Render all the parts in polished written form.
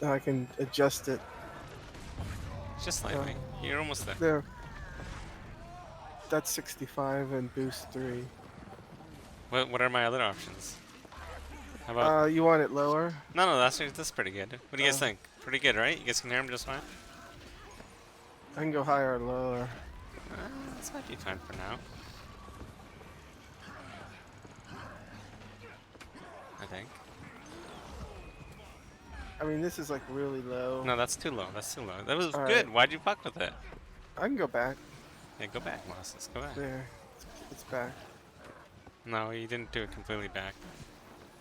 I can adjust it. Just slightly. You're almost there. There. That's 65 and boost 3. What are my other options? How about... You want it lower? No, that's pretty good. What do you guys think? Pretty good, right? You guys can hear him just fine? I can go higher or lower. This might be fine for now. I think. I mean, this is like really low. No, that's too low. That's too low. That was All good. right. Why'd you fuck with it? I can go back. Yeah, go back, Molasses. Go back. There. It's back. No, you didn't do it completely back.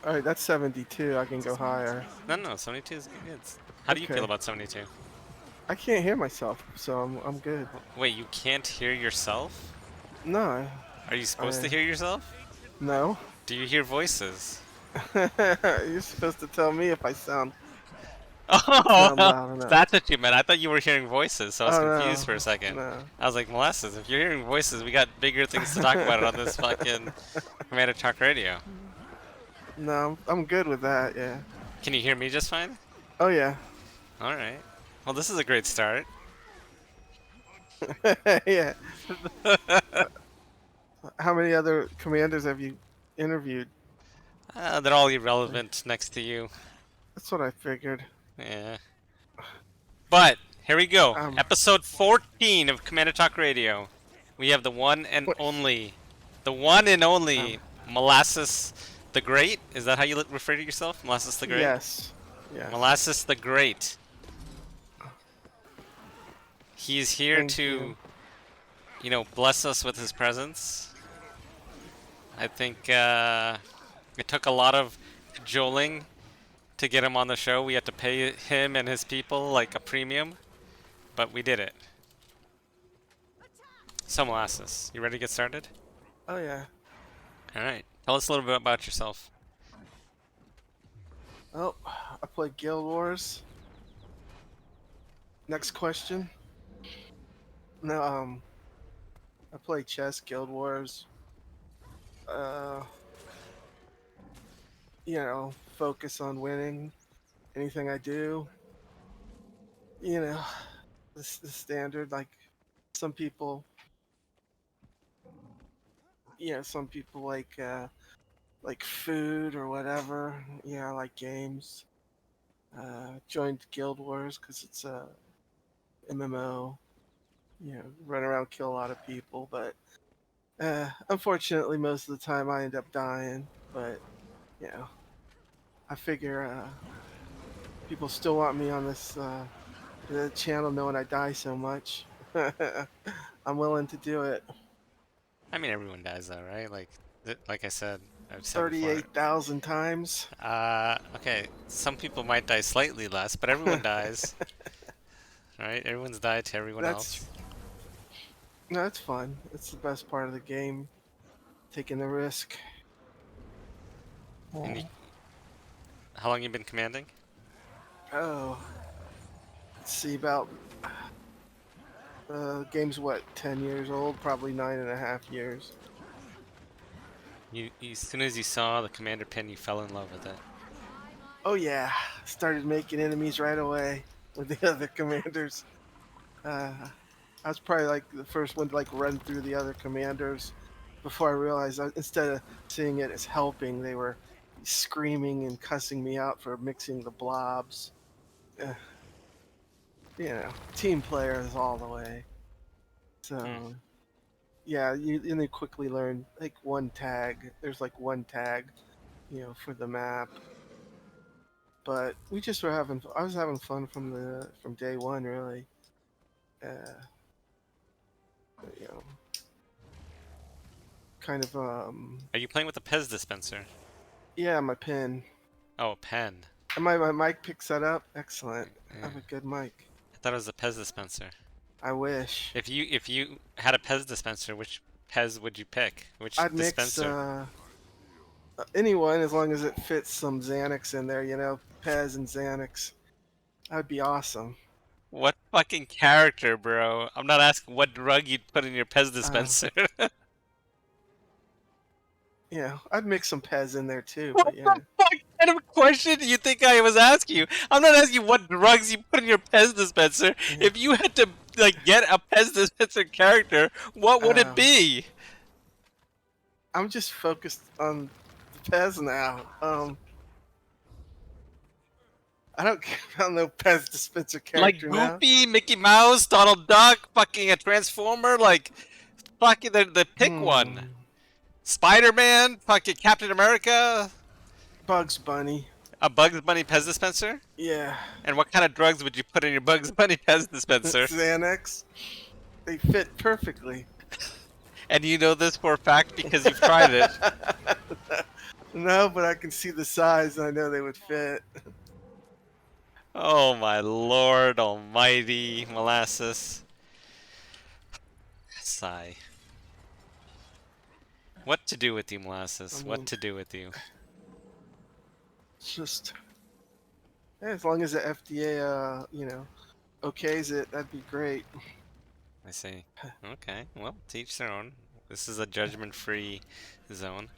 All right, that's 72. I can go higher. No, 72 is good. How do you feel about 72? I can't hear myself, so I'm good. Wait, you can't hear yourself? No. Are you supposed to hear yourself? No. Do you hear voices? You're supposed to tell me if I sound Oh, loud enough. that's what you meant. I thought you were hearing voices, so I was confused no. for a second. No. I was like, Molasses, if you're hearing voices, we got bigger things to talk about on this fucking Commander Talk Radio. No, I'm good with that, yeah. Can you hear me just fine? Oh, yeah. Alright. Well, this is a great start. Yeah. How many other commanders have you interviewed? They're all irrelevant next to you. That's what I figured. Yeah. But, here we go. Episode 14 of Commander Talk Radio. We have the one and only, Molasses the Great. Is that how you refer to yourself? Molasses the Great? Yes. Molasses the Great. He's here to, you know, bless us with his presence. I think it took a lot of cajoling to get him on the show. We had to pay him and his people like a premium, but we did it. So Molasses, you ready to get started? Oh yeah. Alright, tell us a little bit about yourself. Oh, I play Guild Wars. Next question. No, I play chess, Guild Wars. You know, focus on winning. Anything I do, you know, the standard. Like some people, some people like food or whatever. Yeah, I like games. Joined Guild Wars because it's a MMO. You know, run around, kill a lot of people, but unfortunately, most of the time I end up dying. But you know, I figure people still want me on this the channel, knowing I die so much. I'm willing to do it. I mean, everyone dies though, right? Like I said, I've said 38,000 times. Okay, some people might die slightly less, but everyone dies. Right? Everyone's died to everyone else. No, that's fun. It's the best part of the game. Taking the risk. How long you been commanding? Oh, let's see, about game's what, 10 years old? Probably 9.5 years. As soon as you saw the commander pin, you fell in love with it. Oh yeah, started making enemies right away with the other commanders. I was probably like the first one to like run through the other commanders before I realized instead of seeing it as helping, they were screaming and cussing me out for mixing the blobs. You know, team players all the way. So, yeah, you quickly learn like one tag. There's like one tag, you know, for the map. But we just were I was having fun from day one, really. You know, kind of Are you playing with a Pez dispenser? Yeah, my pen. Oh, a pen. And my mic picks that up. Excellent. I have a good mic. I thought it was a Pez dispenser. I wish. If you had a Pez dispenser, which Pez would you pick? Which I'd dispenser? Mix anyone as long as it fits some Xanax in there. You know, Pez and Xanax. That'd be awesome. What fucking character, bro? I'm not asking what drug you'd put in your Pez dispenser. Yeah, I'd mix some Pez in there too. What but yeah. the fuck kind of question do you think I was asking you? I'm not asking you what drugs you put in your Pez dispenser. Yeah. If you had to like get a Pez dispenser character, what would it Um, be? I'm just focused on the Pez now. I don't care about no Pez dispenser Like character now. Goofy, Mickey Mouse, Donald Duck, fucking a Transformer, like fucking the pick one. Spider-Man, fucking Captain America, Bugs Bunny. a Bugs Bunny Pez dispenser? Yeah. And what kind of drugs would you put in your Bugs Bunny Pez dispenser? Xanax. They fit perfectly. And you know this for a fact because you've tried it. No, but I can see the size and I know they would fit. Oh my lord almighty, Molasses. Sigh. What to do with you, Molasses? I What mean, to do with you? it's just as long as the FDA, okays it, that'd be great. I see. Okay, well, teach their own. This is a judgment-free zone.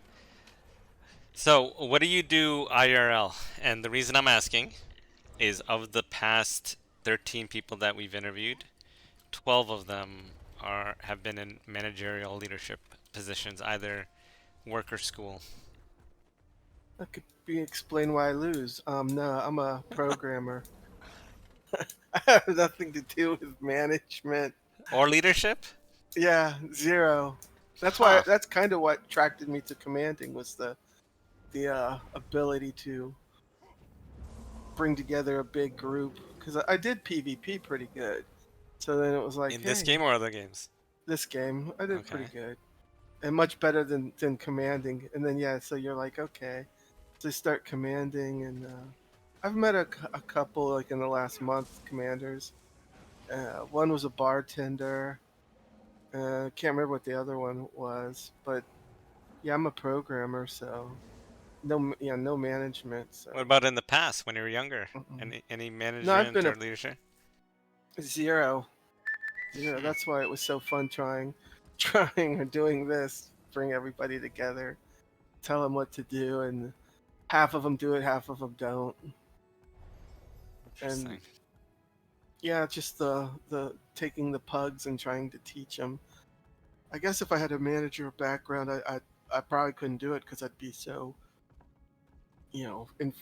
So, what do you do IRL? And the reason I'm asking is of the past 13 people that we've interviewed, 12 of them have been in managerial leadership positions, either work or school. That could be explain why I lose. No, I'm a programmer. I have nothing to do with management. Or leadership? Yeah, zero. That's why. That's kind of what attracted me to commanding was the ability to bring together a big group. Because I did PvP pretty good. So then it was like, In hey, this game or other games? this game I did Okay. pretty good, and much better than commanding. And then yeah, so you're like, okay, so start commanding, and I've met a couple like in the last month commanders. One was a bartender. Can't remember what the other one was, but yeah, I'm a programmer, so no management. So. What about in the past when you were younger? Mm-mm. Any No, I've management been or leadership? zero. That's why it was so fun trying or doing this. Bring everybody together, tell them what to do, and half of them do it, half of them don't. Interesting. And yeah, just the taking the pugs and trying to teach them. I guess if I had a manager background, I probably couldn't do it because I'd be so, in,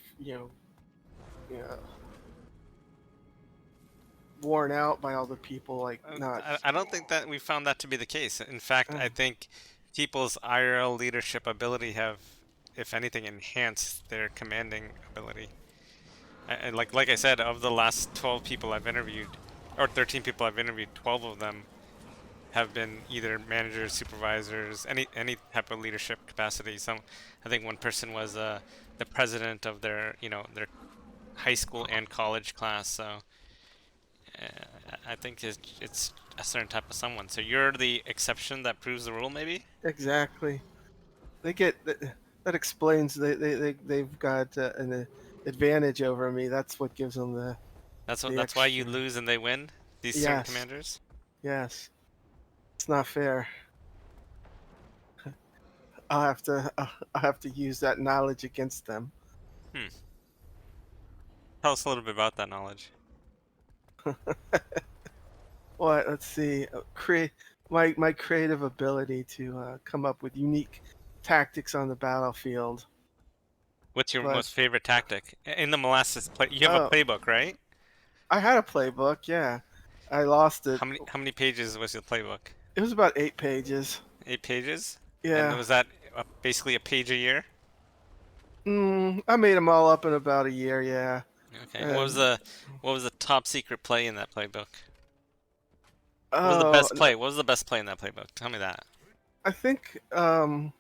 worn out by all the people. Like not. I don't think that we found that to be the case. In fact, I think people's IRL leadership ability have, if anything, enhanced their commanding ability. And like I said, of the last 12 people I've interviewed, or 13 people I've interviewed, 12 of them have been either managers, supervisors, any type of leadership capacity. I think one person was the president of their their high school and college class. So I think it's a certain type of someone. So you're the exception that proves the rule, maybe? Exactly. They get that explains they've got an advantage over me. That's what gives them the. That's why you lose and they win. These certain commanders. Yes. It's not fair. I'll have to use that knowledge against them. Tell us a little bit about that knowledge. What? Let's see. Create my creative ability to come up with unique tactics on the battlefield. What's your most favorite tactic in the Molasses play? You have a playbook, right? I had a playbook. Yeah, I lost it. How many pages was your playbook? It was about 8 pages. 8 pages? Yeah. And was that basically a page a year? I made them all up in about a year. Yeah. Okay. What was the top secret play in that playbook? What Oh, was the best play? What was the best play in that playbook? Tell me that. I think well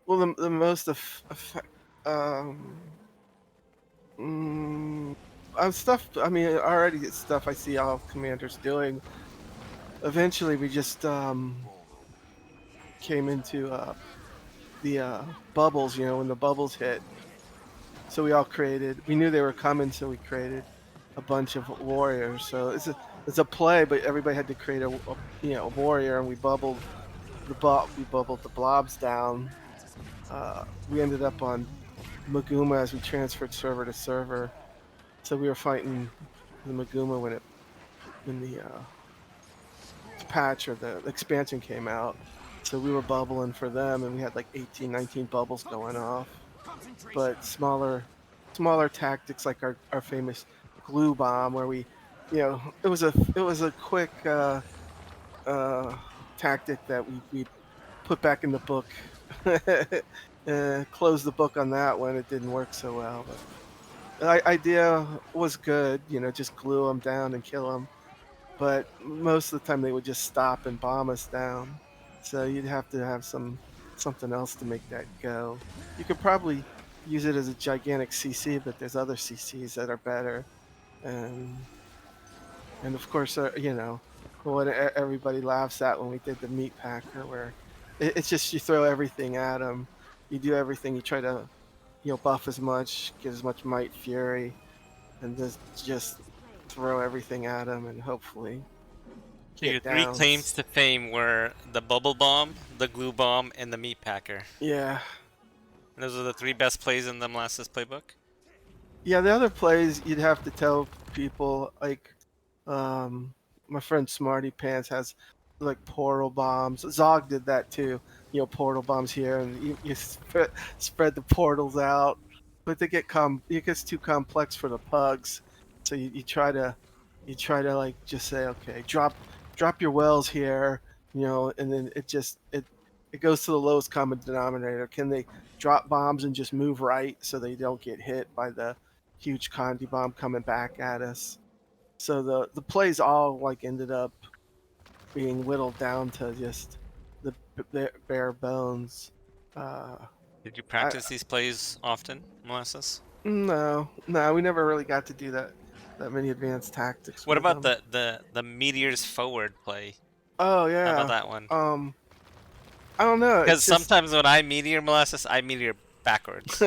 the most stuff. I mean, already it's stuff I see all commanders doing. Eventually, we just came into the bubbles. When the bubbles hit, so we all created. We knew they were coming, so we created a bunch of warriors. So it's a play, but everybody had to create a warrior, and we bubbled the blobs down. We ended up on Maguma as we transferred server to server. So we were fighting the Maguma when the patch or the expansion came out. So we were bubbling for them, and we had like 18, 19 bubbles going off. But smaller tactics like our famous glue bomb, where we, it was a quick tactic that we put back in the book. Close the book on that one. It didn't work so well, but the idea was good. Just glue them down and kill them. But most of the time they would just stop and bomb us down. So you'd have to have something else to make that go. You could probably use it as a gigantic CC, but there's other CCs that are better. And of course, what everybody laughs at when we did the meat packer, where it's just you throw everything at them, you do everything, you try to buff as much, get as much might, fury, and just throw everything at them and hopefully So your get three downs. claims to fame were the bubble bomb, the glue bomb, and the meat packer. Yeah. And those are the 3 best plays in the Molasses playbook? Yeah, the other plays you'd have to tell people, like my friend Smarty Pants has like portal bombs. Zog did that too. Portal bombs here, and you spread the portals out. But it gets too complex for the pugs. So you try to like just say, okay, drop your wells here, and then it goes to the lowest common denominator. Can they drop bombs and just move right so they don't get hit by the huge Condi bomb coming back at us? So the plays all like ended up being whittled down to just the bare bones. Did you practice these plays often, Molasses? No, we never really got to do that many advanced tactics. What with about them. the meteors forward play? Oh How about yeah. that one? I don't know. Because It's just sometimes when I meteor Molasses, I meteor backwards.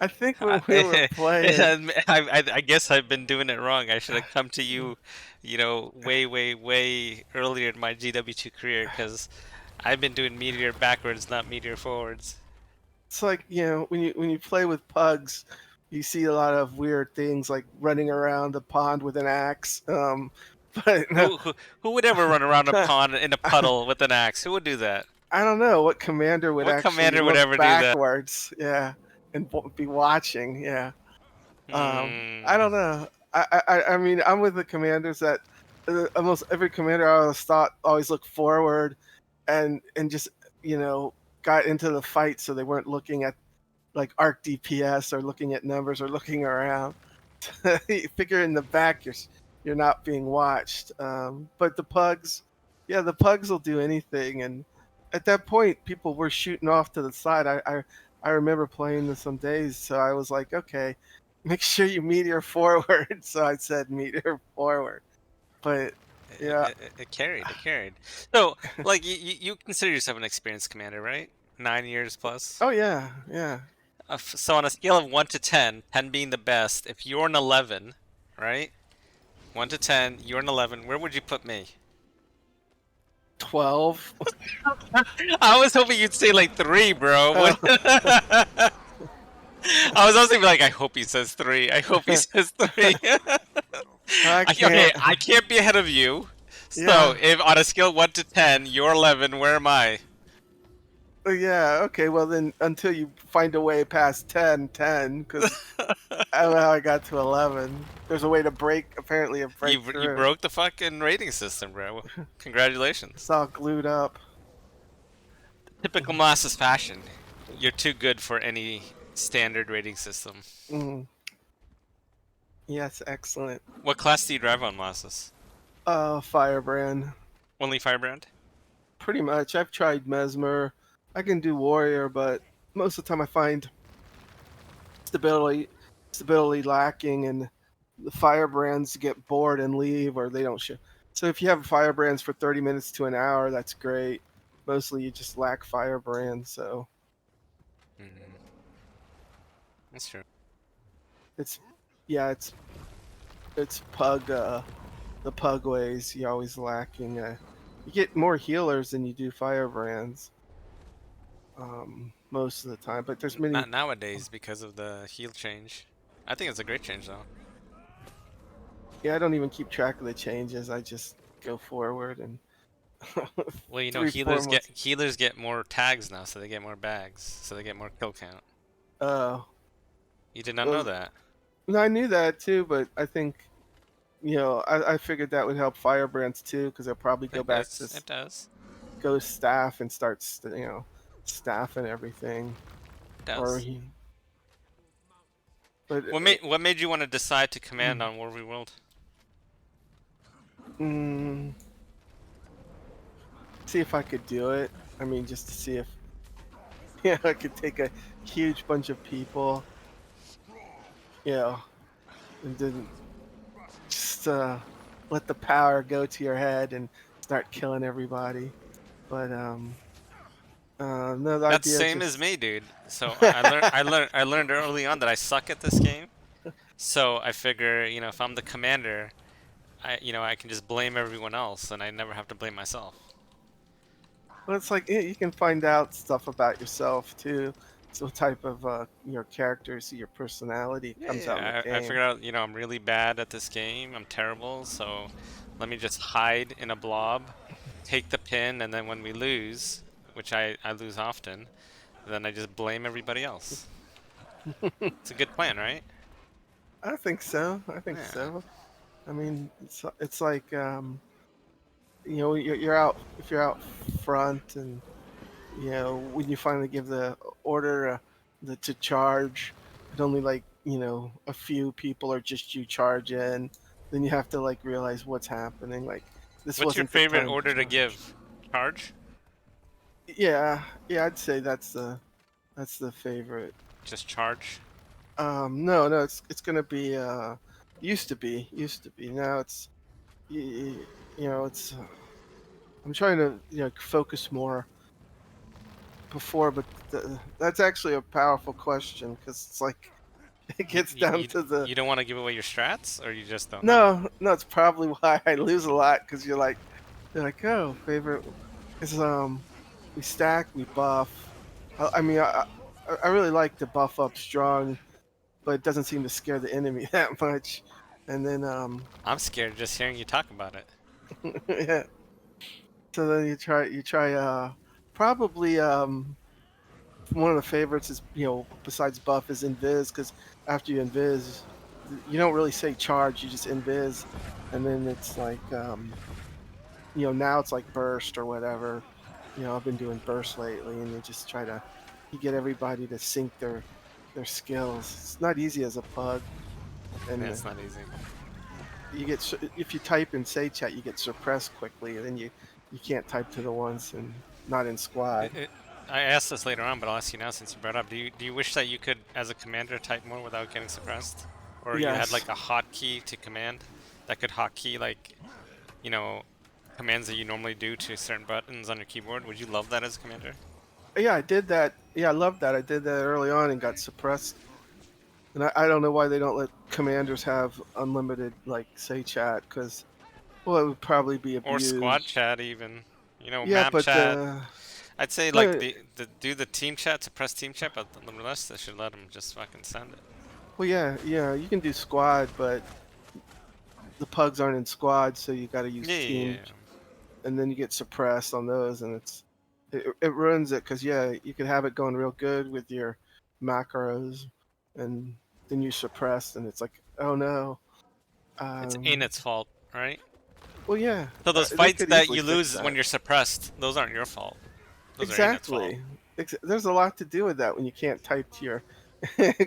I think when we were playing, I guess I've been doing it wrong. I should have come to you, way, way, way earlier in my GW2 career, because I've been doing meteor backwards, not meteor forwards. it's like when you play with pugs, you see a lot of weird things like running around the pond with an axe. But no, Who would ever run around a pond in a puddle with an axe? Who would do that? I don't know what commander would What actually commander would look ever do that? backwards, yeah, and be watching, yeah. I Hmm. don't know. I mean, I'm with the commanders that almost every commander I always thought always looked forward, and just got into the fight so they weren't looking at like arc DPS or looking at numbers or looking around. You figure in the back you're not being watched. But the pugs, yeah, the pugs will do anything. And at that point, people were shooting off to the side. I remember playing this some days, so I was like, okay, make sure you meteor forward. So I said meteor forward. But yeah, It carried. It carried. So, like, you consider yourself an experienced commander, right? 9 years plus. oh yeah, yeah. So on a scale of 1 to 10, 10 being the best, if you're an 11, right? 1 to 10, you're an 11. Where would you put me? 12. I was hoping you'd say like 3, bro. Oh, I was also like, I hope he says 3. I hope he says 3. I Okay, can't. I can't be ahead of you. So Yeah. if on a scale of 1 to 10, you're 11, where am I? Yeah, okay, well then until you find a way past 10, because I don't know how I got to 11. There's a way to apparently a break You through. broke the fucking rating system, bro. It's Congratulations. all glued up. Typical Molasses fashion. You're too good for any standard rating system. Mm. Yes, excellent. What class do you drive on Molasses? Firebrand. Only Firebrand? Pretty much. I've tried Mesmer. I can do Warrior, but most of the time I find stability lacking, and the Firebrands get bored and leave, or they don't show. So if you have Firebrands for 30 minutes to an hour, that's great. Mostly you just lack Firebrands, so Mm, that's true. it's yeah, it's pug the pug ways you're always lacking. You get more healers than you do Firebrands. most of the time. But there's many. Not nowadays because of the heal change. I think it's a great change though. Yeah, I don't even keep track of the changes. I just go forward and Well, you know, 3 4 months. healers get more tags now, so they get more bags, so they get more kill count. Uh, You did not know well, that. no, I knew that too, but I think I figured that would help firebrands too, because they'll probably go It back to does. It does. ghost staff and start staffing everything. It Or does. he, but What made you want to decide to command on War World? mm, see if I could do it. I mean, just to see if I could take a huge bunch of people, you know, and then just let the power go to your head and start killing everybody. But no, the That's idea same as just me, dude. So I learned early on that I suck at this game. So I figure, you know, if I'm the commander, I can just blame everyone else, and I never have to blame myself. well, it's like you can find out stuff about yourself too. So what type of your characters, your personality comes out in the I game. figured out, you know, I'm really bad at this game. I'm terrible, so let me just hide in a blob, take the pin, and then when we lose, which I lose often, then I just blame everybody else. It's a good plan, right? I think so. I think Yeah. so. I mean, it's like you're out if you're out front, and when you finally give the order to charge, and only like a few people are just you charge in, then you have to like realize what's happening. Like this What's your wasn't the favorite time to order to charge. give? Charge? Yeah, yeah, I'd say that's the favorite. Just charge? No, it's gonna be used to be. Now it's it's I'm trying to focus more before, but that's actually a powerful question because it's like it You, gets you, down you, to the you don't want to give away your strats, or you just don't know? no, it's probably why I lose a lot because you're like, oh, favorite is we stack, we buff. I mean, I really like to buff up strong, but it doesn't seem to scare the enemy that much. And then I'm scared just hearing you talk about it. yeah. So then you try probably one of the favorites is besides buff is invis, because after you invis you don't really say charge, you just invis, and then it's like now it's like burst or whatever. I've been doing burst lately, and you get everybody to sync their skills. It's not easy as a pug, Yeah, and it's not easy. if you type in say chat, you get suppressed quickly, and then you can't type to the ones and not in squad. I asked this later on, but I'll ask you now since you brought it up. Do you wish that you could, as a commander, type more without getting suppressed, or you had Yes. like a hotkey to command that could hotkey like you know commands that you normally do to certain buttons on your keyboard? Would you love that as a commander? Yeah, I did that. Yeah, I love that. I did that early on and got suppressed. And I don't know why they don't let commanders have unlimited like say chat, because well, it would probably be Or squad abused. chat even? You know, Yeah, map but chat. I'd say like no, the do the team chat, suppress team chat, but the rest they should let them just fucking send it. well, yeah, you can do squad, but the pugs aren't in squad, so you got to use Yeah, yeah, team, yeah. and then you get suppressed on those, and it ruins it, because yeah, you could have it going real good with your macros, and then you suppress, and it's like, oh no. It's Um, ain't its fault, right? well, yeah, So those they fights could that easily you fix lose when that. you're suppressed, those aren't your fault. Those are Ainet's fault. Exactly. There's a lot to do with that when you can't type to your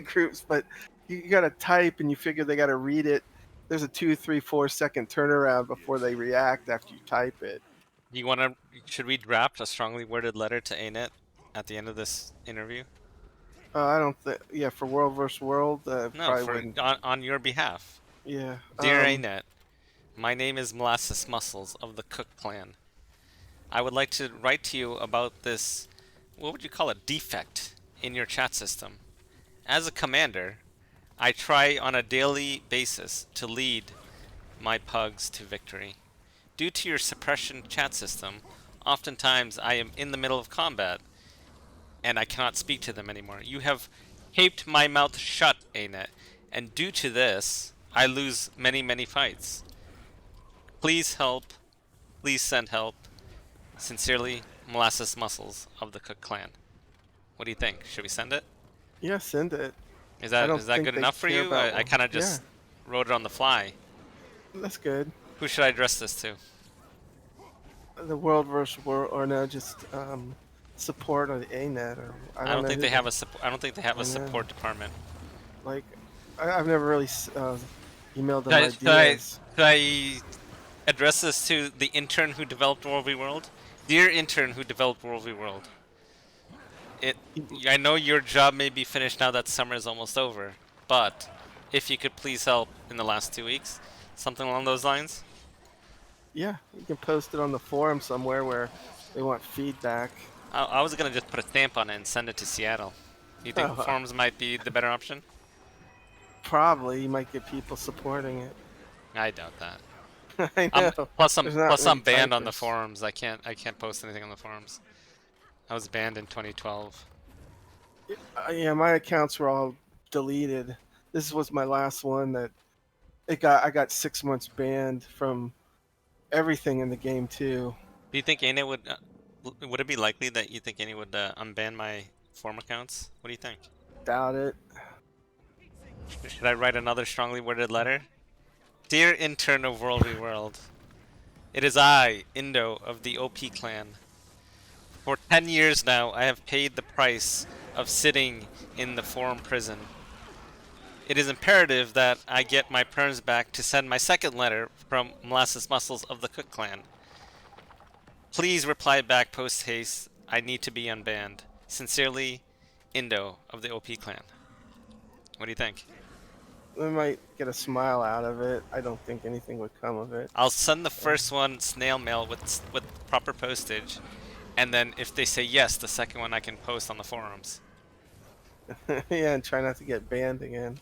groups, but you got to type, and you figure they got to read it. There's a 2, 3, 4 second turnaround before they react after you type it. You wanna? Should we draft a strongly worded letter to Ainet at the end of this interview? I don't think. Yeah, for World versus World, No, probably for wouldn't. on your behalf. Yeah. Dear Ainet, my name is Molasses Muscles of the Cook clan. I would like to write to you about this, what would you call it, defect in your chat system. As a commander, I try on a daily basis to lead my pugs to victory. Due to your suppression chat system, oftentimes I am in the middle of combat and I cannot speak to them anymore. You have taped my mouth shut, Anet, and due to this, I lose many, many fights. Please help. Please send help. Sincerely, Molasses Muscles of the Cook clan. What do you think? Should we send it? Yeah, send it. Is I that don't is that think good they enough for care you? about. I kind of Yeah, just wrote it on the fly. that's good. Who should I address this to? The world versus world, or no, just support or the ANET, or I I don't don't know think who they the. have a I don't think they have a I know. support department. Like, I've never really emailed Should them I, should I, ideas. should I address this to the intern who developed World v World? Dear intern who developed World v World, it. I know your job may be finished now that summer is almost over, but if you could please help in the last 2 weeks, something along those lines. Yeah, you can post it on the forum somewhere where they want feedback. I was gonna just put a stamp on it and send it to Seattle. You think forums might be the better option? Probably you might get people supporting it. I doubt that. I know. Plus There's not I'm many banned on the typers. forums. I can't post anything on the forums. I was banned in 2012. Yeah, my accounts were all deleted. This was my last one that I got 6 months banned from everything in the game too. Do you think Ane would it be likely that you think Ane would unban my forum accounts? What do you think? Doubt it. Should I write another strongly worded letter? Dear intern of World v World, it is I, Indo of the OP clan. For 10 years now, I have paid the price of sitting in the forum prison. It is imperative that I get my perms back to send my second letter from Molasses Muscles of the Cook clan. Please reply back post haste. I need to be unbanned. Sincerely, Indo of the OP clan. What do you think? We might get a smile out of it. I don't think anything would come of it. I'll send the first one snail mail with proper postage, and then if they say yes, the second one I can post on the forums. Yeah, and try not to get banned again.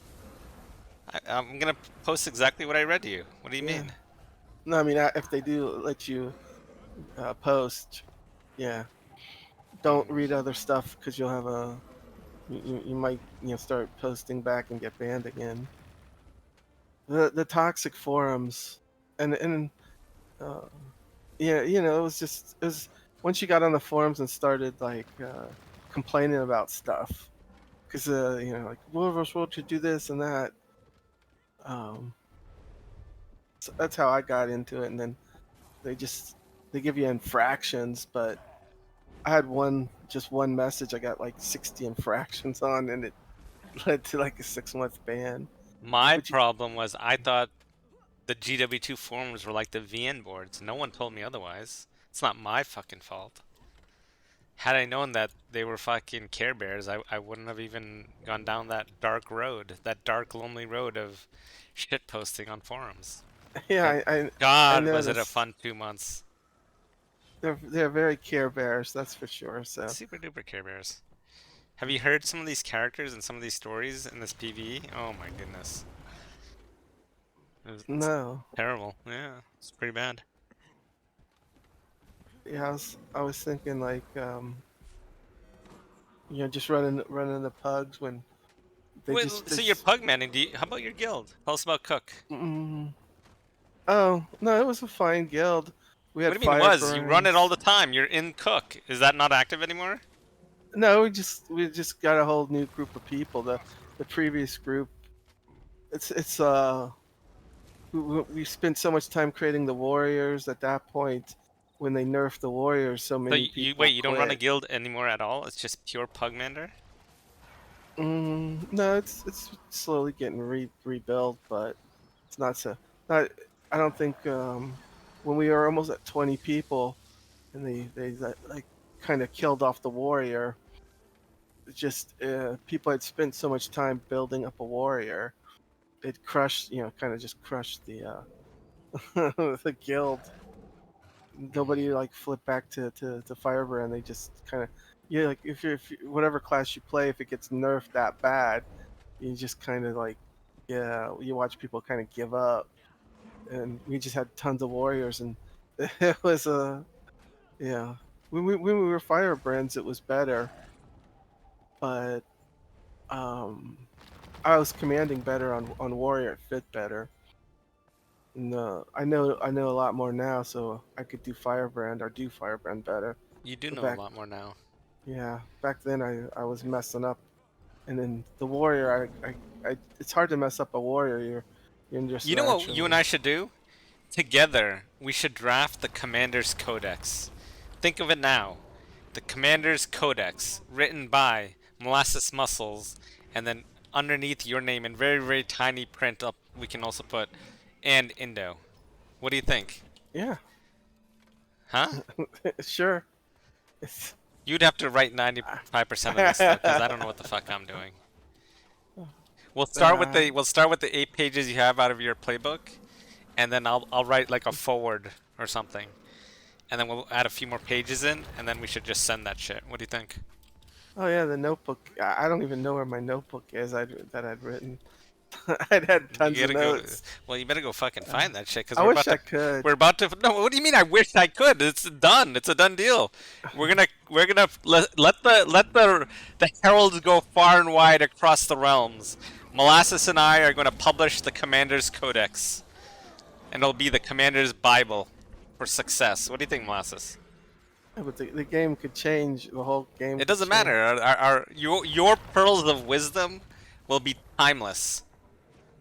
I'm gonna post exactly what I read to you. What do you mean? No, I mean if they do let you post, yeah, don't read other stuff because you'll have a you might start posting back and get banned again. The toxic forums and uh, yeah, it was once you got on the forums and started like complaining about stuff because like World vs. World should do this and that. Um, so that's how I got into it, and then they just they give you infractions, but I had just one message I got like 60 infractions on, and it led to like a 6 month ban. My But you, problem was I thought the GW2 forums were like the VN boards. No one told me otherwise. It's not my fucking fault. Had I known that they were fucking Care Bears, I wouldn't have even gone down that dark road, that dark, lonely road of shit posting on forums. yeah, But I God, was it a noticed fun 2 months. they're very Care Bears, that's for sure. So Super duper Care Bears. Have you heard some of these characters and some of these stories in this PvE? Oh my goodness. It's no, terrible. Yeah, it's pretty bad. yeah, I was thinking like just running the pugs when they Wait, just so you're this. pug manning. How about your guild? Tell us about Cook. Mm, oh no, it was a fine guild. We What had do you mean was? You run it all Fireburns. the time. You're in Cook. Is that not active anymore? No, we just got a whole new group of people. The previous group, it's we spent so much time creating the warriors. At that point, when they nerfed the warriors, so So many you people wait, you don't run a quit. guild anymore at all? It's just pure pugmander? No, it's slowly getting rebuilt, but it's not so. Not. I don't think when we were almost at 20 people, and they like kind of killed off the warrior. Just people had spent so much time building up a warrior, it crushed, kind of just crushed the the guild. Nobody like flipped back to Firebrand. They just kind of like if whatever class you play, if it gets nerfed that bad, you just kind of like you watch people kind of give up. And we just had tons of warriors, and it was a yeah. When we were Firebrands, it was better. but I was commanding better on warrior. It fit better. No, I know a lot more now, so I could do firebrand or do firebrand better. You do But know a lot more now. yeah, back then I was messing up, and then the warrior it's hard to mess up a warrior. You're just You know what you and naturally. I should do? Together, we should draft the Commander's Codex. Think of it now. The Commander's Codex, written by Molasses Muscles, and then underneath your name in very, very tiny print up, we can also put, and Indo. What do you think? Yeah, Huh? sure. It's, You'd have to write 95% of this though, because I don't know what the fuck I'm doing. uh, We'll start with the 8 pages you have out of your playbook, and then I'll write like a forward or something, and then we'll add a few more pages in, and then we should just send that shit. What do you think? oh yeah, the notebook. I don't even know where my notebook is. That I'd written. I'd had You tons of gotta go. notes. Well, you better go fucking find that shit, because I wish I could. we're about to. No, what do you mean? I wish I could. It's done. It's a done deal. We're gonna let the heralds go far and wide across the realms. Molasses and I are going to publish the Commander's Codex, and it'll be the Commander's Bible for success. What do you think, Molasses? Yeah, but the game could change. The whole game. It Could doesn't change. matter. Your pearls of wisdom will be timeless.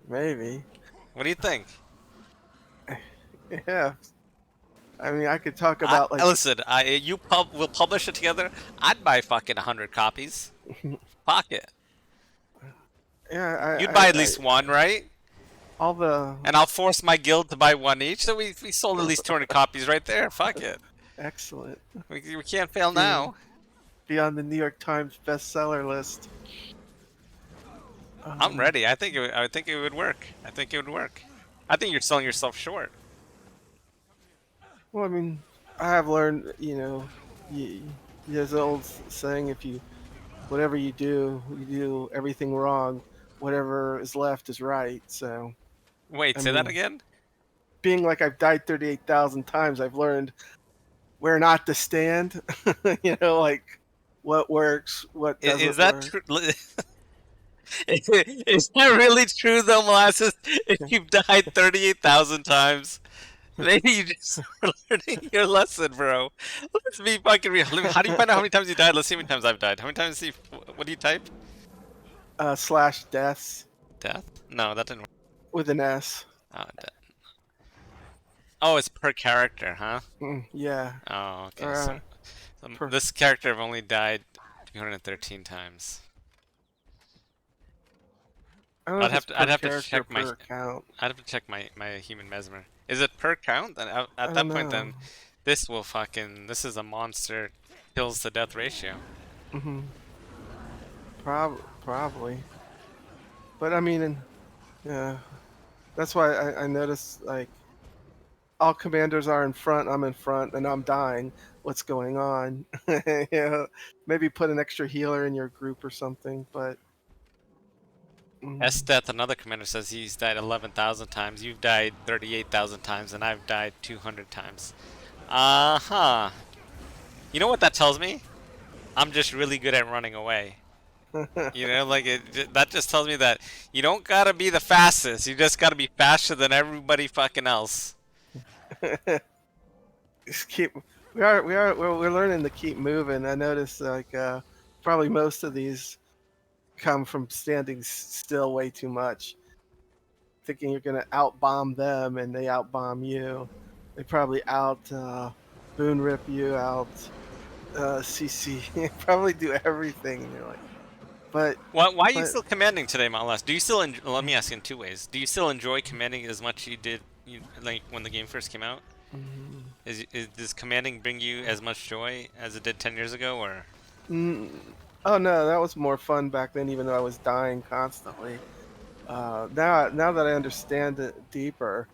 Maybe. What do you think? Yeah. I mean, I could talk about like. Listen, we'll publish it together. I'd buy fucking 100 copies. Fuck it. Yeah, You'd buy at least one, right? all the And I'll force my guild to buy one each. So we sold at least 200 copies right there. Fuck it. excellent. We can't fail now. Be on the New York Times bestseller list. I'm ready. I think it would work. I think it would work. I think you're selling yourself short. Well, I mean, I have learned, there's an old saying: if you, whatever you do everything wrong. Whatever is left is right. So, Wait, I say that mean, again? being like I've died 38,000 times, I've learned where not to stand. Like what works, what Is doesn't that work. true? Is that really true though, Molasses? If you've died 38,000 times, maybe you just are learning your lesson, bro. Let's be fucking real. How do you find out how many times you died? Let's see how many times I've died. How many times see? What do you type? Slash deaths Death? No, that didn't work. with an S. Oh, oh, it's per character, huh? Yeah. Oh, okay. Or, So per, this character have only died 213 times. I don't know if it's per I'd have to character or check my per account. I'd have to check my human mesmer. Is it per count? Then at I that don't point, know. then this is a monster kills to death ratio. hmm Probably. But I mean, yeah. That's why I noticed like all commanders are in front. I'm in front, and I'm dying. What's going on? Maybe put an extra healer in your group or something. But S Death, another commander, says he's died 11,000 times. You've died 38,000 times, and I've died 200 times. Uh-huh. You know what that tells me? I'm just really good at running away. You know, like that just tells me that you don't gotta be the fastest. You just gotta be faster than everybody fucking else. just keep. We're learning to keep moving. I noticed like probably most of these come from standing still way too much, thinking you're gonna outbomb them, and they outbomb you. They probably boon rip you out, CC, probably do everything. And you're like, Why are you but still commanding today, Molas? Do you still let me ask in two ways. Do you still enjoy commanding as much you did like when the game first came out? Does commanding bring you as much joy as it did 10 years ago, or? oh no, that was more fun back then, even though I was dying constantly. Now that I understand it deeper,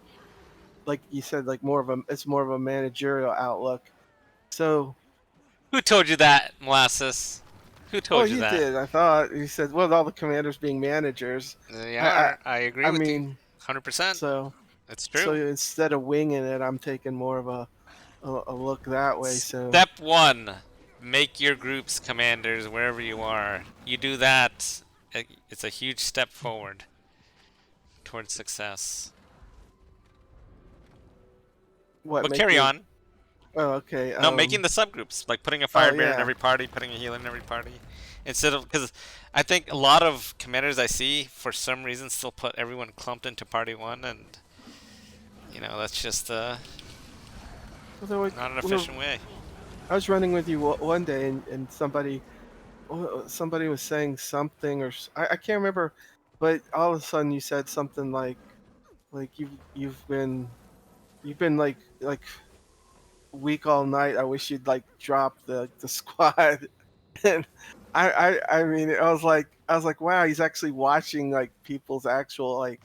like you said, like it's more of a managerial outlook. So, Who told you that, Molasses? Who well, told you you that? did. I thought you said, well, all the commanders being managers. They I, I, are. I agree I with you. mean, 100%. so It's so true. instead of winging it, I'm taking more of a look that way. So, Step one. make your groups commanders wherever you are. You do that, it's a huge step forward towards success. What But make carry your? on. Oh, okay. No, making the subgroups, like putting a Oh fire bear in yeah. every party, putting a healer in every party, instead of because I think a lot of commanders I see for some reason still put everyone clumped into party one, and that's just Well, they're like, not an well, efficient way. I was running with you one day, and somebody was saying something, or I can't remember, but all of a sudden you said something like you've been like weak all night. I wish you'd like drop the squad. And I mean, I was like, wow, he's actually watching like people's actual like.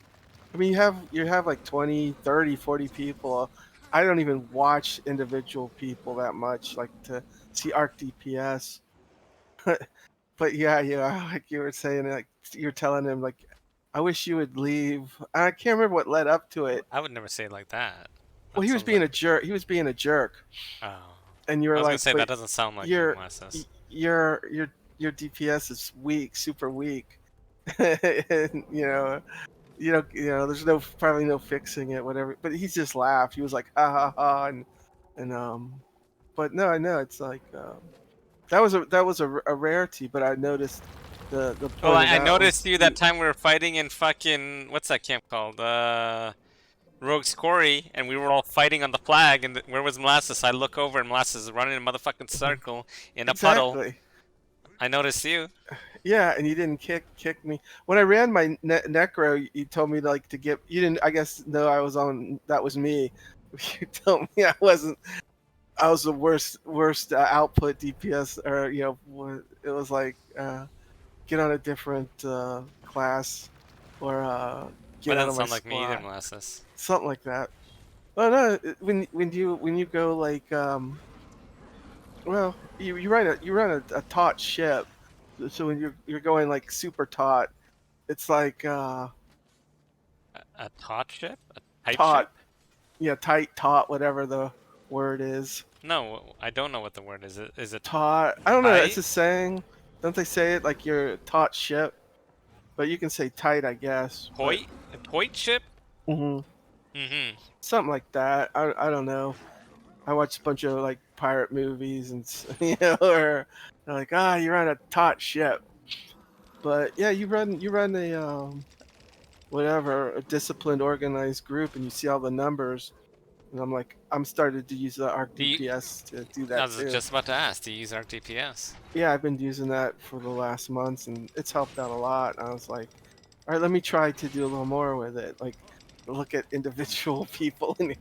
I mean, you have like 20, 30, 40 people. I don't even watch individual people that much, like to see arc DPS. But yeah, like you were saying, like you're telling him, like, I wish you would leave. I can't remember what led up to it. I would never say it like that. Well, That he was sounds being like a jerk. He was being a jerk, oh, and you I were was gonna like, say that but doesn't sound like you, your Molasses. your DPS is weak, super weak, and there's probably no fixing it, whatever. But he just laughed. He was like, ha ha ha, and. But no, I know it's like that was a rarity. But I noticed the Well, point of I that noticed was you that time we were fighting in fucking what's that camp called? Rogue's Quarry, and we were all fighting on the flag. And where was Molasses? I look over, and Molasses is running in a motherfucking circle in a puddle. exactly. I noticed you. Yeah, and you didn't kick me when I ran my necro. You told me like to get. You didn't. I guess no. I was on. That was me. You told me I wasn't. I was the worst output DPS, or it was like get on a different class, or That get out doesn't of my sound like me either, squad, Molasses. something like that. Well, no, when you go like well, you run a taut ship, so when you're going like super taut, it's like A taut ship? A type ship? taut, yeah, tight, taut, whatever the word is. No, I don't know what the word is. Is it Taut. I don't know. It's tight? a saying. Don't they say it like you're a taut ship? But you can say tight, I guess. But Toit? A toit ship? hmm Mm-hmm. something like that. I don't know. I watched a bunch of like pirate movies, and or they're like, you're on a taut ship. But yeah, you run a whatever, a disciplined, organized group, and you see all the numbers. And I'm like, I'm started to use the arc Do you, DPS to do I that was too. just about to ask, do you use Arc DPS? Yeah, I've been using that for the last months, and it's helped out a lot. I was like, all right, let me try to do a little more with it. Like, look at individual people and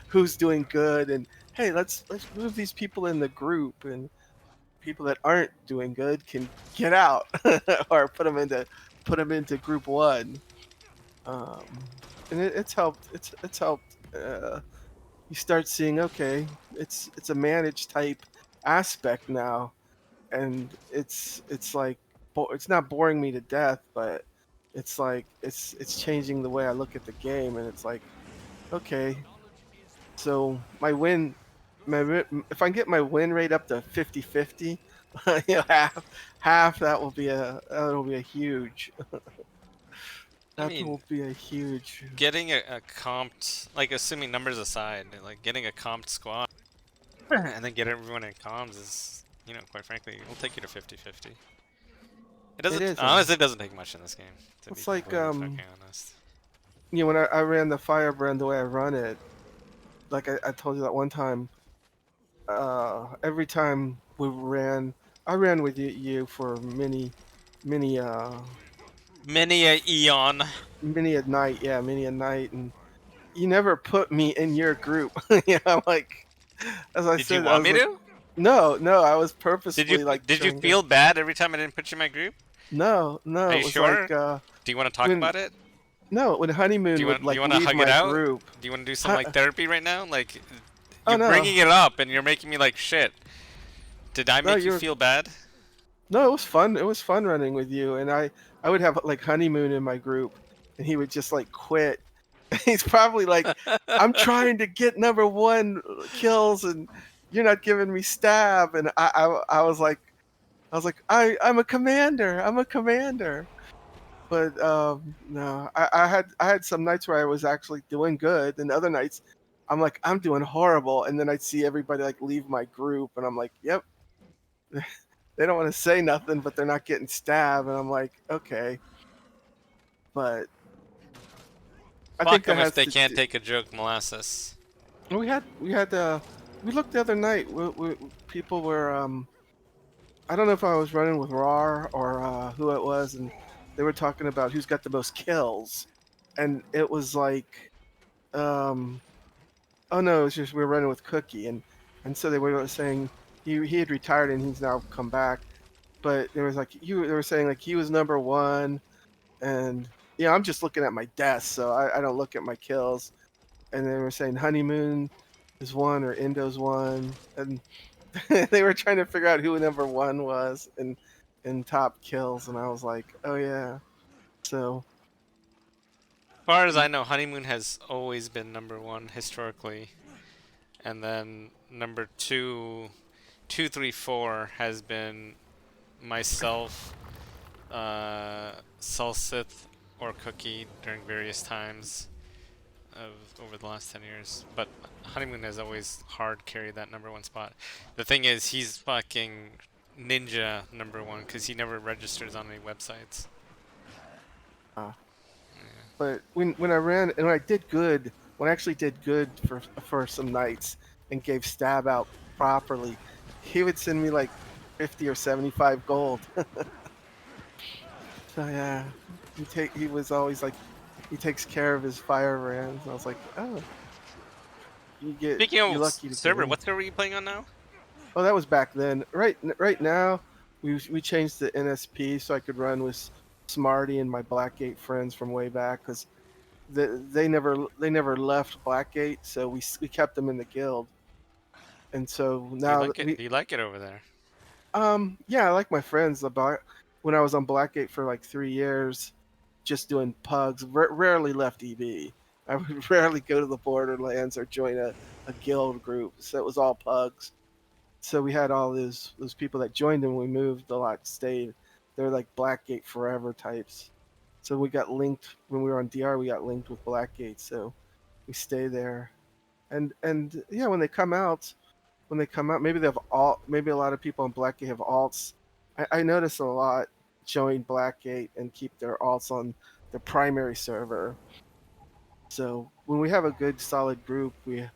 who's doing good, and hey, let's move these people in the group, and people that aren't doing good can get out, or put them into group one. And it's helped. It's helped. You start seeing, okay, it's a managed type aspect now, and it's like it's not boring me to death, but it's like it's changing the way I look at the game, and it's like, okay, so if I get my win rate up to 50-50, half that will be a huge I that mean, will be a huge getting a comped, like assuming numbers aside, like getting a comped squad and then get everyone in comms is, quite frankly, it'll take you to 50-50. It it doesn't, is honestly, it doesn't take much in this game, to be it's like completely fucking honest. when I ran the firebrand the way I run it, like I told you that one time, every time I ran with you for many Many a eon. many a night, yeah, many a night, and you never put me in your group. I'm like, as I Did you said, I want was me like, to? no, I was Did you purposefully like did you trying to. feel bad every time I didn't put you in my group? No, Are it you was like sure? Do you want to talk when about it? when honeymoon would Do you like want to leave hug it my out? group. Do you want to do some Huh, like therapy right now? Like oh you're no, bringing it up and you're making me like shit. Did I no, make you you're feel bad? no, it was fun. It was fun running with you, and I would have like honeymoon in my group, and he would just like quit. He's probably like, I'm trying to get number one kills, and you're not giving me stab. And I was like, I'm a commander. I'm a commander. But no, I had some nights where I was actually doing good, and other nights I'm like I'm doing horrible, and then I'd see everybody like leave my group, and I'm like, yep, they don't want to say nothing, but they're not getting stabbed, and I'm like, okay, but I Fuck think that them if has they to can't do. take a joke, Molasses. We looked the other night. People were I don't know if I was running with RAR or who it was, and they were talking about who's got the most kills, and it was like um oh no, it's just we were running with Cookie, and so they were saying he had retired and he's now come back, but there was like they were saying like he was number one, and yeah, I'm just looking at my deaths, so I don't look at my kills, and they were saying Honeymoon is one or Indo's one, and they were trying to figure out who number one was in top kills, and I was like, oh yeah, so As far as I know, Honeymoon has always been number one historically, and then number two, 2, 3, 4 has been myself, Sulsith, or Cookie during various times of over the last 10 years. But Honeymoon has always hard carried that number one spot. The thing is, he's fucking ninja number one because he never registers on any websites. uh, but when I ran and when I did good, when I actually did good for some nights and gave stab out properly, he would send me like 50 or 75 gold. So yeah, he was always like he takes care of his fire brands. I was like, oh, Speaking you're of lucky to get server, in. what server are you playing on now? Oh, that was back then. Right now, we changed the NSP so I could run with Smarty and my Blackgate friends from way back because they never left Blackgate, so we kept them in the guild. And so Do you now like it? Do you like it over there? yeah, I like my friends about when I was on Blackgate for like 3 years, just doing pugs. Rarely left EB. I would rarely go to the Borderlands or join a guild group. So it was all pugs. So we had all those people that joined and we moved a lot, stayed. They're like Blackgate forever types. So we got linked when we were on DR. We got linked with Blackgate, so we stay there. And yeah, when they come out, maybe they have alt. Maybe a lot of people on Blackgate have alts. I notice a lot join Blackgate and keep their alts on the primary server. So when we have a good solid group, we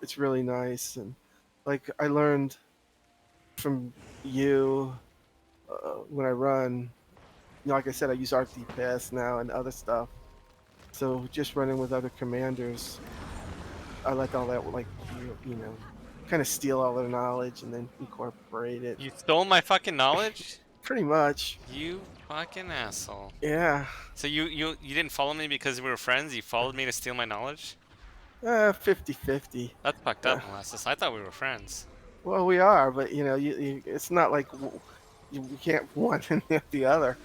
it's really nice. And like I learned from you when I run, like I said, I use RTPS now and other stuff. So just running with other commanders, I like all that, like kind of steal all their knowledge and then incorporate it. You stole my fucking knowledge? Pretty much, You fucking asshole. yeah. So you didn't follow me because we were friends? You followed me to steal my knowledge? 50-50. That's fucked Uh, up, Molasses. I thought we were friends. well, we are, but it's not like you can't one and the other.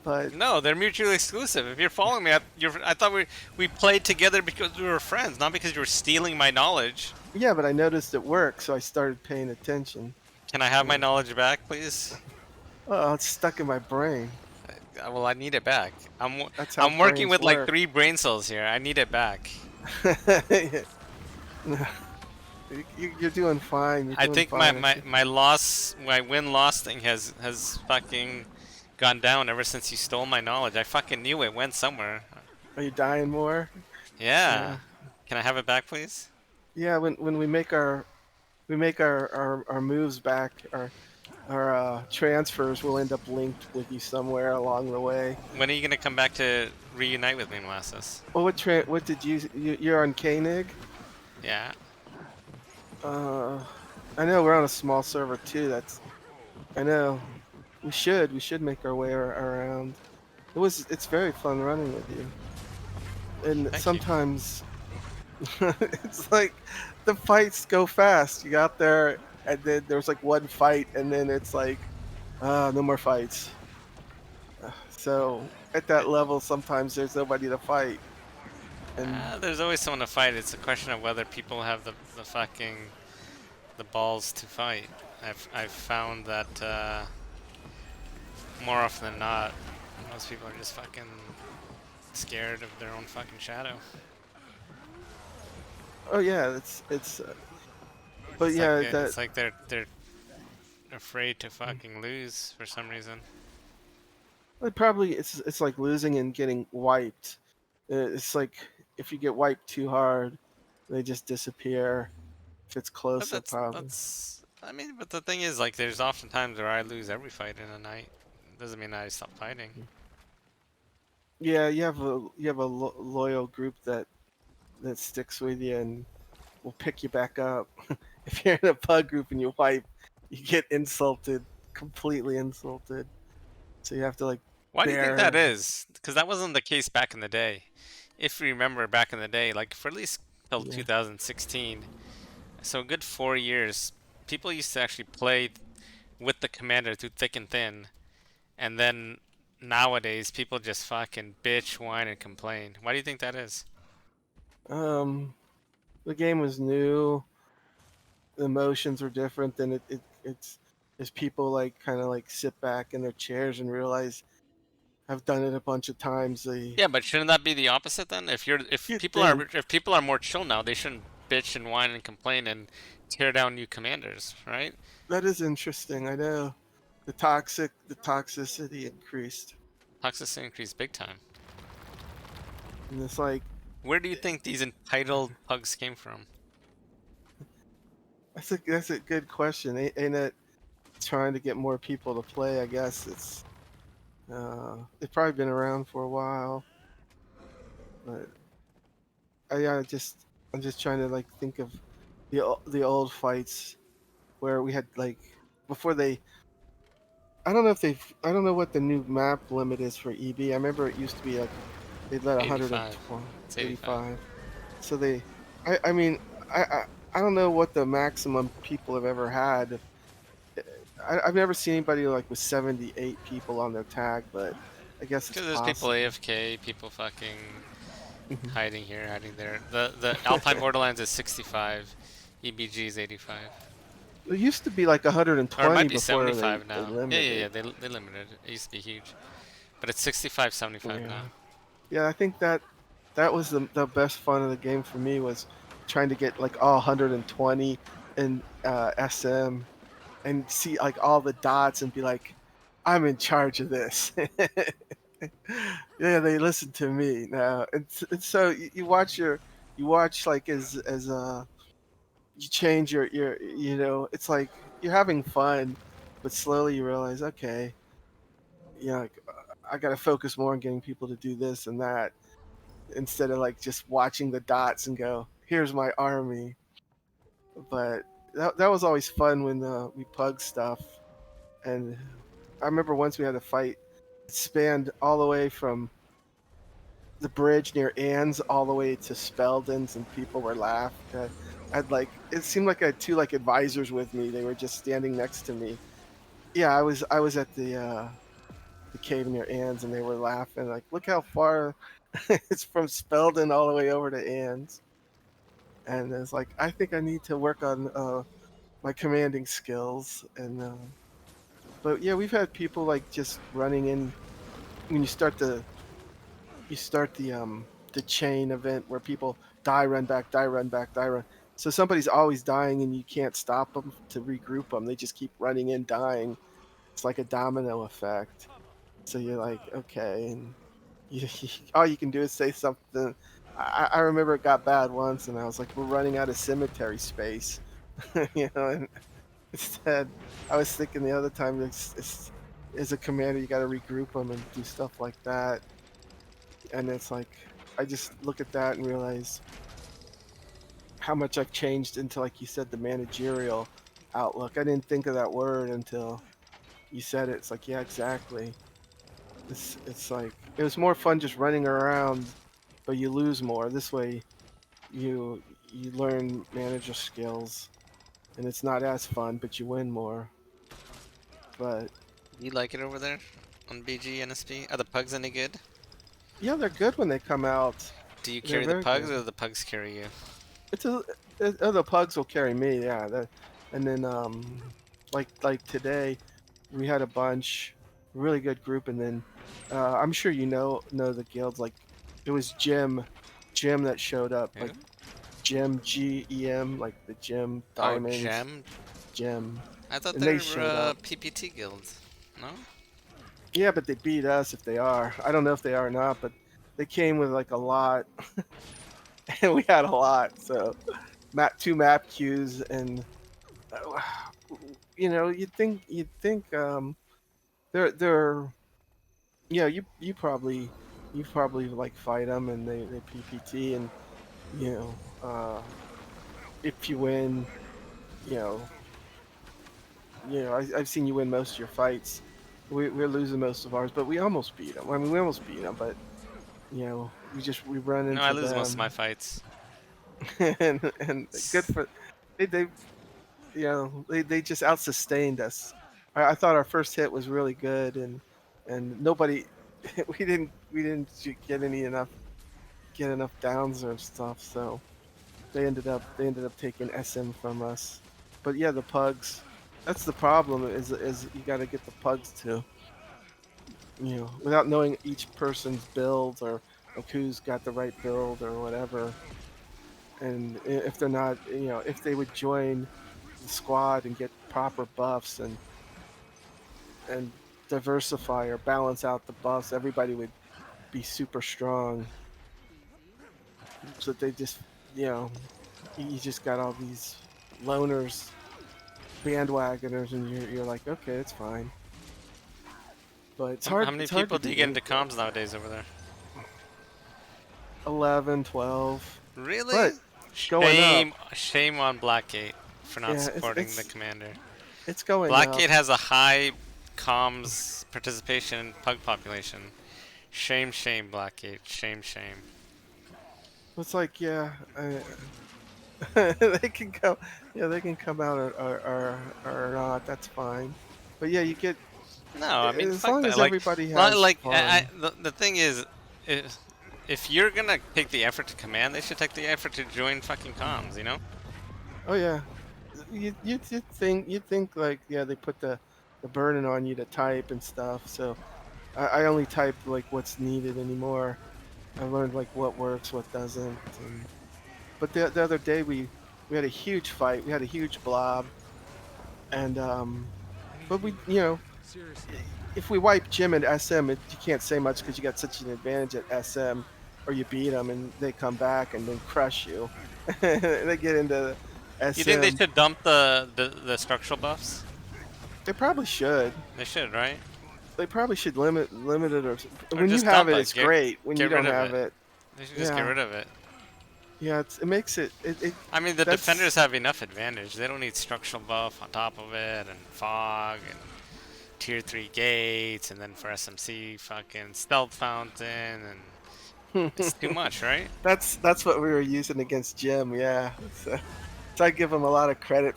But No, they're mutually exclusive. If you're following me, I thought we played together because we were friends, not because you were stealing my knowledge. yeah, but I noticed it worked, so I started paying attention. Can I have my Yeah. knowledge back, please? Oh, it's stuck in my brain. Well, I need it back. That's how I'm working brains with like work. 3 brain cells here. I need it back. You're doing fine. You're I doing think my fine. my my loss, my win loss thing has fucking gone down ever since you stole my knowledge. I fucking knew it went somewhere. Are you dying more? Yeah. Yeah. Can I have it back, please? Yeah. When we make our moves back, our transfers will end up linked with you somewhere along the way. When are you gonna come back to reunite with me, Molasses? Well, what did you're on Koenig? Yeah. Uh, I know we're on a small server too. I know. We should make our way around. It's very fun running with you. And Thank you. sometimes it's like the fights go fast. You got there and then there's like one fight and then it's like no more fights. So at that level sometimes there's nobody to fight. And There's always someone to fight. It's a question of whether people have the fucking the balls to fight. I've found that more often than not, most people are just fucking scared of their own fucking shadow. oh yeah, but yeah, that It's like they're afraid to fucking lose for some reason. it probably it's like losing and getting wiped. It's like if you get wiped too hard, they just disappear. If it's But close, they'll probably. that's I mean, but the thing is, like, there's often times where I lose every fight in a night. Doesn't mean I stop fighting. Yeah, you have a loyal group that sticks with you and will pick you back up. If you're in a pug group and you wipe, you get insulted, completely insulted. So you have to like Why do you think that bear. is? Because that wasn't the case back in the day. If you remember back in the day, like for at least till Yeah. 2016, so a good 4 years, people used to actually play with the commander through thick and thin, and then nowadays people just fucking bitch, whine, and complain. Why do you think that is? Um, the game was new. The emotions were different. Then it's as people like kind of like sit back in their chairs and realize I've done it a bunch of times. They Yeah, but shouldn't that be the opposite then? you think If people are more chill now, they shouldn't bitch and whine and complain and tear down new commanders, right? that is interesting. I know the toxicity increased, Toxicity increased big time. and it's like Where do you think these entitled pugs came from? that's a good question. Ain't it trying to get more people to play? I guess it's probably been around for a while, but I'm just trying to like think of the old fights where we had like before they. I don't know if they've. I don't know what the new map limit is for EB. I remember it used to be like they let 85. 120, It's 85. 85. So they. I mean I don't know what the maximum people have ever had. I've never seen anybody like with 78 people on their tag, but I guess it's Because there's people possible. AFK, people fucking Mhm. hiding here, hiding there. The Alpine Borderlands is 65. EBG is 85. It used to be like Or it might 120 be before 75 they now. limited. They limited it. It used to be huge. But it's 65, 75 Yeah. now. Yeah, I think that was the best fun of the game for me was trying to get like all 120 in SM and see like all the dots and be like, I'm in charge of this. Yeah, they listen to me now. And so you watch you watch like as you change your it's like you're having fun, but slowly you realize okay, like, I got to focus more on getting people to do this and that instead of like just watching the dots and go, here's my army. But that was always fun when we pug stuff. And I remember once we had a fight, it spanned all the way from the bridge near Ann's all the way to Speldon's, and people were laughing. I'd like it seemed like I had two like advisors with me. They were just standing next to me. Yeah, I was at the cave near Ann's, and they were laughing like, look how far it's from Speldon all the way over to Ann's. And it's like I think I need to work on my commanding skills. And but yeah, we've had people like just running in when you start the chain event where people die, run back, die, run back, die, run. So somebody's always dying, and you can't stop them to regroup them. They just keep running in, dying. It's like a domino effect. So you're like, okay, and all you can do is say something. I remember it got bad once, and I was like, we're running out of cemetery space, And instead, I was thinking the other time, as a commander, you got to regroup them and do stuff like that. And it's like, I just look at that and realize how much I've changed into, like you said, the managerial outlook. I didn't think of that word until you said it. It's like, yeah, exactly. It's like it was more fun just running around, but you lose more. This way, you learn manager skills, and it's not as fun, but you win more. But You like it over there on BG NSP? Are the pugs any good? yeah, they're good when they come out. Do you They're carry the very pugs, good. or the pugs carry you? It's a, the pugs will carry me, yeah. And then like today, we had a bunch, really good group, and then I'm sure you know the guilds. Like it was Jim that showed up, Who? like Gem GEM, like the Gem Oh, Diamonds Gem. Gem, I thought and they they were showed up. PPT guilds. No. Yeah, but they beat us if they are. I don't know if they are or not, but they came with like a lot, and we had a lot. So two map queues, and uh, you'd think they're you probably like fight them and they PPT and you know if you win you know I've seen you win most of your fights. We're losing most of ours, but we almost beat them. I mean, we almost beat them, but we run No, I into lose most of my them, fights. and good for they they just out sustained us. I thought our first hit was really good, and nobody we didn't get enough downs or stuff, so they ended up taking SM from us. But yeah, the pugs. That's the problem is you got to get the pugs to without knowing each person's build or like who's got the right build or whatever. And if they're not, if they would join the squad and get proper buffs and diversify or balance out the buffs, everybody would be super strong. So they just, you know, you just got all these loners, bandwagoners, and you're like, okay, it's fine. But it's How hard. many It's hard to people do you beat get into anything. comms nowadays over there? 11, 12, but Really? it's going up. Shame on Blackgate for not Yeah, it's supporting the it's commander. it's going up. Blackgate has a high comms participation pug population. Shame, shame, Blackgate. Shame, shame. It's like, yeah, they can come. Yeah, they can come out or not. That's fine. But yeah, you get No, I mean, as fuck long that. as everybody has fun. The thing is, if you're gonna take the effort to command, they should take the effort to join fucking comms, you know? Oh yeah, you'd think like, yeah, they put the burden on you to type and stuff. So I only type like what's needed anymore. I learned like what works, what doesn't. And but the other day we had a huge fight. We had a huge blob, and but we if we wipe Jim and SM, you can't say much because you got such an advantage at SM, or you beat them and they come back and then crush you. They get into You think they SM. should dump the structural buffs? They probably should. They should, right? They probably should limit it, or Or when you just have dump it, it. it's great. When you Get rid don't of have it. it, They should just get yeah, rid of it. yeah, it makes it. I mean, the defenders That's have enough advantage. They don't need structural buff on top of it, and fog, and tier 3 gates, and then for SMC, fucking stealth fountain, and it's too much, right? that's what we were using against Jim. Yeah, so I give him a lot of credit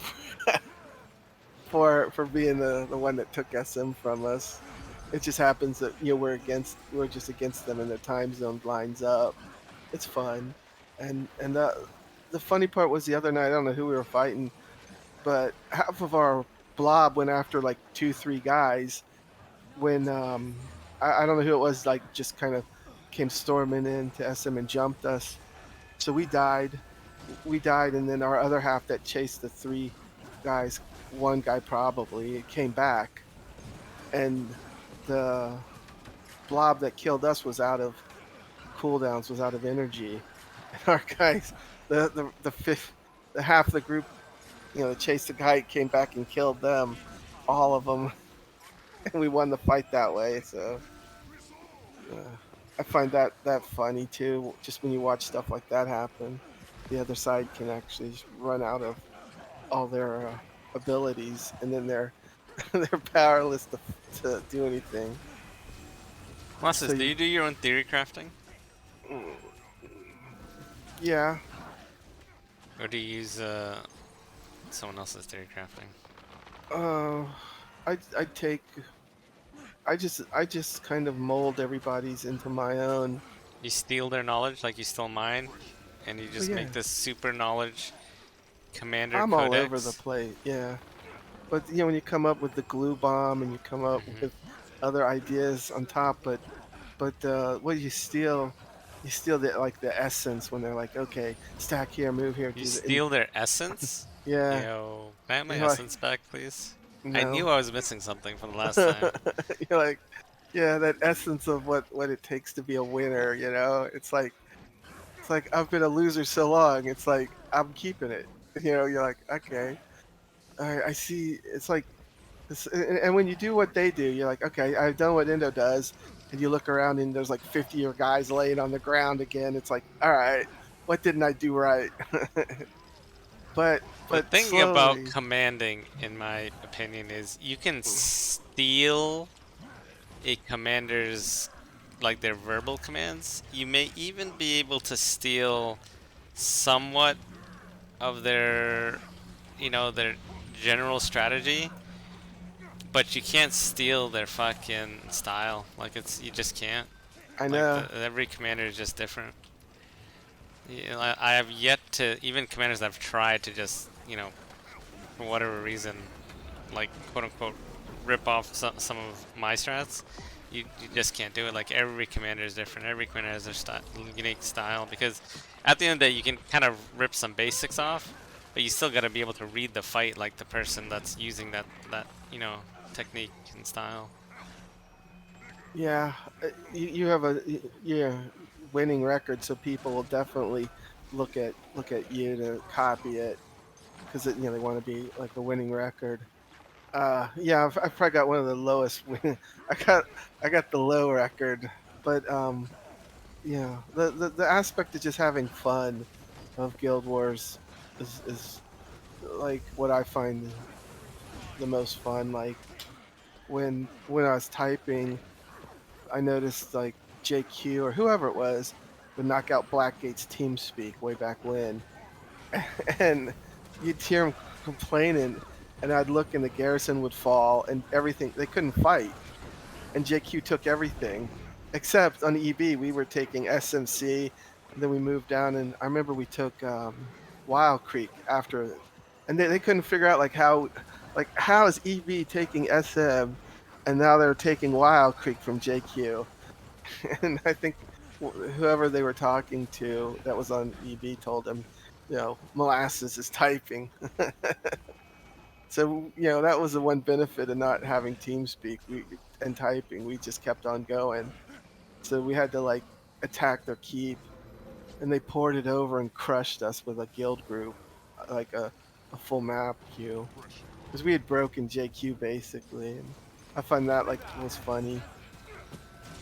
for being the one that took SM from us. It just happens that we're just against them and their time zone lines up. It's fun, and the funny part was the other night. I don't know who we were fighting, but half of our blob went after like 2, 3 guys. When I don't know who it was, like just kind of came storming into SM and jumped us. So we died. We died, and then our other half that chased the 3 guys, one guy probably, it came back, and the blob that killed us was out of cooldowns, was out of energy, and our guys, the fifth, the half of the group, that chased the guy, came back and killed them, all of them, and we won the fight that way. So uh, I find that funny too. Just when you watch stuff like that happen, the other side can actually run out of all their abilities, and then they're they're powerless to do anything. So Molasses, do you do your own theory crafting? mm, yeah, Or do you use someone else's theory crafting? uh, I take I just kind of mold everybody's into my own. You steal their knowledge like you stole mine, and you Oh just yeah, make this super knowledge commander I'm all over the codex. place. Yeah, but you know when you come up with the glue bomb and you come up Hmm. with other ideas on top, but what you steal the like the essence when they're like, okay, stack here, move here, You do that. And steal their essence? yeah, Yo, can I have my you're like, essence back, please? I knew no. I was missing something from the last You're time. like, yeah, that essence of what it takes to be a winner. You know, it's like I've been a loser so long. It's like I'm keeping it. You know, you're like, okay, I see. It's like, and when you do what they do, you're like, okay, I've done what Indo does, and you look around and there's like 50 of your guys laying on the ground again. It's like, all right, what didn't I do right? but The but thing about slowly, commanding, in my opinion, is you can steal a commander's, like their verbal commands. You may even be able to steal somewhat of their, their general strategy, but you can't steal their fucking style. Like you just can't. I Like know. every commander is just different. I have yet to, even commanders that I've tried to just, for whatever reason, like quote unquote, rip off some of my strats. You just can't do it. Like every commander is different. Every commander has their unique style. Because at the end of the day, you can kind of rip some basics off, but you still got to be able to read the fight like the person that's using that technique and style. Yeah, you have a yeah winning record, so people will definitely look at you to copy it because you know they want to be like a winning record. Yeah, I've probably got one of the lowest win. I got I got the low record, but yeah, the aspect of just having fun of Guild Wars is like what I find the most fun. Like when I was typing, I noticed like JQ or whoever it was would knock out Blackgate's TeamSpeak way back when, and you'd hear him complaining, and I'd look and the garrison would fall and everything. They couldn't fight, and JQ took everything, except on EB we were taking SMC, and then we moved down, and I remember we took Wild Creek after it, and they couldn't figure out like how is EB taking SM, and now they're taking Wild Creek from JQ. And I think whoever they were talking to that was on EB told them, you know, Molasses is typing. So you know that was the one benefit of not having TeamSpeak and typing. We just kept on going. So we had to like attack their keep, and they poured it over and crushed us with a guild group, like a full map queue, because we had broken JQ basically. And I find that like was funny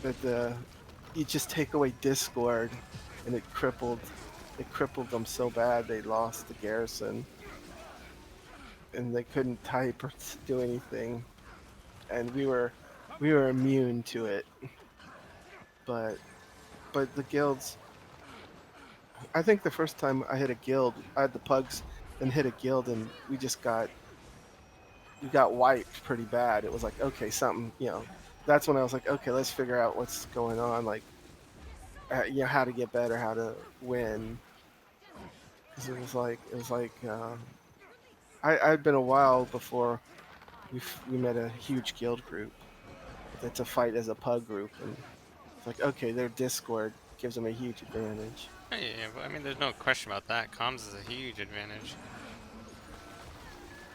that you just take away Discord, and it crippled them so bad they lost the garrison, and they couldn't type or do anything, and we were immune to it. But the guilds, I think the first time I hit a guild, I had the pugs and hit a guild, and we got wiped pretty bad. It was like, okay, something, you know, that's when I was like, okay, let's figure out what's going on, like you know, how to get better, how to win. Because it was like I'd been a while before we met a huge guild group that's a fight as a pug group, and it's like, okay, their Discord gives them a huge advantage. Yeah, but I mean, there's no question about that. Comms is a huge advantage.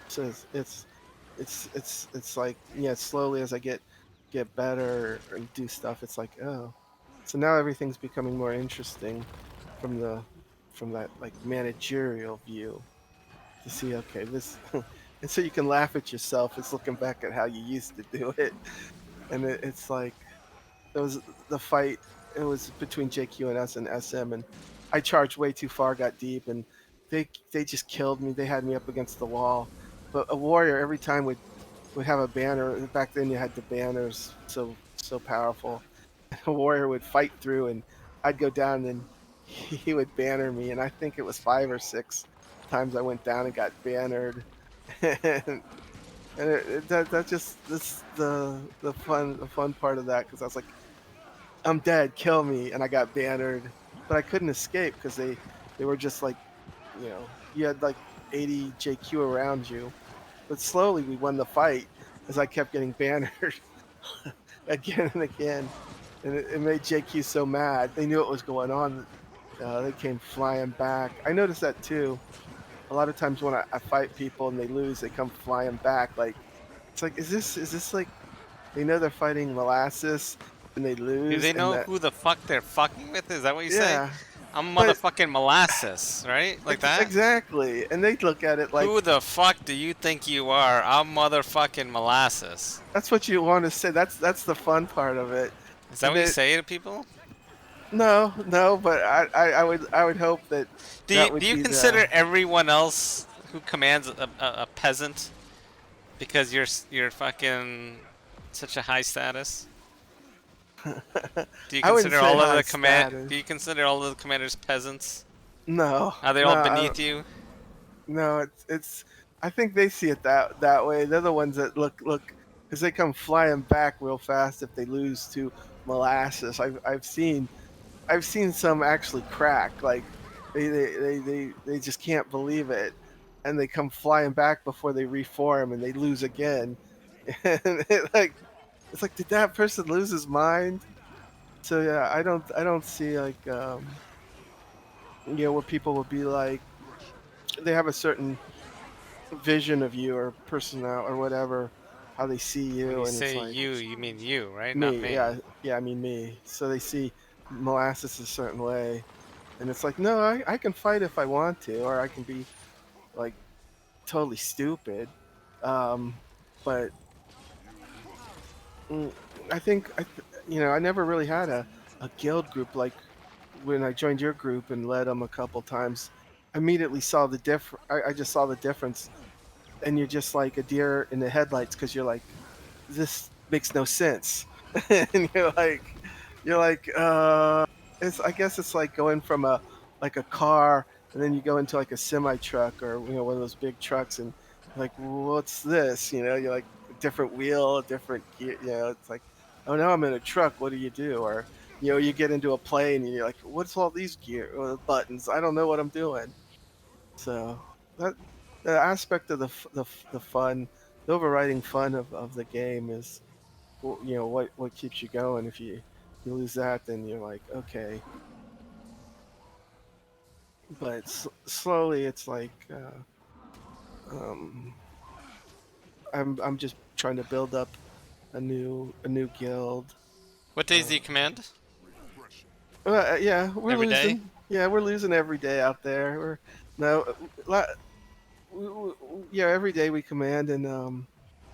So it's like, yeah, slowly as I get better and do stuff, it's like, oh, so now everything's becoming more interesting from the from that like managerial view to see, okay, this, and so you can laugh at yourself. It's looking back at how you used to do it, and it's like it was the fight. It was between JQ and us and SM, and I charged way too far, got deep, and they just killed me. They had me up against the wall. But a warrior every time would have a banner. Back then you had the banners so powerful. A warrior would fight through, and I'd go down, and he would banner me. And I think it was 5 or 6 times I went down and got bannered. and that just this the fun part of that, because I was like, I'm dead, kill me, and I got bannered, but I couldn't escape because they were just like, you know, you had like 80 JQ around you, but slowly we won the fight as I kept getting bannered again and again, and it made JQ so mad. They knew what was going on. They came flying back. I noticed that too. A lot of times when I fight people and they lose, they come flying back. Like it's like, is this like they know they're fighting Molasses and they Do lose they and know that who the fuck they're fucking with? Is that what you say? yeah, I'm but motherfucking Molasses, right? Like that? exactly, and they look at it like Who the fuck do you think you are? I'm motherfucking Molasses. that's what you want to say. That's the fun part of it. Is that And what you it say to people? no, but I would hope that Do that you would do you be the consider everyone else who commands a peasant because you're fucking such a high status? Do you I wouldn't consider say all of high the command? status. Do you consider all of the commanders peasants? No, Are they no, all beneath you? no. It's. I think they see it that way. They're the ones that look because they come flying back real fast if they lose to Molasses. I've seen some actually crack. Like they just can't believe it, and they come flying back before they reform and they lose again. And it's like, did that person lose his mind? So yeah, I don't see like where people will be like they have a certain vision of you or personnel or whatever, how they see When you you, and it's say like you mean you, right? Not me, me. yeah, I mean me. So they see Molasses a certain way, and it's like, no, I can fight if I want to, or I can be like totally stupid. Um, but mm, I think I never really had a guild group like when I joined your group and led them a couple times. I immediately saw the I just saw the difference, and you're just like a deer in the headlights because you're like, this makes no sense, and you're like, it's I guess it's like going from a car and then you go into like a semi truck or one of those big trucks and like, what's this? You're like a different wheel, a different gear. It's like, oh, now I'm in a truck. What do you do? Or you get into a plane and you're like, what's all these gear buttons? I don't know what I'm doing. So that the aspect of the fun, the overriding fun of the game is what keeps you going. If you lose that, then you're like, okay. But slowly, it's like um, I'm just trying to build up a new guild. What days do you command? Yeah, we're Every day? losing. Yeah, we're losing every day out there. We're no, la- yeah, every day we command, and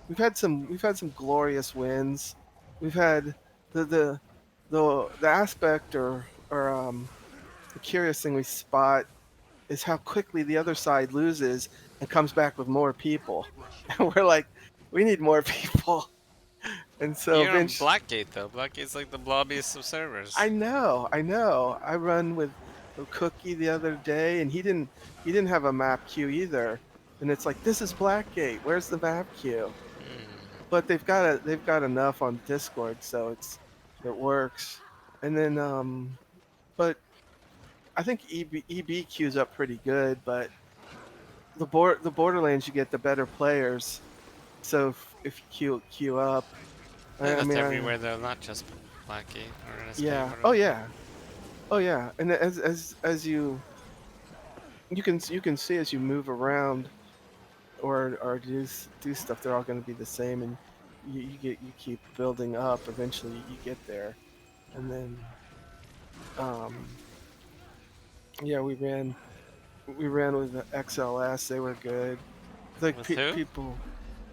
we've had some glorious wins. We've had the the the aspect or the curious thing we spot is how quickly the other side loses and comes back with more people. And we're like, we need more people. And so You're on eventually, Blackgate though. Blackgate's like the blobbiest of servers. I know. I run with a Cookie the other day, and he didn't have a map queue either. And it's like, this is Blackgate. Where's the map queue? Hmm. But they've got enough on Discord, so it works. And then but I think EB queues up pretty good, but the Borderlands you get the better players. So if you queue up, I think I that's mean, everywhere though, not just Blackgate or NSK yeah, oh Borderlands. yeah, oh yeah, and as you can see as you move around or do stuff, they're all going to be the same, and you keep building up. Eventually, you get there, and then um yeah, we ran with the XLS. They were good. Like With who? people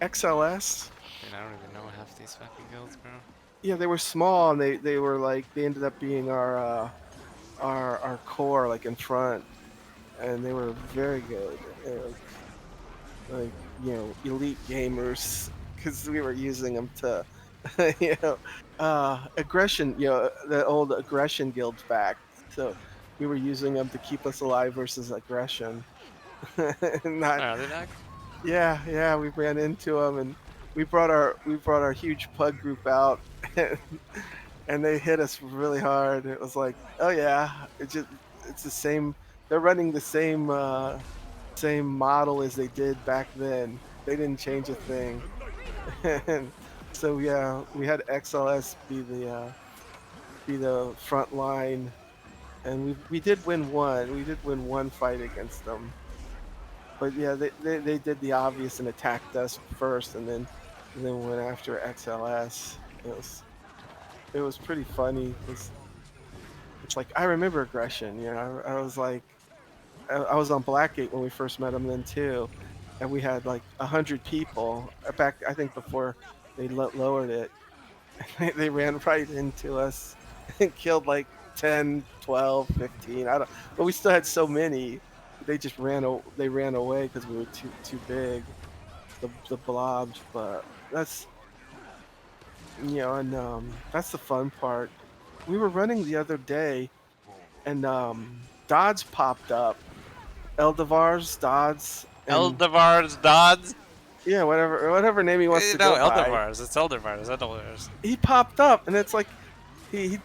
XLS. Dude, I don't even know half these fucking guilds, bro. Yeah, they were small, and they were like they ended up being our core like in front, and they were very good. They were like elite gamers because we were using them to you know aggression. The old aggression guilds back. So we were using them to keep us alive versus aggression. Not Are they back? yeah, we ran into them and we brought our huge pug group out. and they hit us really hard. It was like, oh yeah, it's the same. They're running the same model as they did back then. They didn't change a thing. And so yeah, we had XLS be the front line, and we did win one. We did win one fight against them. But yeah, they did the obvious and attacked us first, and then went after XLS. It was pretty funny because it's like I remember aggression. You know, I was like I was on Blackgate when we first met them then too, and we had like 100 people back. I think before they lowered it, they ran right into us and killed like 10, 12, 15. I don't, but we still had so many. They just they ran away because we were too big, the blobs. But that's and that's the fun part. We were running the other day, and Dodds popped up, Eldavars Dodds, and Eldevar's Dodds? yeah, whatever name he wants to No, go by. Eldevar's. It's Eldevar's. Eldevar's. He popped up, and it's like he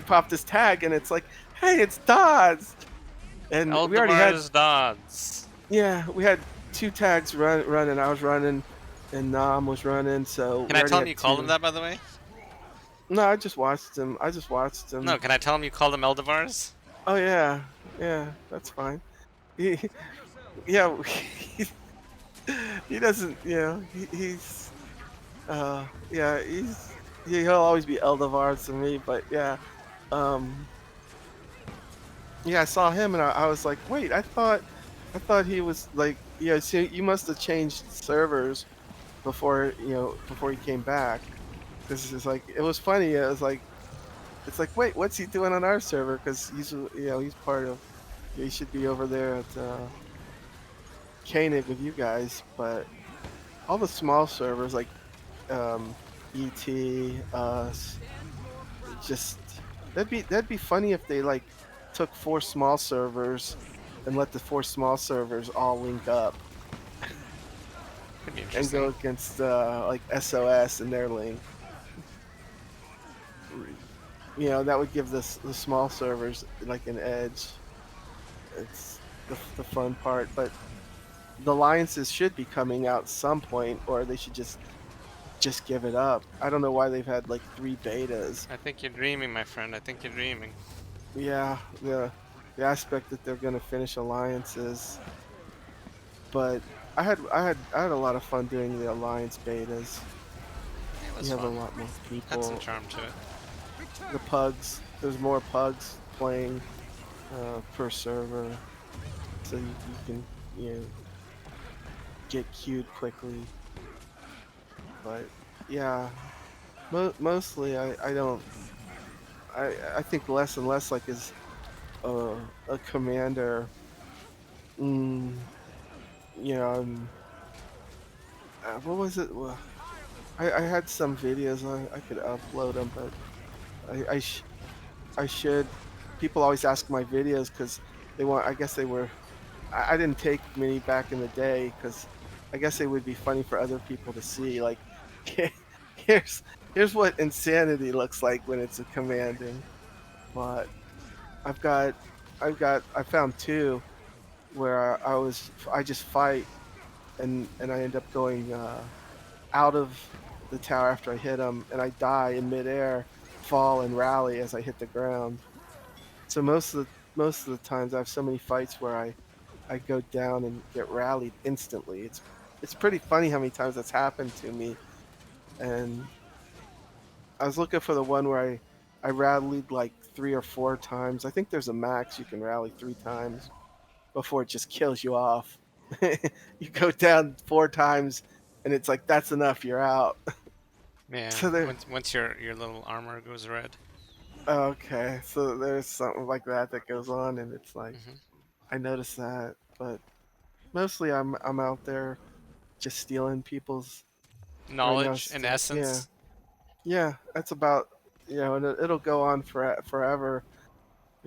popped his tag, and it's like, hey, it's Dodds, and we already had Eldevar's Dodds. we had two tags running. I was running, and Nam was running, so Can we I already tell him had you called him two. that, by the way? No, I just watched him. I just watched No, him. can I tell him you called him Eldevar's? Oh yeah, yeah, that's fine. He, yeah, he doesn't. He's yeah, he'll always be Eldavard to me. But yeah, um, yeah, I saw him and I was like, wait, I thought he was like, yeah. So you must have changed servers before before he came back. This is like it was funny. It was like it's like wait, what's he doing on our server? Because he's part of. He should be over there at Koenig with you guys, but all the small servers like ET, us, just that'd be funny if they like took four small servers and let the four small servers all link up Could be and go interesting. against like SOS and their link. That would give the small servers like an edge. It's the fun part, but the alliances should be coming out some point, or they should just give it up. I don't know why they've had like 3 betas. I think you're dreaming, my friend. I think you're dreaming. Yeah, the aspect that they're gonna finish alliances, but I had a lot of fun doing the alliance betas. It was You have a fun. lot more Had some people. charm to it. The pugs, there's more pugs playing per server, so you can get queued quickly. But yeah, mostly I don't. I think less and less like is a commander. Mm, yeah, what was it? Well, I had some videos I could upload them, but I I, sh- I should. People always ask my videos because they want. I guess they were. I didn't take many back in the day because I guess they would be funny for other people to see. Like, here's here's what insanity looks like when it's a commanding. But I've got I found two where I just fight and I end up going out of the tower after I hit them, and I die in midair, fall and rally as I hit the ground. So most of the times I have so many fights where I go down and get rallied instantly. It's pretty funny how many times that's happened to me. And I was looking for the one where I rallied like 3 or 4 times. I think there's a max you can rally 3 times before it just kills you off. You go down 4 times and it's like that's enough, you're out. Yeah. So there Once your little armor goes red. okay, so there's something like that goes on, and it's like Hmm. I noticed that, but mostly I'm out there just stealing people's right now. Knowledge and Yeah, essence. yeah, that's about and it'll go on forever.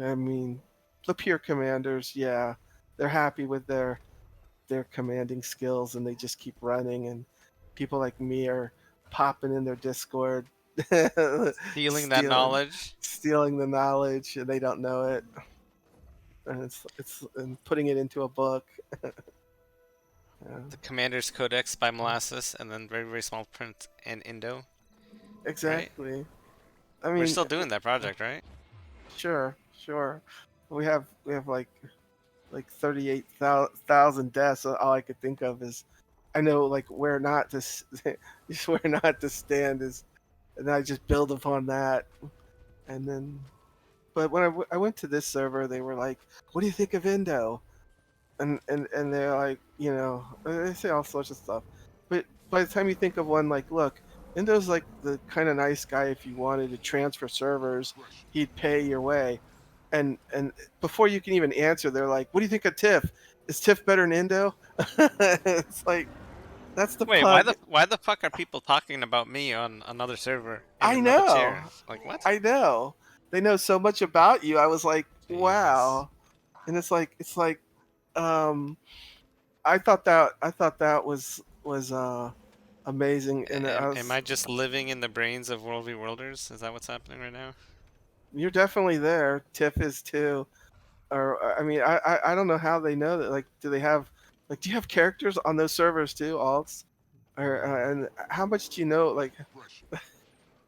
I mean, the pure commanders, yeah, they're happy with their commanding skills, and they just keep running. And people like me are popping in their Discord. Stealing that stealing knowledge. stealing the knowledge, and they don't know it, and it's and putting it into a book. Yeah, The Commander's Codex by Molasses, and then very, very small print in Indo, right? exactly. I We're mean, still doing that project, right? sure, sure. We have like 38,000 deaths. So all I could think of is, I know like where not to just where not to stand is, and I just build upon that, and then. But when I went to this server, they were like, "What do you think of Indo?" And they're like, they say all sorts of stuff. But by the time you think of one, like, look, Indo's like the kind of nice guy. If you wanted to transfer servers, he'd pay your way. And before you can even answer, they're like, "What do you think of Tiff? Is Tiff better than Indo?" It's like that's the Wait, pug. why the fuck are people talking about me on another server in I another know, chair? Like what? I know. They know so much about you. I was like, Jesus. wow. And it's like, um, I thought that was amazing, and I Am was I just living in the brains of World v Worlders? Is that what's happening right now? you're definitely there. Tiff is too. Or I mean, I don't know how they know that. Like, do they have like do you have characters on those servers too, alts? Or and how much do you know? Like,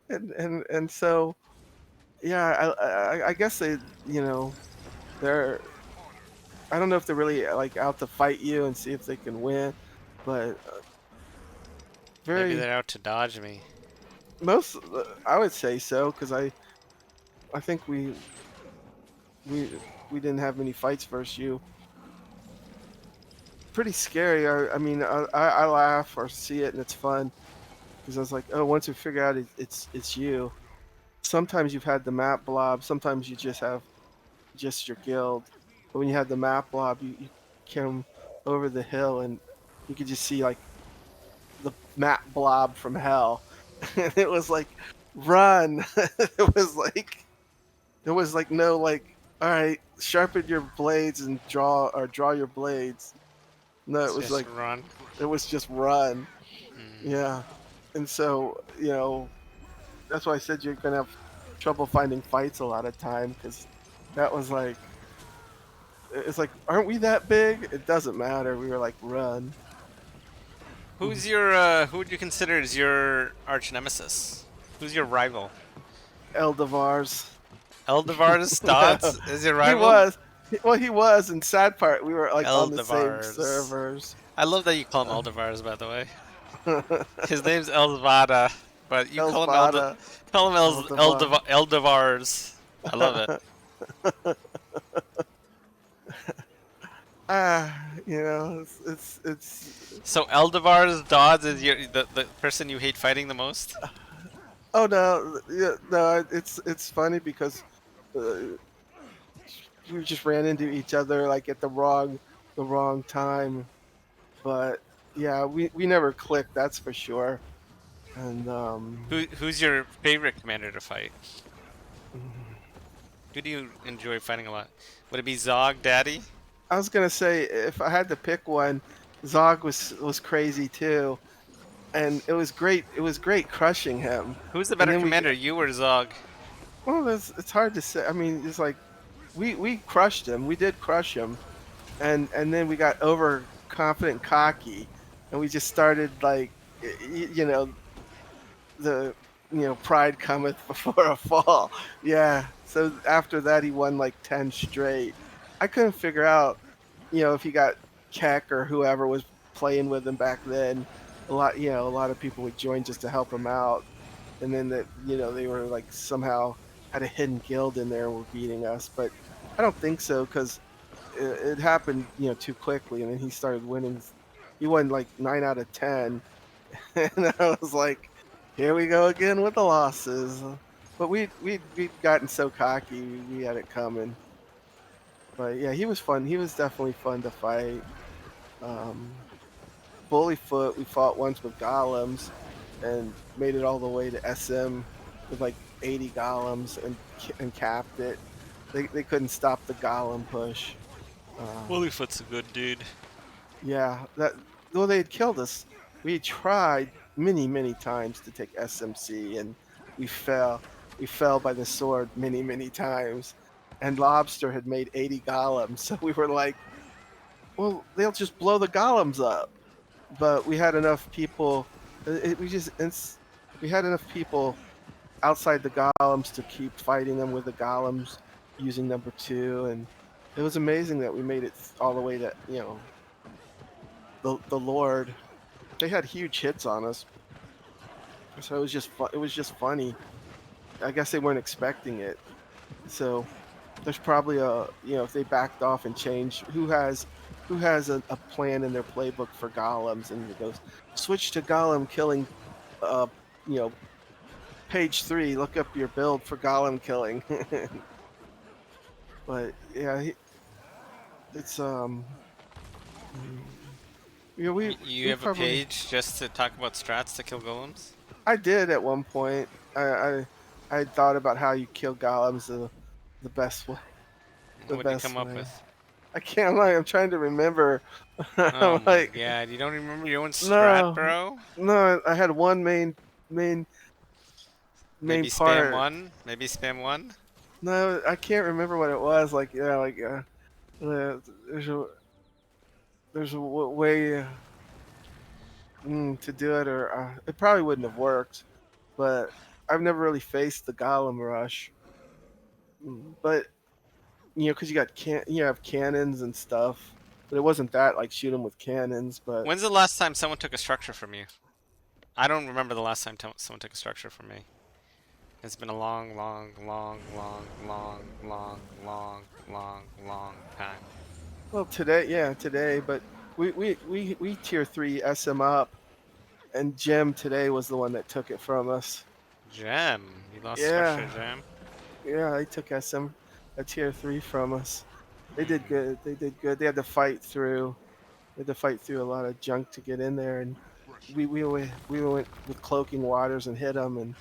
and so yeah, I guess they they're I don't know if they're really like out to fight you and see if they can win, but Maybe very they're out to dodge me. most I would say so because I think we we didn't have many fights versus you. Pretty scary. I mean, I laugh or see it and it's fun because I was like, oh, once we figure out it's you. Sometimes you've had the map blob. Sometimes you just have just your guild. But when you had the map blob, you come over the hill and you could just see like the map blob from hell, and it was like, run. It was like no like, all right, sharpen your blades and draw your blades. No, it It's was just like run. it was just run. Hmm. Yeah, and so that's why I said you're gonna have trouble finding fights a lot of time because that was like it's like, aren't we that big? It doesn't matter. We were like, run. Who's your who would you consider as your arch nemesis? Who's your rival? Eldavars. Eldevar's Dodds is your He rival? was. Well, he was. And sad part, we were like on the same Eldevars. servers. I love that you call him Uh, Eldevars, by the way. His name's Eldevada, but you call him Elzvada, Eldavar. Eldevars. I love it. It's. So Eldevars Dodds is the person you hate fighting the most? Oh no, yeah, no. It's funny because uh, we just ran into each other like at the wrong time. But yeah, we never clicked. That's for sure. And Who's your favorite commander to fight? Who do you enjoy fighting a lot? Would it be Zog Daddy? I was gonna say if I had to pick one, Zog was crazy too, and it was great. It was great crushing him. Who's the And better then commander, you or Zog? well, it's hard to say. I mean, it's like we crushed him. We did crush him, and then we got overconfident, and cocky, and we just started like, you know, the pride cometh before a fall. Yeah. So after that, he won like 10 straight. I couldn't figure out, if he got Keck or whoever was playing with him back then. A lot of people would join just to help him out, and then that they were like somehow had a hidden guild in there and were beating us. But I don't think so because it happened too quickly, and then he started winning. He won like 9 out of 10, and I was like, here we go again with the losses. But we'd gotten so cocky, we had it coming. But yeah, he was fun. He was definitely fun to fight. Um, Bullyfoot, we fought once with golems and made it all the way to SM with like 80 golems and capped it. They couldn't stop the golem push. Uh, Woollyfoot's a good dude. yeah, that they had killed us. We tried many times to take SMC, and we fell. We fell by the sword many times, and Lobster had made 80 golems, so we were like, well, they'll just blow the golems up. But we had enough people. We had enough people outside the golems to keep fighting them with the golems using number 2, and it was amazing that we made it all the way to the Lord. They had huge hits on us, so it was just it was just funny. I guess they weren't expecting it. So there's probably if they backed off and changed who has a plan in their playbook for golems, and it goes switch to golem killing, uh you know page 3, look up your build for golem killing. But yeah, it's You we have a probably page just to talk about strats to kill golems? I did at one point. I had thought about how you kill golems the best way. The What did you best come up way. with? I can't lie. I'm trying to remember. Oh I'm my like, god, you don't remember your own strat, no, bro? no. I had one main Maybe spam part. one? Maybe spam one? No, I can't remember what it was. Like, there's a way to do it, or it probably wouldn't have worked. But I've never really faced the golem rush. But because you have cannons and stuff. But it wasn't that like shoot them with cannons. But When's the last time someone took a structure from you? I don't remember the last time someone took a structure from me. It's been a long time. well, today. But we tier 3 SM up, and Gem today was the one that took it from us. Gem. You lost structure, Yeah, Gem. yeah, they took SM a tier 3 from us. They did good. They did good. They had to fight through. They had to fight through a lot of junk to get in there, and we went with cloaking waters and hit them, and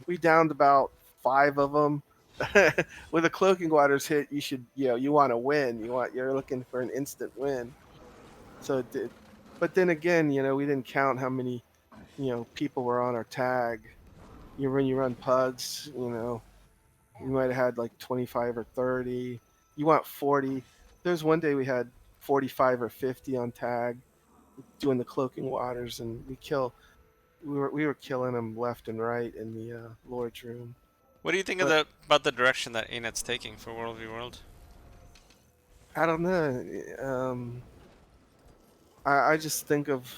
we downed about 5 of them. With a cloaking waters hit, you want to win. You're looking for an instant win. So it did. But then again, we didn't count how many people were on our tag. When you run pugs, we might have had like 25 or 30. You want 40. There's one day we had 45 or 50 on tag doing the cloaking waters, and we were killing them left and right in the Lord's room. What do you think of But about the direction that ANET's taking for World v World? I don't know. I just think of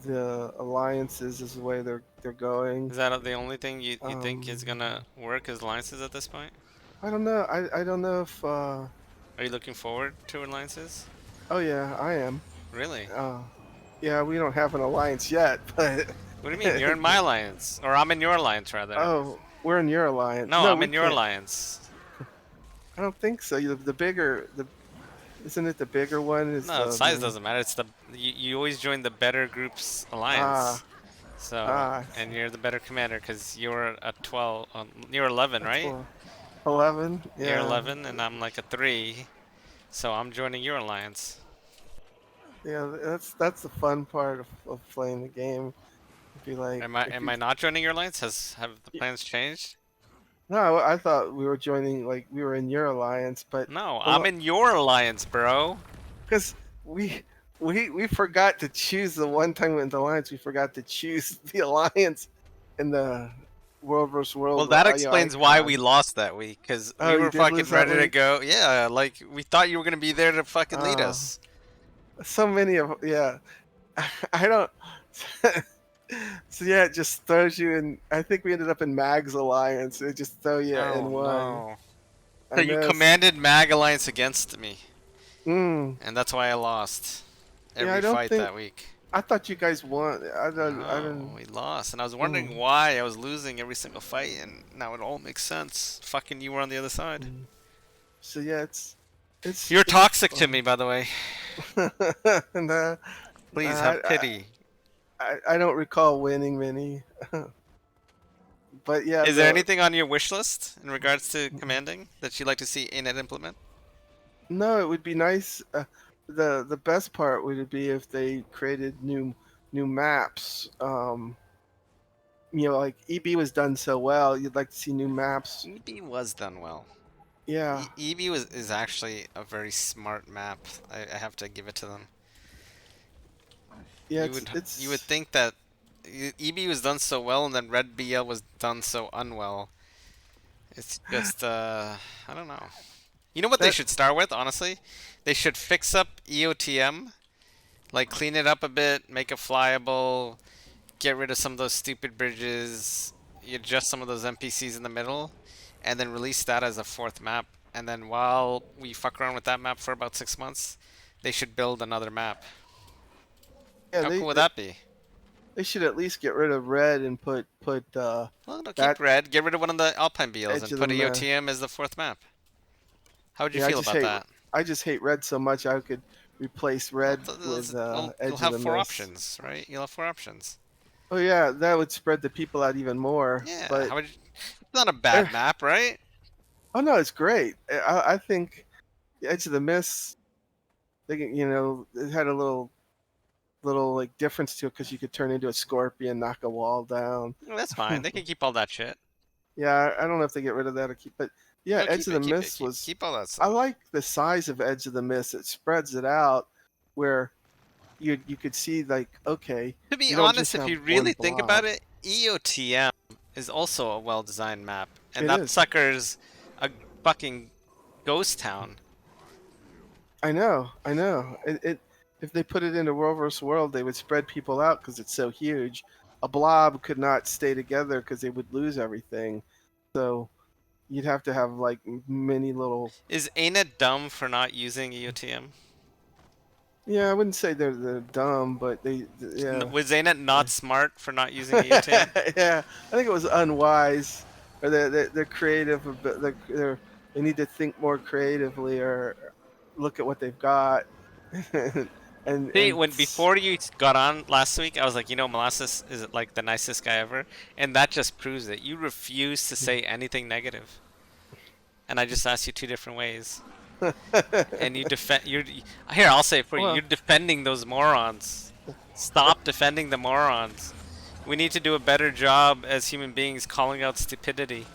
the alliances as the way they're going. Is that the only thing you think is Um, gonna work as alliances at this point? I don't know. I don't know if. Are you looking forward to alliances? Oh yeah, I am. Really? Uh, yeah, we don't have an alliance yet, but. What do you mean? You're in my alliance. Or I'm in your alliance, rather. Oh, we're in your alliance. No, No, I'm we in your can't. alliance. I don't think so. The bigger isn't it the bigger one is No, the size main. doesn't matter. It's you always join the better group's Ah alliance. So, ah. and you're the better commander because you're a 12. You're 11, That's right? 11. You're Yeah. 11, and I'm like a 3. So I'm joining your alliance. Yeah, that's the fun part of playing the game. If you like, if Am you I not joining your alliance? Have the plans changed? no, I thought we were joining like we were in your alliance, but No, the I'm in your alliance, bro. because we we forgot to choose the one time in the alliance. We forgot to choose the alliance in the World vs Well, World, that explains why we icon. lost that week, because Oh, we you were did fucking lose that ready to week. go. Yeah, like, we thought you were gonna be there to fucking lead Uh, us. so many of yeah. I don't. So yeah, it just throws you in. I think we ended up in Mag's alliance. It just throw you Oh, in one. no. So I you know. commanded Mag Alliance against me, Mm, and that's why I lost yeah, I every don't fight think. that week. I thought you guys won. I don't. I No, don't. we lost, and I was wondering Mm, why I was losing every single fight, and now it all makes sense. Fucking you were on the other side. mm. So yeah, it's You're it's toxic to me, fun. by the way. And, Please I, have pity. I don't recall winning many, but yeah, Is there anything on your wish list in regards to commanding that you'd like to see ANET implement? no, it would be nice. The best part would be if they created new maps. like EB was done so well, you'd like to see new maps. EB was done well. Yeah, EB is actually a very smart map. I have to give it to them. yeah, You would it's think that EB was done so well, and then Red BL was done so unwell. It's just I don't know. You know what they that should start with, honestly? They should fix up eotm, like clean it up a bit, make it flyable, get rid of some of those stupid bridges, you adjust some of those NPCs in the middle, and then release that as a fourth map. And then while we fuck around with that map for about 6 months, they should build another map. yeah, How cool would that be? they should at least get rid of red and put Well, no, keep that red, get rid of one of the Alpine Beals, edge and of the put map. EOTM as the fourth map. How would you Yeah, feel about that? I just hate red so much I could replace Well, red with you'll edge of have the four mist. options, right? You'll have four options. Oh yeah, that would spread the people out even more. Yeah, But how would you... It's not a eh, bad map, right? oh no, it's great. I think the edge of the mist. They it had a little like difference to it because you could turn into a scorpion, knock a wall down. Well, that's fine. They can keep all that shit. Yeah, I don't know if they get rid of that or keep, but yeah, No, Edge keep of it, the keep it, Mist was. keep all that I stuff. like the size of Edge of the Mist. It spreads it out where you could see like, okay, To be you don't just honest, if have you one really think about blob. it, EOTM is also a well-designed map, and It that is. sucker's a fucking ghost town. I know. It if they put it into World vs. World, they would spread people out because it's so huge. A blob could not stay together because they would lose everything. So you'd have to have like many little. Ain't it dumb for not using EOTM? Yeah, I wouldn't say they're dumb, but yeah. Was Ain't it not smart for not using EOTM? Yeah, I think it was unwise, or they're creative. They need to think more creatively, or look at what they've got, and See, and when before you got on last week, I was like, Molasses is like the nicest guy ever, and that just proves it. You refuse to say anything negative, and I just asked you two different ways, and you defend. You're here. I'll say it for you. well, You're defending those morons. Stop defending the morons. We need to do a better job as human beings calling out stupidity.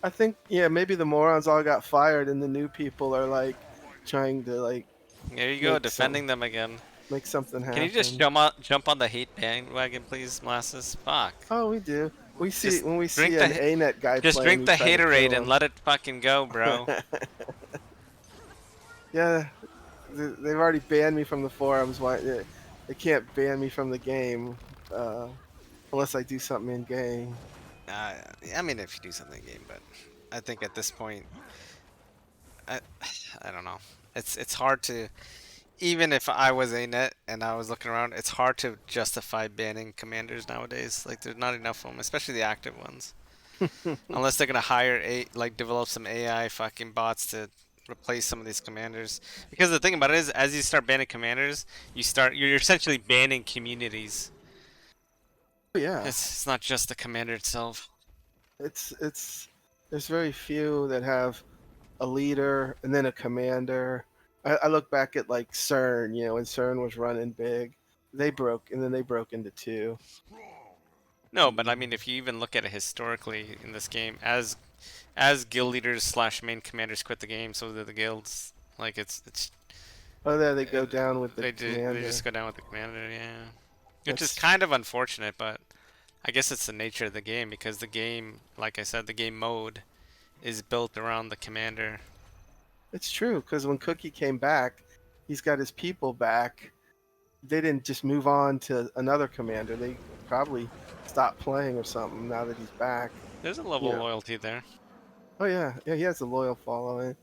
I think yeah, maybe the morons all got fired, and the new people are like trying to like There you go, make some defending them again. make something Can you just happen. jump on the hate bandwagon, please, Molasses? Fuck. Oh, we do. We see Just when we drink see an the ANET guy just playing, drink we the try to haterade kill and let it fucking go, bro. him. Yeah, they've already banned me from the forums. Why they can't ban me from the game unless I do something in game. Uh, I mean, if you do something game, but I think at this point, I, I don't know. It's hard to, even if I was a net and I was looking around, it's hard to justify banning commanders nowadays. Like, there's not enough of them, especially the active ones. Unless they're gonna develop some AI fucking bots to replace some of these commanders. Because the thing about it is, as you start banning commanders, you're essentially banning communities. Yeah, It's not just the commander itself. it's there's very few that have a leader and then a commander. I look back at like CERN, when CERN was running big, they broke into two. No, but I mean, if you even look at it historically in this game, as guild leaders slash main commanders quit the game, so do the guilds. Like it's Oh, there they go down with the they just commander. go down with the commander, yeah. Which is That's kind of unfortunate, but I guess it's the nature of the game because the game, like I said, the game mode is built around the commander. it's true because when Cookie came back, he's got his people back. They didn't just move on to another commander. They probably stopped playing or something now that he's back. There's a level of Yeah. loyalty there. Oh yeah, yeah. He has a loyal following,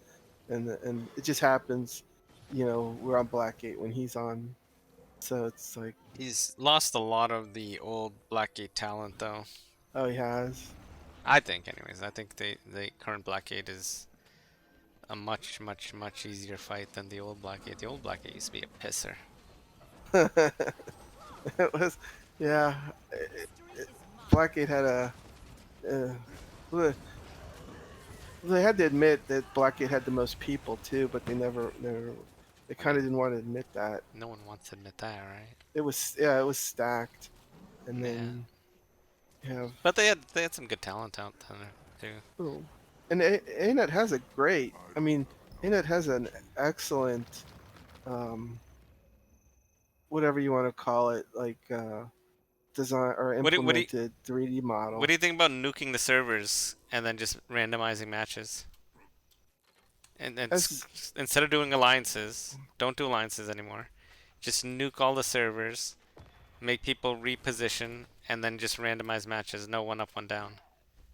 and it just happens. We're on Blackgate when he's on, so it's like, He's lost a lot of the old Blackgate talent, though. oh, he has. I think, anyways. I think the current Blackgate is a much, much, much easier fight than the old Blackgate. The old Blackgate used to be a pisser. It was, yeah. Blackgate had a. Well, they had to admit that Blackgate had the most people too, but they kind of didn't want to admit that. No one wants to admit that, right? It was stacked, and Yeah. then have. But they had some good talent out there too. Oh. And ANET has a great. I mean, ANET has an excellent, um, whatever you want to call it, like design or What do, what do you, implemented 3D what model. do you think about nuking the servers and then just randomizing matches? And As instead of doing alliances, don't do alliances anymore. Just nuke all the servers, make people reposition, and then just randomize matches. No one up, one down.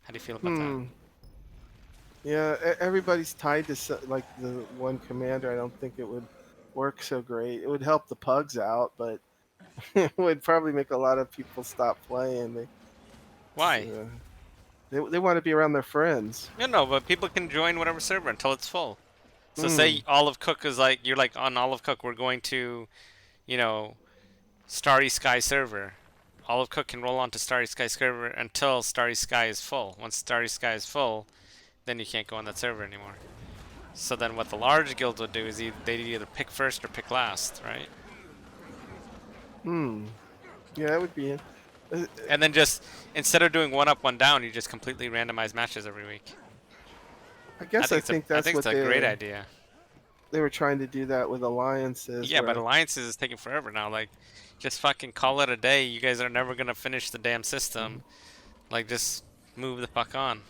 How do you feel about that? hmm, yeah, everybody's tied to like the one commander. I don't think it would work so great. It would help the pugs out, but it would probably make a lot of people stop playing. Why? Uh, they want to be around their friends. No, but people can join whatever server until it's full. So Hmm. say Olive Cook is like, you're like on Olive Cook, we're going to, you know, Starry Sky server. Olive Cook can roll onto Starry Sky server until Starry Sky is full. Once Starry Sky is full, then you can't go on that server anymore. So then what the large guilds would do is they'd either pick first or pick last, right? Hmm. Yeah, that would be it. And then just, instead of doing one up, one down, you just completely randomize matches every week. I think I that's think it's what a great idea. they were trying to do that with alliances, Yeah, but where alliances is taking forever now. Like, just fucking call it a day. You guys are never gonna finish the damn system. Like, just move the fuck on.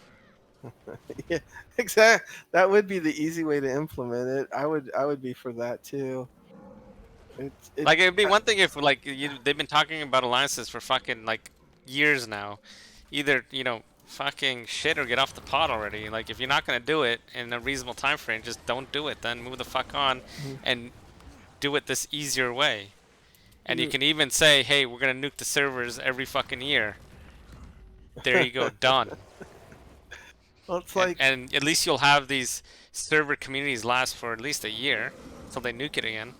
yeah, exactly. That would be the easy way to implement it. I would be for that too. It Like, it'd be one thing if like they've been talking about alliances for fucking like years now. Either fucking shit or get off the pot already. Like, if you're not gonna do it in a reasonable time frame, just don't do it. Then move the fuck on and do it this easier way. And you you, can even say, hey, we're gonna nuke the servers every fucking year. There you go, done. well, it's And, like and at least you'll have these server communities last for at least a year until they nuke it again.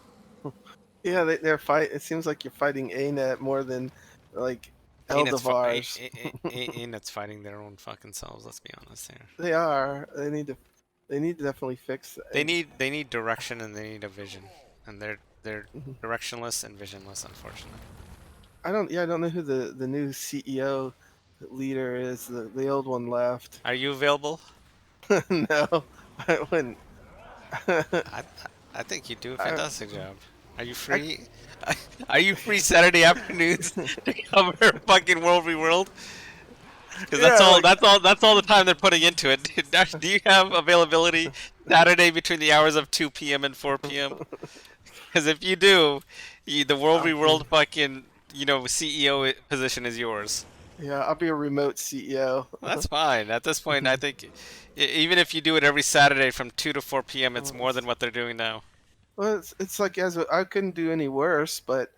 yeah, they're fight. It seems like you're fighting ANET more than like Eldavars. That's fighting their own fucking selves. Let's be honest here. They are. They need to definitely fix. They need direction and they need a vision, and they're Mhm. directionless and visionless, unfortunately. I don't. Yeah, I don't know who the new CEO leader is. The old one left. Are you available? No, I wouldn't. I I think you do a I, fantastic job. Are you I, free? Are you free Saturday afternoons to cover fucking World v World? Because that's yeah, all. like That's all the time they're putting into it. Do you have availability Saturday between the hours of 2 p.m. and 4 p.m.? Because if you do, the World v I'll be. World fucking CEO position is yours. Yeah, I'll be a remote CEO. That's fine. At this point, I think even if you do it every Saturday from 2 to 4 p.m., it's Well, more than what they're doing now. it's like I couldn't do any worse, but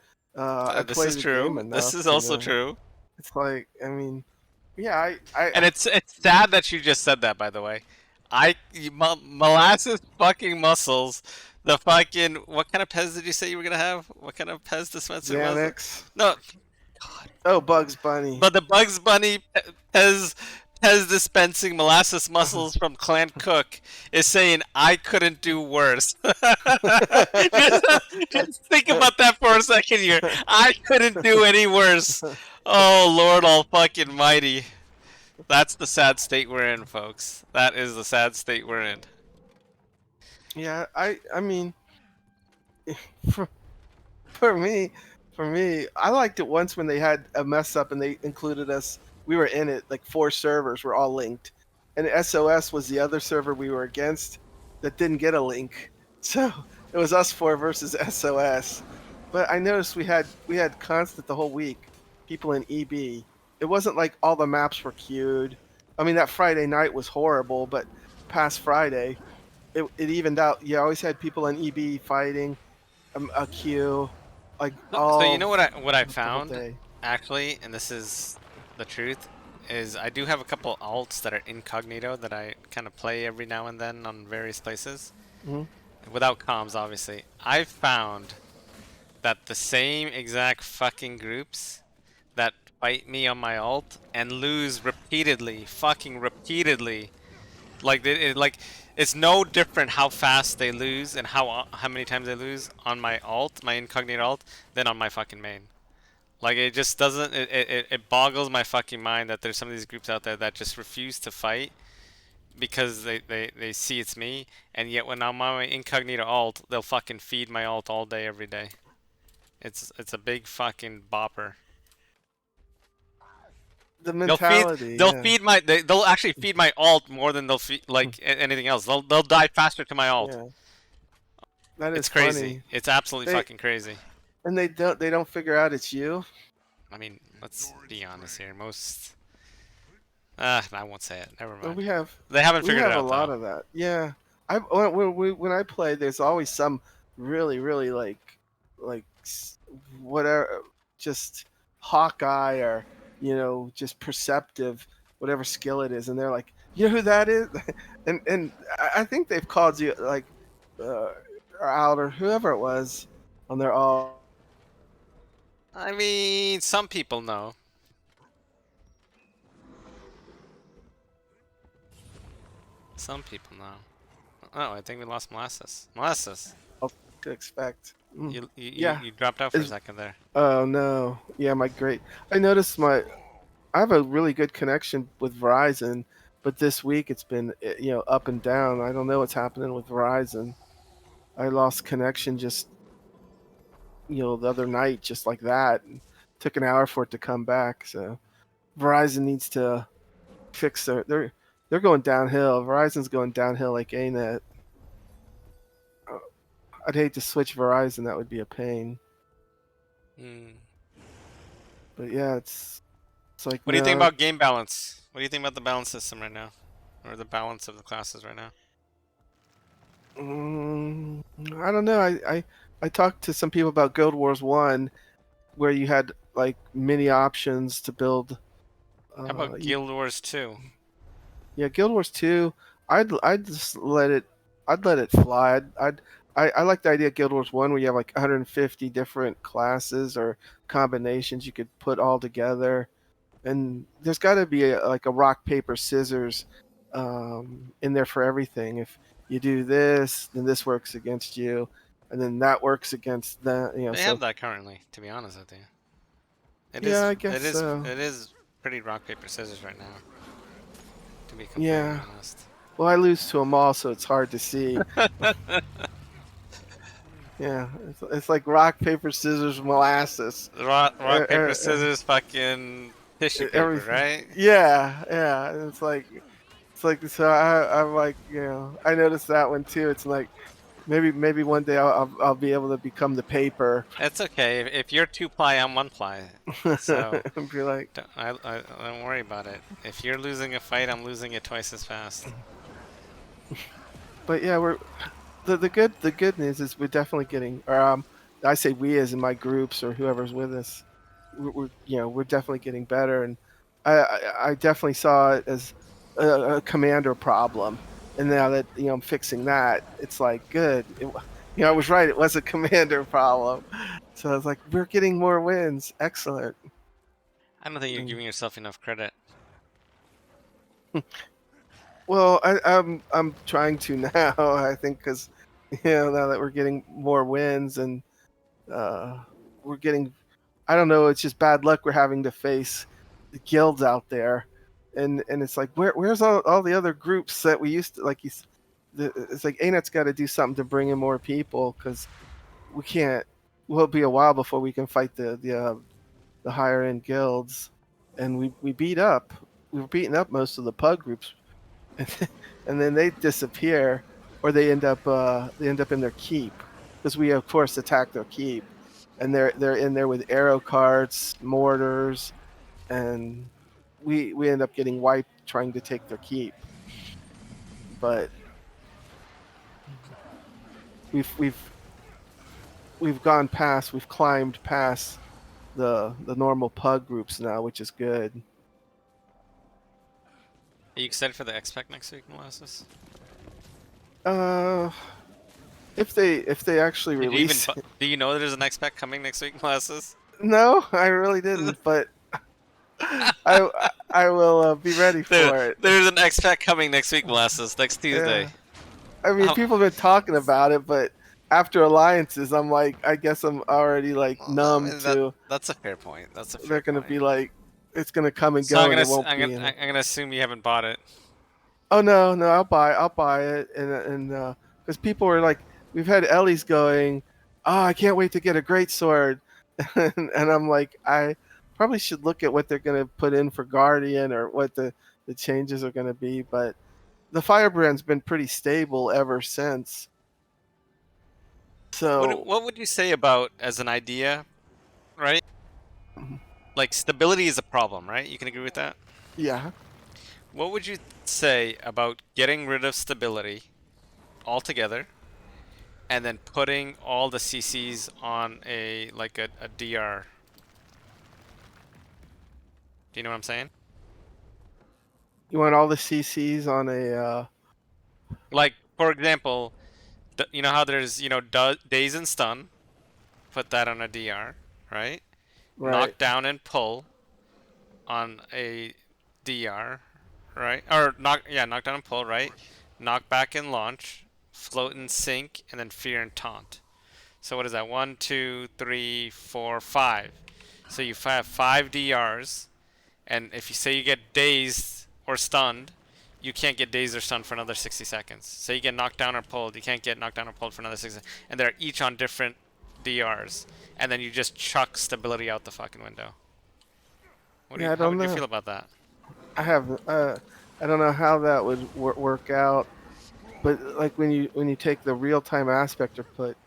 I This play is the game true. This enough is to also know. true. It's like I mean, yeah, I And it's sad that you just said that, by the way. Molasses fucking muscles. The fucking what kind of Pez did you say you were gonna have? What kind of Pez dispenser was it? Xanax. No, God. Oh, Bugs Bunny. But the Bugs Bunny Pez dispensing molasses muscles from Clan Cook is saying I couldn't do worse. just, just think about that for a second here. I couldn't do any worse. Oh Lord, all fucking mighty. That's the sad state we're in, folks. That is the sad state we're in. Yeah, I mean, for, for me, I liked it once when they had a mess up and they included us. We were in it, like 4 servers were all linked, and SOS was the other server we were against that didn't get a link. So it was us 4 versus SOS. But I noticed we had constant the whole week, people in EB. It wasn't like all the maps were queued. I mean, that Friday night was horrible, but past Friday, it evened out. You always had people in EB fighting a queue, like So you all know what I the whole found day. actually, and this is the truth, is I do have a couple alts that are incognito that I kind of play every now and then on various places Hmm. without comms, obviously. I've found that the same exact fucking groups that fight me on my alt and lose repeatedly, fucking repeatedly. Like like it's no different how fast they lose and how many times they lose on my alt, my incognito alt, than on my fucking main. Like it just doesn't. It boggles my fucking mind that there's some of these groups out there that just refuse to fight because they see it's me, and yet when I'm on my incognito alt, they'll fucking feed my alt all day every day. It's a big fucking bopper. The mentality, They'll yeah. feed my they'll actually feed my alt more than they'll feed like anything else. They'll die faster to my alt. Yeah, that is It's crazy. funny. It's absolutely They fucking crazy. and they don't figure out it's you. I mean, let's be honest here. Most I won't say it. Never Well, mind. we have They haven't we figured it have a out lot though. of that. Yeah, when I play, there's always some really whatever, just Hawkeye or just perceptive, whatever skill it is, and they're like, you know who that is, and I think they've called you like uh, or out or whoever it was on their all. I mean, some people know. Some people know. Oh, I think we lost Molasses. Molasses, To expect. you Yeah. you dropped out for a second there. Oh no. Yeah, my great. I noticed I have a really good connection with Verizon, but this week it's been up and down. I don't know what's happening with Verizon. I lost connection just the other night, just like that. And took an hour for it to come back. So Verizon needs to fix they're going downhill. Verizon's going downhill like ANET. I'd hate to switch Verizon. That would be a pain. Hmm. But yeah, it's like What do you think no. about game balance? What do you think about the balance system right now, or the balance of the classes right now? I don't know. I talked to some people about Guild Wars 1, where you had like many options to build. How about You, Guild Wars 2? yeah, Guild Wars 2. I'd just let it fly. I like the idea of Guild Wars 1 where you have like 150 different classes or combinations you could put all together, and there's got to be like a rock paper scissors in there for everything. If you do this, then this works against you, and then that works against that. They So have that currently, to be honest with you. It yeah, is I guess so. it is pretty rock paper scissors right now, to be completely Yeah. honest. Well, I lose to them all, so it's hard to see. Yeah, it's like rock paper scissors molasses. Rock paper scissors fucking tissue paper, Everything. right? Yeah, yeah. It's like so. I'm like I noticed that one too. It's like maybe one day I'll be able to become the paper. It's okay. If you're 2-ply, I'm 1-ply. So And be like, don't worry about it. If you're losing a fight, I'm losing it twice as fast. but yeah, we're the good news is we're definitely getting. Or I say we as in my groups or whoever's with us. We're definitely getting better, and I definitely saw it as a commander problem, and now that I'm fixing that, it's like good. I was right. It was a commander problem, so I was like, we're getting more wins. Excellent. I don't think you're And, giving yourself enough credit. well, I'm trying to now. I think because now that we're getting more wins and we're getting, I don't know, it's just bad luck we're having to face the guilds out there, and it's like where's all the other groups that we used to like. It's like ANET's got to do something to bring in more people because we can't. Will be a while before we can fight the higher end guilds, and we beat up. We've beaten up most of the pug groups, and then they disappear, or they end up in their keep because we of course attack their keep, and they're in there with arrow carts, mortars, and we end up getting wiped trying to take their keep. But we've we've climbed past the normal pug groups now, which is good. Are you excited for the X-Pack next week, Molasses? Uh, if they actually Did you even release it. do you know there's an X-Pack coming next week, Molasses? No, I really didn't, but I will be ready for it. There's an X-Pack coming next week, Molasses, next Tuesday. Yeah, I mean, Um, people have been talking about it, but after alliances, I'm like, I guess I'm already like Well, I numb mean, to. that's a fair point. That's a fair They're gonna point. be like, it's gonna come and So go, and it won't be. I'm gonna assume you haven't bought it. Oh no, no, I'll buy it, and because people are like, we've had Ellie's going, oh, I can't wait to get a great sword, and I'm like, I probably should look at what they're gonna put in for Guardian or what the changes are gonna be, but the Firebrand's been pretty stable ever since. So What would you say about as an idea, right? Like stability is a problem, right? You can agree with that? yeah, What would you say about getting rid of stability altogether and then putting all the CCs on a like a DR? Do you know what I'm saying? you want all the CCs on a Like for example, you know how there's, daze and stun, put that on a DR, right? right. Knock down and pull on a DR, right? Or knock down and pull, right? Knock back and launch, float and sink, and then fear and taunt. So what is that? One, two, three, four, five. So you have five DRs, and if you say you get dazed or stunned, you can't get dazed or stunned for another 60 seconds. So you get knocked down or pulled, you can't get knocked down or pulled for another 60 seconds. And they're each on different DRs. And then you just chuck stability out the fucking window. Yeah, I How don't would you know. feel about that? I have I don't know how that would work out, but like when you take the real time aspect or put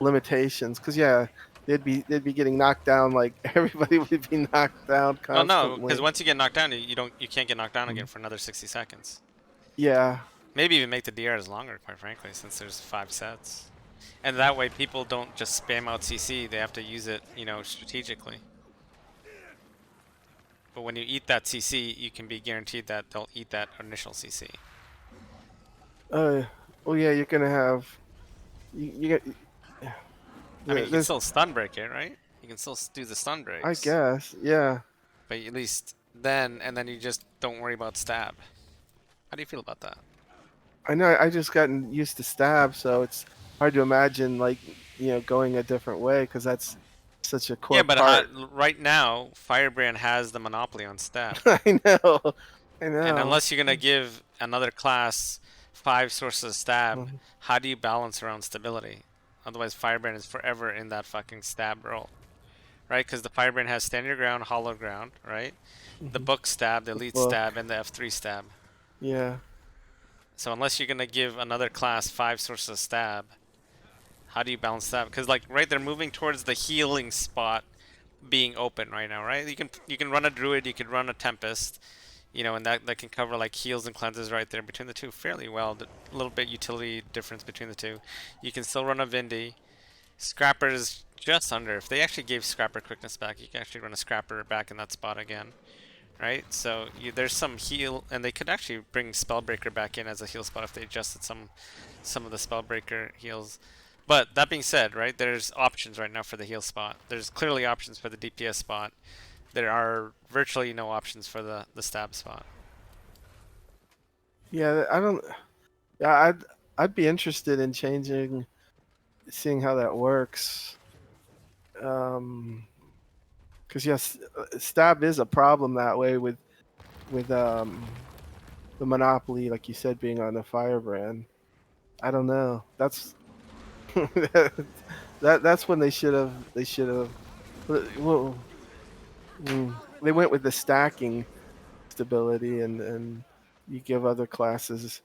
limitations, because yeah, they'd be getting knocked down, like everybody would be knocked down Well, no, because constantly. once you get knocked down, you can't get knocked down again Mhm. for another 60 seconds. Yeah, Maybe even make the DRs longer, quite frankly, since there's 5 sets. And that way people don't just spam out CC, they have to use it, strategically. But when you eat that CC, you can be guaranteed that they'll eat that initial CC. uh, well yeah, you're gonna have you get I mean, you can there's still stun break it, right? You can still do the stun I breaks. guess yeah. But at least then, and then you just don't worry about stab. How do you feel about that? I know I just gotten used to stab, so it's hard to imagine like going a different way because that's such a Yeah, core but part. right now, Firebrand has the monopoly on stab. I know, I And know. unless you're gonna give another class 5 sources of stab, Mhm. how do you balance around stability? Otherwise, Firebrand is forever in that fucking stab role, right? Because the Firebrand has stand your ground, hollow ground, right? The Mhm. book stab, the The elite book, stab, and the F3 stab. yeah. So unless you're gonna give another class 5 sources of stab, how do you balance that? Because like right, they're moving towards the healing spot being open right now, right? You can run a druid, you could run a tempest, and that can cover like heals and cleanses right there between the two fairly well. A little bit utility difference between the two. You can still run a Vindy. Scrapper is just under. If they actually gave Scrapper quickness back, you can actually run a Scrapper back in that spot again, right? So there's some heal, and they could actually bring Spellbreaker back in as a heal spot if they adjusted some of the Spellbreaker heals. But that being said, right, there's options right now for the heal spot. There's clearly options for the DPS spot. There are virtually no options for the stab spot. Yeah, I don't. Yeah, I'd be interested in changing, seeing how that works. Um, because yes, stab is a problem that way with the monopoly, like you said, being on the firebrand. I don't know. That's that's when they should have. Well, they went with the stacking stability, and you give other classes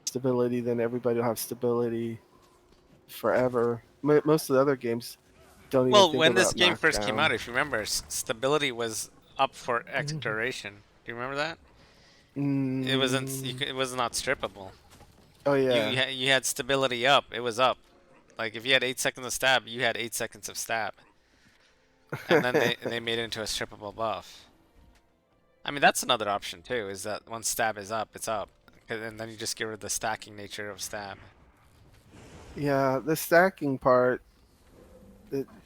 stability, then everybody will have stability forever. Most of the other games don't even Well, think when this about game first came knockdown. out, if you remember, stability was up for X Mhm. duration. Do you remember that? It wasn't. Mm, It was not strippable. oh You yeah, you had stability up. It was up. Like if you had 8 seconds of stab, you had 8 seconds of stab, and then they made it into a strippable buff. I mean, that's another option too. Is that once stab is up, it's up, and then you just get rid of the stacking nature of stab. yeah. The stacking part,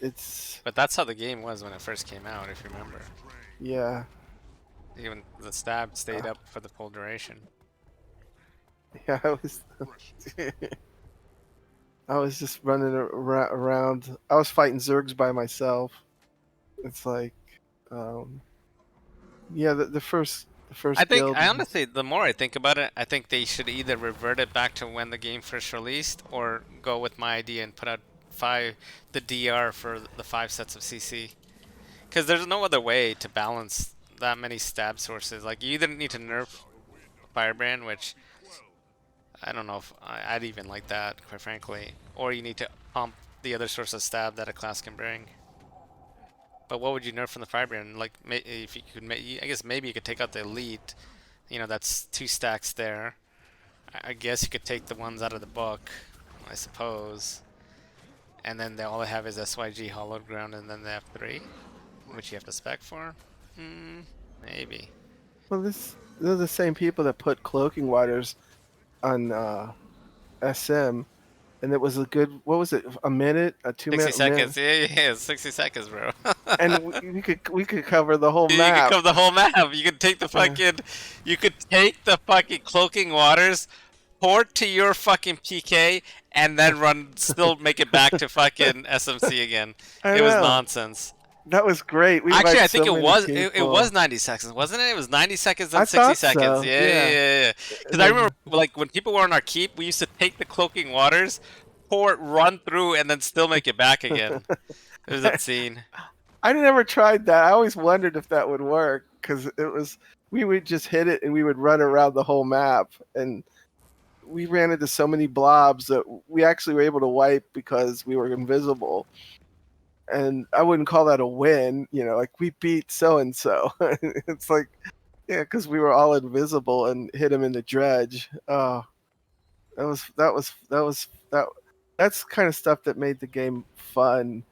it's But that's how the game was when it first came out, if you remember. yeah, Even the stab uh, stayed up for the full duration. yeah. I was I was just running around. I was fighting Zergs by myself. It's like, um, yeah, the first guild. I honestly, the more I think about it, I think they should either revert it back to when the game first released, or go with my idea and put out the DR for the 5 sets of CC. Because there's no other way to balance that many stab sources. Like, you either need to nerf Firebrand, which I don't know if I'd even like that, quite frankly, or you need to pump the other source of stab that a class can bring. But what would you nerf from the Firebrand? Like, if you could, I guess maybe you could take out the elite. You know, that's 2 stacks there. I guess you could take the ones out of the book, I suppose. And then all they have is SYG Hollowed Ground, and then they have 3, which you have to spec for. Maybe. Well, they're the same people that put Cloaking Waters on SM, and it was a good. What was it? A minute? A 2 minute? 60 seconds. Yeah, 60 seconds, bro. And we could cover the whole You could map. cover the whole map. You could take the fucking, you could take the fucking Cloaking Waters, port to your fucking PK, and then still make it back to fucking SMC again. It was nonsense. That was great. Actually, I think it was 90 seconds, wasn't it? It was 90 seconds and 60 seconds. So. Yeah. Because I remember, like, when people were on our keep, we used to take the Cloaking Waters, port, run through, and then still make it back again. It was obscene. I never tried that. I always wondered if that would work, because we would just hit it and we would run around the whole map, and we ran into so many blobs that we actually were able to wipe because we were invisible. And I wouldn't call that a win, like we beat so and so. It's like, yeah, because we were all invisible and hit him in the dredge. That's kind of stuff that made the game fun.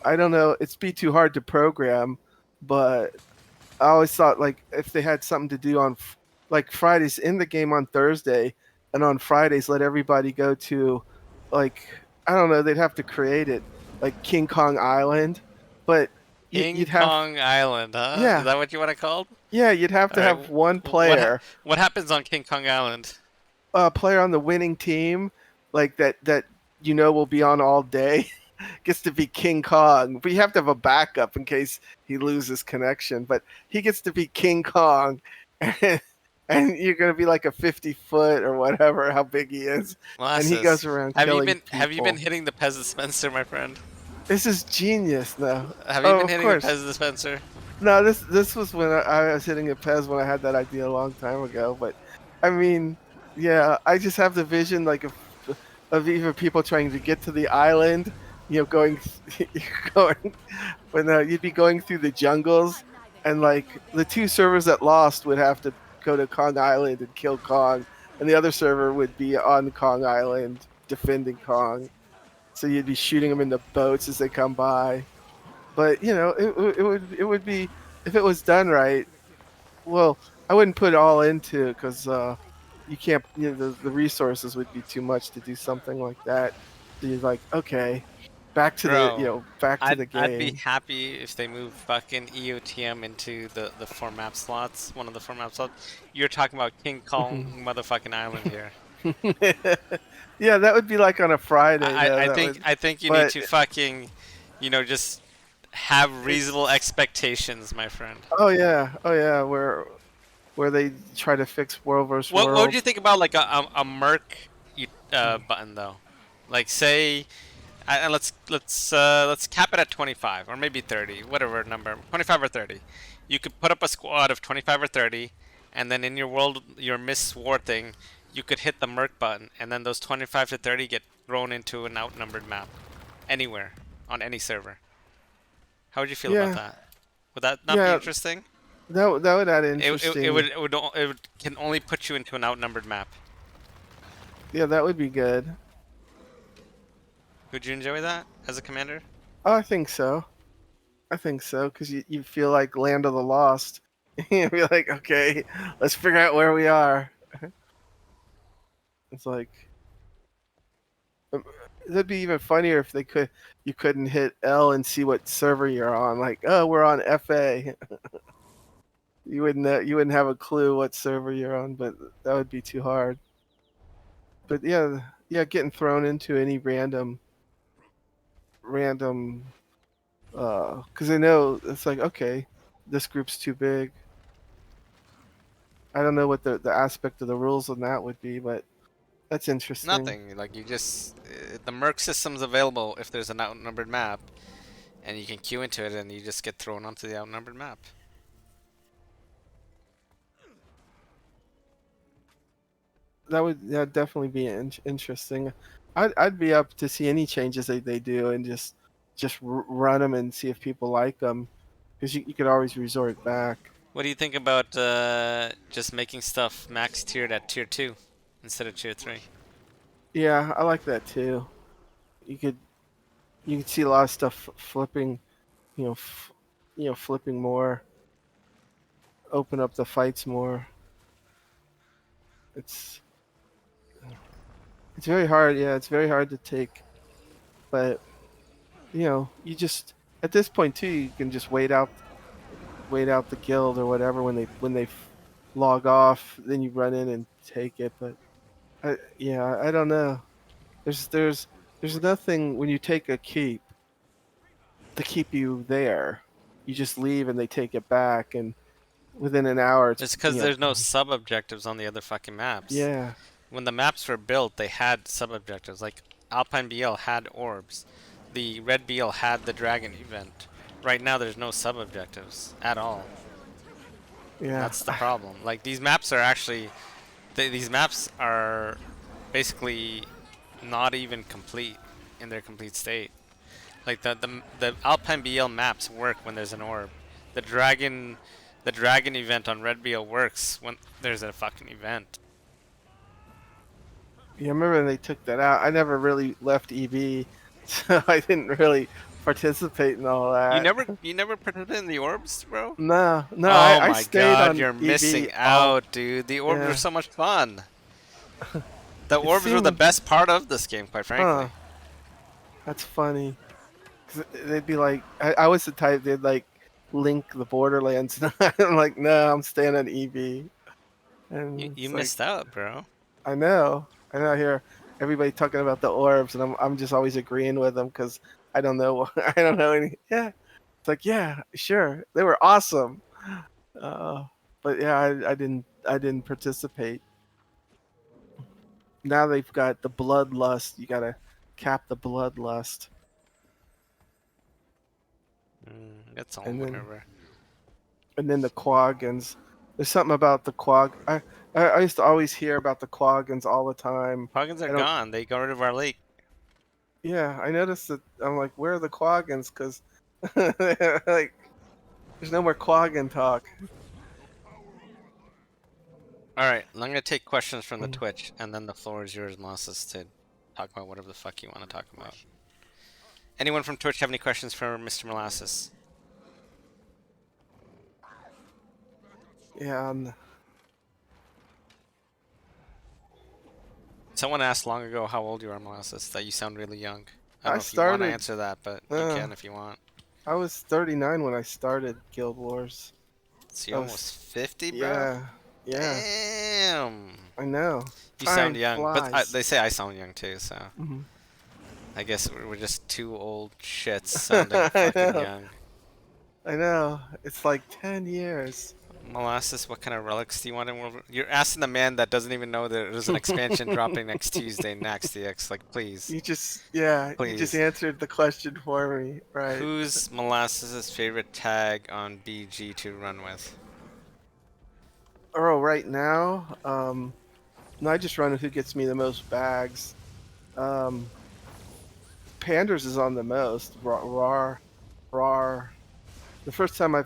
I don't know, it's be too hard to program, but I always thought, like, if they had something to do on like Fridays, in the game on Thursday, and on Fridays let everybody go to, like, I don't know, they'd have to create it like King Kong Island, but King Kong Island, huh? Yeah. Is that what you want it called? Yeah, you'd have to have one player. What happens on King Kong Island? A player on the winning team, like that will be on all day, gets to be King Kong. But you have to have a backup in case he loses connection. But he gets to be King Kong, and you're gonna be like a 50-foot or whatever, how big he is. Molasses. And he goes around killing people. Have you been hitting the Pez dispenser, my friend? This is genius, though. Have you been hitting the Pez dispenser? No, this was when I was hitting a Pez when I had that idea a long time ago. But I mean, yeah, I just have the vision, like, of even people trying to get to the island, going when you'd be going through the jungles, and like the 2 servers that lost would have to go to Kong Island and kill Kong, and the other server would be on Kong Island defending Kong. So you'd be shooting them in the boats as they come by. But it would be, if it was done right. Well, I wouldn't put it all into it, because you can't. The resources would be too much to do something like that. So you're like, okay, back to the game. I'd be happy if they moved fucking eotm into the 4 map slots. One of the 4 map slots. You're talking about King Kong motherfucking Island here. Yeah, that would be like on a Friday. I think you need to fucking, just have reasonable expectations, my friend. Oh yeah, where they try to fix World vs. World. What would you think about like a Merc button though? Like, say, let's cap it at 25 or maybe 30, whatever number, 25 or 30. You could put up a squad of 25 or 30, and then in your Miss War thing, you could hit the Merc button, and then those 25 to 30 get thrown into an outnumbered map, anywhere on any server. How would you feel about that? Would that not be interesting? That would add interesting. It can only put you into an outnumbered map. Yeah, that would be good. Would you enjoy that as a commander? Oh, I think so. Because you feel like Land of the Lost. You'd be like, okay, let's figure out where we are. It's like, that'd be even funnier if you couldn't hit L and see what server you're on. Like, oh, we're on FA. You wouldn't have a clue what server you're on, but that would be too hard. But yeah, yeah, getting thrown into any random because I know it's like, okay, this group's too big. I don't know what the aspect of the rules on that would be, but that's interesting. Nothing. Like you just the merc system's available if there's an outnumbered map, and you can queue into it, and you just get thrown onto the outnumbered map. That would definitely be interesting. I'd be up to see any changes they do and just run them and see if people like them, because you could always resort back. What do you think about just making stuff max tiered at tier 2 instead of tier 3? Yeah, I like that too. You could see a lot of stuff flipping, you know, flipping more, open up the fights more. It's it's very hard. Yeah, it's very hard to take, but you just at this point too, you can just wait out the guild or whatever when they log off. Then you run in and take it. But I don't know. There's nothing when you take a keep to keep you there. You just leave and they take it back, and within an hour it's It's because there's no sub objectives on the other fucking maps. yeah, When the maps were built, they had sub objectives. Like Alpine BL had orbs, the Red BL had the dragon event. Right now, there's no sub objectives at all. yeah. That's the problem. Like these maps are actually, these maps are basically not even complete in their complete state. Like the Alpine BL maps work when there's an orb. The dragon the dragon event on Red BL works when there's a fucking event. Yeah, I remember when they took that out. I never really left EV, so I didn't really participate in all that. You never participated in the orbs, bro? No, Oh I my stayed god, on you're EV. missing out, dude. The orbs were Yeah, so much fun. The it orbs were the seemed, best part of this game, quite huh? frankly. That's funny. 'Cause they'd be like, I was the type they'd like link the Borderlands, and I'm like, no, I'm staying on EV. And You it's like, missed out, bro. I know. I hear everybody talking about the orbs, and I'm just always agreeing with them because I don't know, I don't know any. Yeah, it's like, yeah, sure, they were awesome. Uh, but yeah, I didn't participate. Now they've got the bloodlust. You gotta cap the bloodlust, That's all, and then whatever. the quaggins. There's something about the quag. I used to always hear about the quaggins all the time. Plugins are I don't. gone. They got rid of our lake. Yeah, I noticed that. I'm like, where are the quaggins? Because like, there's no more quaggin talk. Alright, I'm gonna take questions from the Mm. Twitch, and then the floor is yours, Molasses, to talk about whatever the fuck you want to talk about. Anyone from Twitch have any questions for Mr. Molasses? Yeah, Someone asked long ago how old you are, Molasses, that you sound really young. I don't I know if you want to started. answer that, but you Uh, can if you want. I was 39 when I started Guild Wars. So I you're was. almost 50, bro? Yeah, yeah. Damn! I know. You sound Time young, but flies. they say I sound young too, so Mhm. I guess we're just two old shits sounding I fucking know. young. I know. It's like 10 years. Molasses, what kind of relics do you want in World War? You're asking the man that doesn't even know there's an expansion dropping next Tuesday, Nax DX. Like, please. You just Please. answered the question for me, right? Who's Molasses' favorite tag on BG to run with? Oh, right now, no, I just run who gets me the most bags. Um, Panders is on the most. Rar, rar. The first time I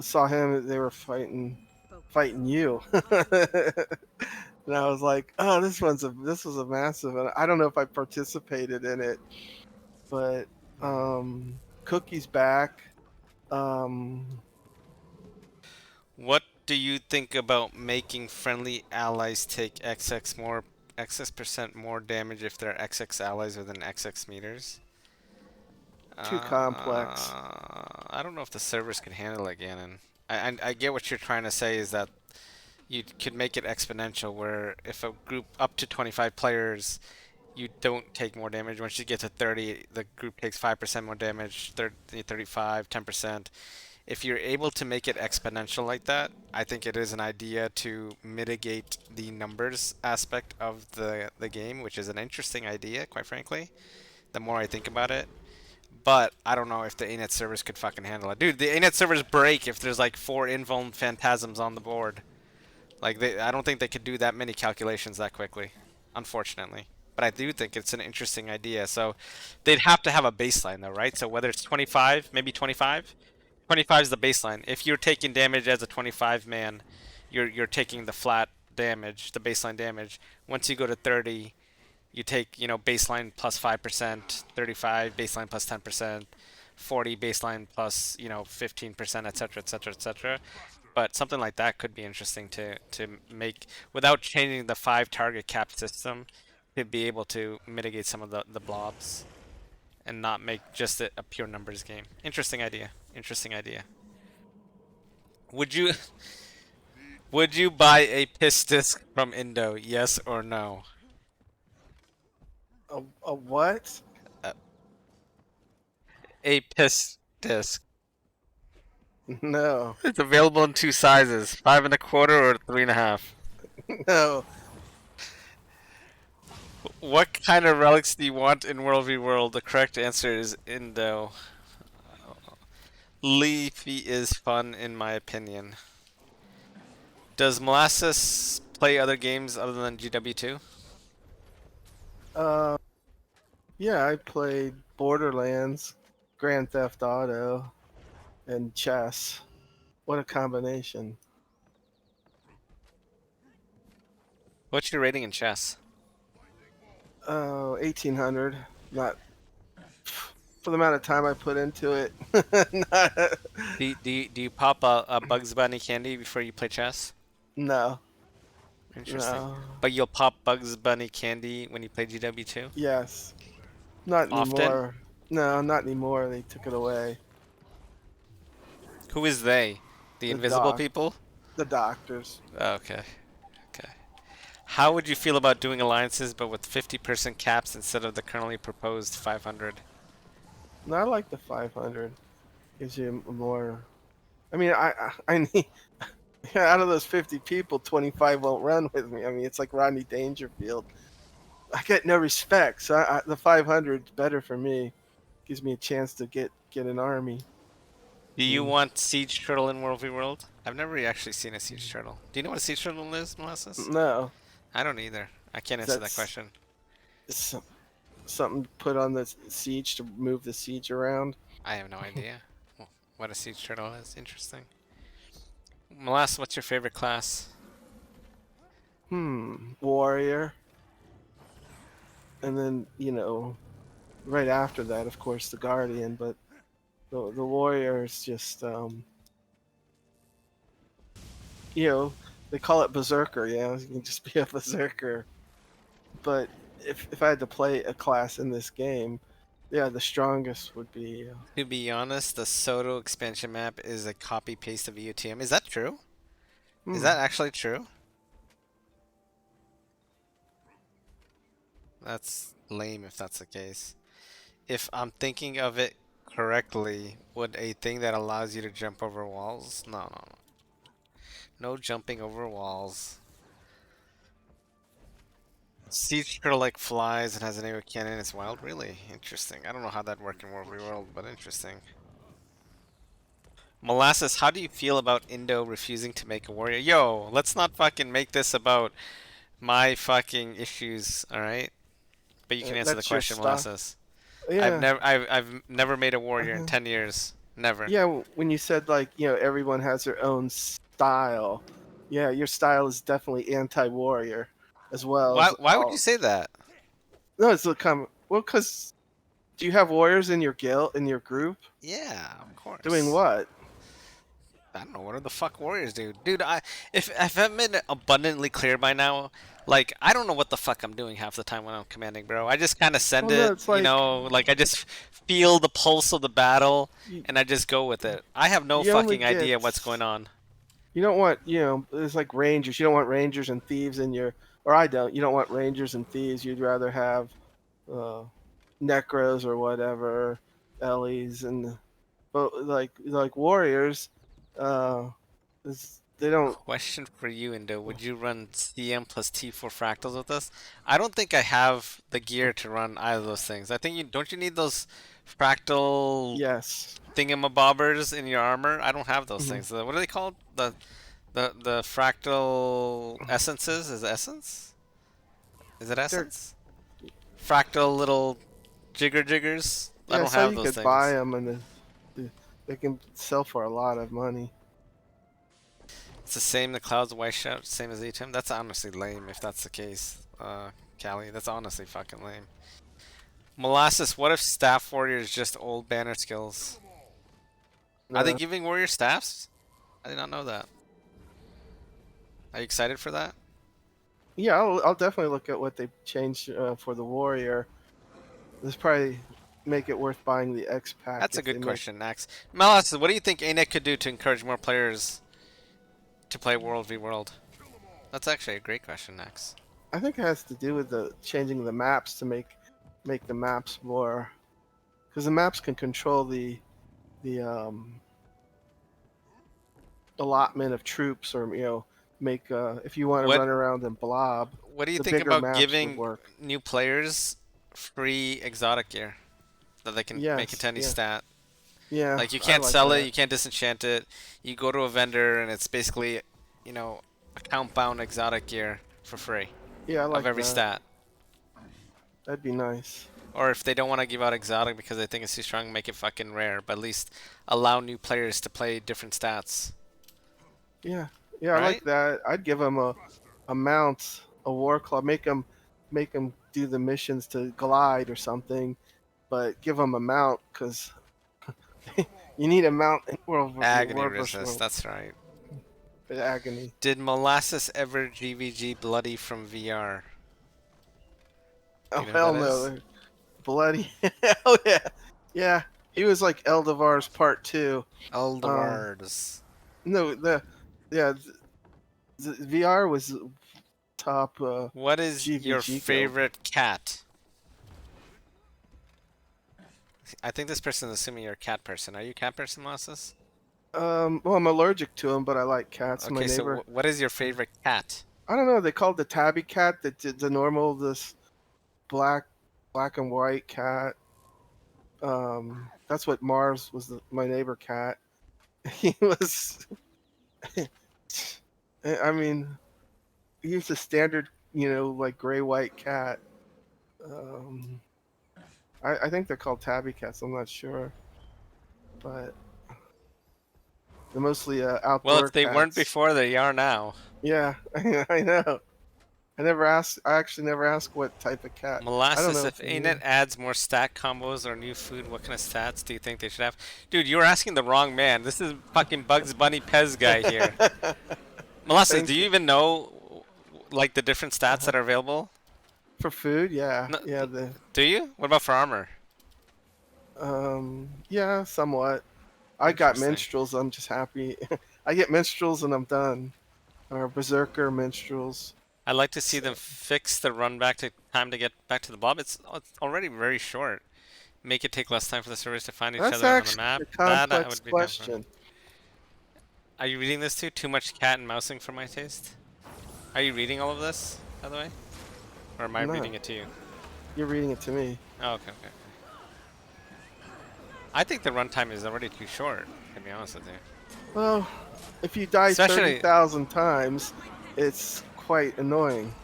saw him, they were fighting you, and I was like, oh, this was a massive. And I don't know if I participated in it, but Cookie's back. Um, What do you think about making friendly allies take XX% more damage if they're XX allies within XX meters? too complex. I don't know if the servers can handle it, Gannon. I get what you're trying to say is that you could make it exponential, where if a group up to 25 players, you don't take more damage. Once you get to 30, the group takes 5% more damage, 30, 35, 10%. If you're able to make it exponential like that, I think it is an idea to mitigate the numbers aspect of the game, which is an interesting idea, quite frankly, the more I think about it. But I don't know if the ANET servers could fucking handle it. Dude, the ANET servers break if there's like 4 invuln phantasms on the board. Like, I don't think they could do that many calculations that quickly, unfortunately. But I do think it's an interesting idea. So they'd have to have a baseline though, right? So whether it's 25, maybe 25, 25 is the baseline. If you're taking damage as a 25 man, you're taking the flat damage, the baseline damage. Once you go to 30, you take, baseline plus 5%, 35 baseline plus 10%, 40 baseline plus, 15%, etc., etc., etc. But something like that could be interesting to make without changing the 5 target cap system, to be able to mitigate some of the blobs and not make just a pure numbers game. Interesting idea. Interesting idea. Would you would you buy a piss disc from Indo? Yes or no? A what? Uh, a piss disc. No. It's available in 2 sizes: 5 1/4 or 3.5. No. What kind of relics do you want in World v World? The correct answer is Indo. Leafy is fun in my opinion. Does Molasses play other games other than GW2? Uh, yeah, I played Borderlands, Grand Theft Auto, and chess. What a combination. What's your rating in chess? 1800. Not for the amount of time I put into it. Not, Do you pop a Bugs Bunny candy before you play chess? no, Interesting. no. But you'll pop Bugs Bunny candy when you play GW2? Yes. Not Often? anymore. No, not anymore. They took it away. Who is they? The The invisible doc, people? the doctors. Oh, okay. Okay. How would you feel about doing alliances but with 50% caps instead of the currently proposed 500? No, I like the 500. Gives you more. I mean, I need. Out of those 50 people, 25 won't run with me. I mean, it's like Rodney Dangerfield. I get no respect, so the 500 is better for me. Gives me a chance to get an army. Do you Mm. want Siege Turtle in World v World? I've never actually seen a Siege Turtle. Do you know what a Siege Turtle is, Molasses? No, I don't either. I can't answer that that's question. something put on the siege to move the siege around. I have no idea what a Siege Turtle is. Interesting. Molasses, what's your favorite class? Warrior, and then right after that, of course, the guardian. But the warrior is just they call it berserker. You can just be a berserker. But if I had to play a class in this game, yeah, the strongest would be. To be honest, the Soto expansion map is a copy paste of eotm. Is that true? Is Hmm. that actually true? That's lame if that's the case. If I'm thinking of it correctly, would a thing that allows you to jump over walls? No, no, no. No jumping over walls. Siege Turtle like flies and has an AoE cannon. It's wild. Really interesting. I don't know how that worked in World v World, but interesting. Molasses, how do you feel about Indo refusing to make a warrior? Yo, let's not fucking make this about my fucking issues, alright? But you can answer the That's your question, style. Molasses. Yeah. I've never made a warrior in uh 10 years. Never. Yeah. When you said like everyone has their own style, yeah, your style is definitely anti-warrior, as well Why as why would you all. say that? No, it's the well, because do you have warriors in your guild in your group? Yeah, of Doing course. what? I don't know what do the fuck warriors do, dude. If I've been abundantly clear by now, like I don't know what the fuck I'm doing half the time when I'm commanding, bro. I just kind of send Well, no, it, it's like like I just feel the pulse of the battle you, and I just go with it. I have no you only fucking idea get what's going on. You don't want, it's like rangers. You don't want rangers and thieves in your, or I don't. You don't want rangers and thieves. You'd rather have uh, necros or whatever, Ellies and but like warriors, uh, they don't. Question for you, Indo. Would you run CM plus T4 fractals with us? I don't think I have the gear to run either of those things. I think you don't you need those fractal Yes. thingamabobbers in your armor? I don't have those Mhm. things. What are they called? The fractal essences? Is it essence? Is it They're essence? Fractal little jiggers? I yeah. don't So have you those could buy things. them and they can sell for a lot of money. It's the same, the clouds white shout, same as eotm. That's honestly lame if that's the case, Callie. That's honestly fucking lame. Molasses, what if staff warrior is just old banner skills? Are they Uh, giving warrior staffs? I did not know that. Are you excited for that? yeah, I'll definitely look at what they changed for the warrior. This probably make it worth buying the X pack That's a if they good make. question, Max. Molasses, what do you think ANEC could do to encourage more players to play World v World? That's actually a great question, Max. I think it has to do with the changing the maps to make the maps more, because the maps can control the allotment of troops, or make if you want to What run around and blob, What do you the think bigger about maps would giving work. new players free exotic gear that they can make Yes, into any yeah, stat? yeah, Like you I can't like sell it, that. you can't disenchant it. You go to a vendor and it's basically, you know, account bound exotic gear for free Yeah, I of like every that. stat. That'd be nice. Or if they don't want to give out exotic because they think it's too strong, make it fucking rare. But at least allow new players to play different stats. Yeah, yeah, I like Right? that. I'd give them a mount, a war club, make them do the missions to glide or something, but give them a mount because you need a mount in Agony World versus resist, World. that's right. Agony. Did Molasses ever GVG bloody from VR? Do Oh you know who hell that no, is? they're bloody. Hell yeah, yeah. He was like Eldevar's part two. Um, Eldevards. no, yeah, the VR was top What is your GVG guild. favorite cat? I think this person is assuming you're a cat person. Are you a cat person, Molasses? Well, I'm allergic to them, but I like cats. My Okay, so neighbor, what is your favorite cat? I don't know. They called the tabby cat the normal this black black and white cat. That's what Mars was. My neighbor cat. He was. I mean, he was a standard, like gray white cat. Um, I think they're called tabby cats. I'm not sure, but they're mostly Well, outdoor if they weren't cats. before, they are now. Yeah, I know. I never asked. I actually never asked what type of cat. I don't Molasses, know if if they ANET knew. adds more stat combos or new food, what kind of stats do you think they should have? Dude, you're asking the wrong man. This is fucking Bugs Bunny Pez guy here. Molasses, do Thank you you. even know like the different stats Uh-huh. that are available? For food, yeah, No, yeah. The do you? What about for armor? yeah, somewhat. I got Interesting. minstrels. I'm just happy. I get minstrels and I'm done. Or berserker minstrels. I'd like to see them So fix the run back to time to get back to the blob. It's already very short. Make it take less time for the servers to find each that's other on the actually map. a That I complex would be down for. question. Are you reading this too? Too much cat and mousing for my taste? Are you reading all of this, by the way? Or am I No, reading it to you? you're reading it to me. Oh, okay. I think the runtime is already too short, to be honest with you. Well, if you die thirty Especially, thousand times, it's quite annoying.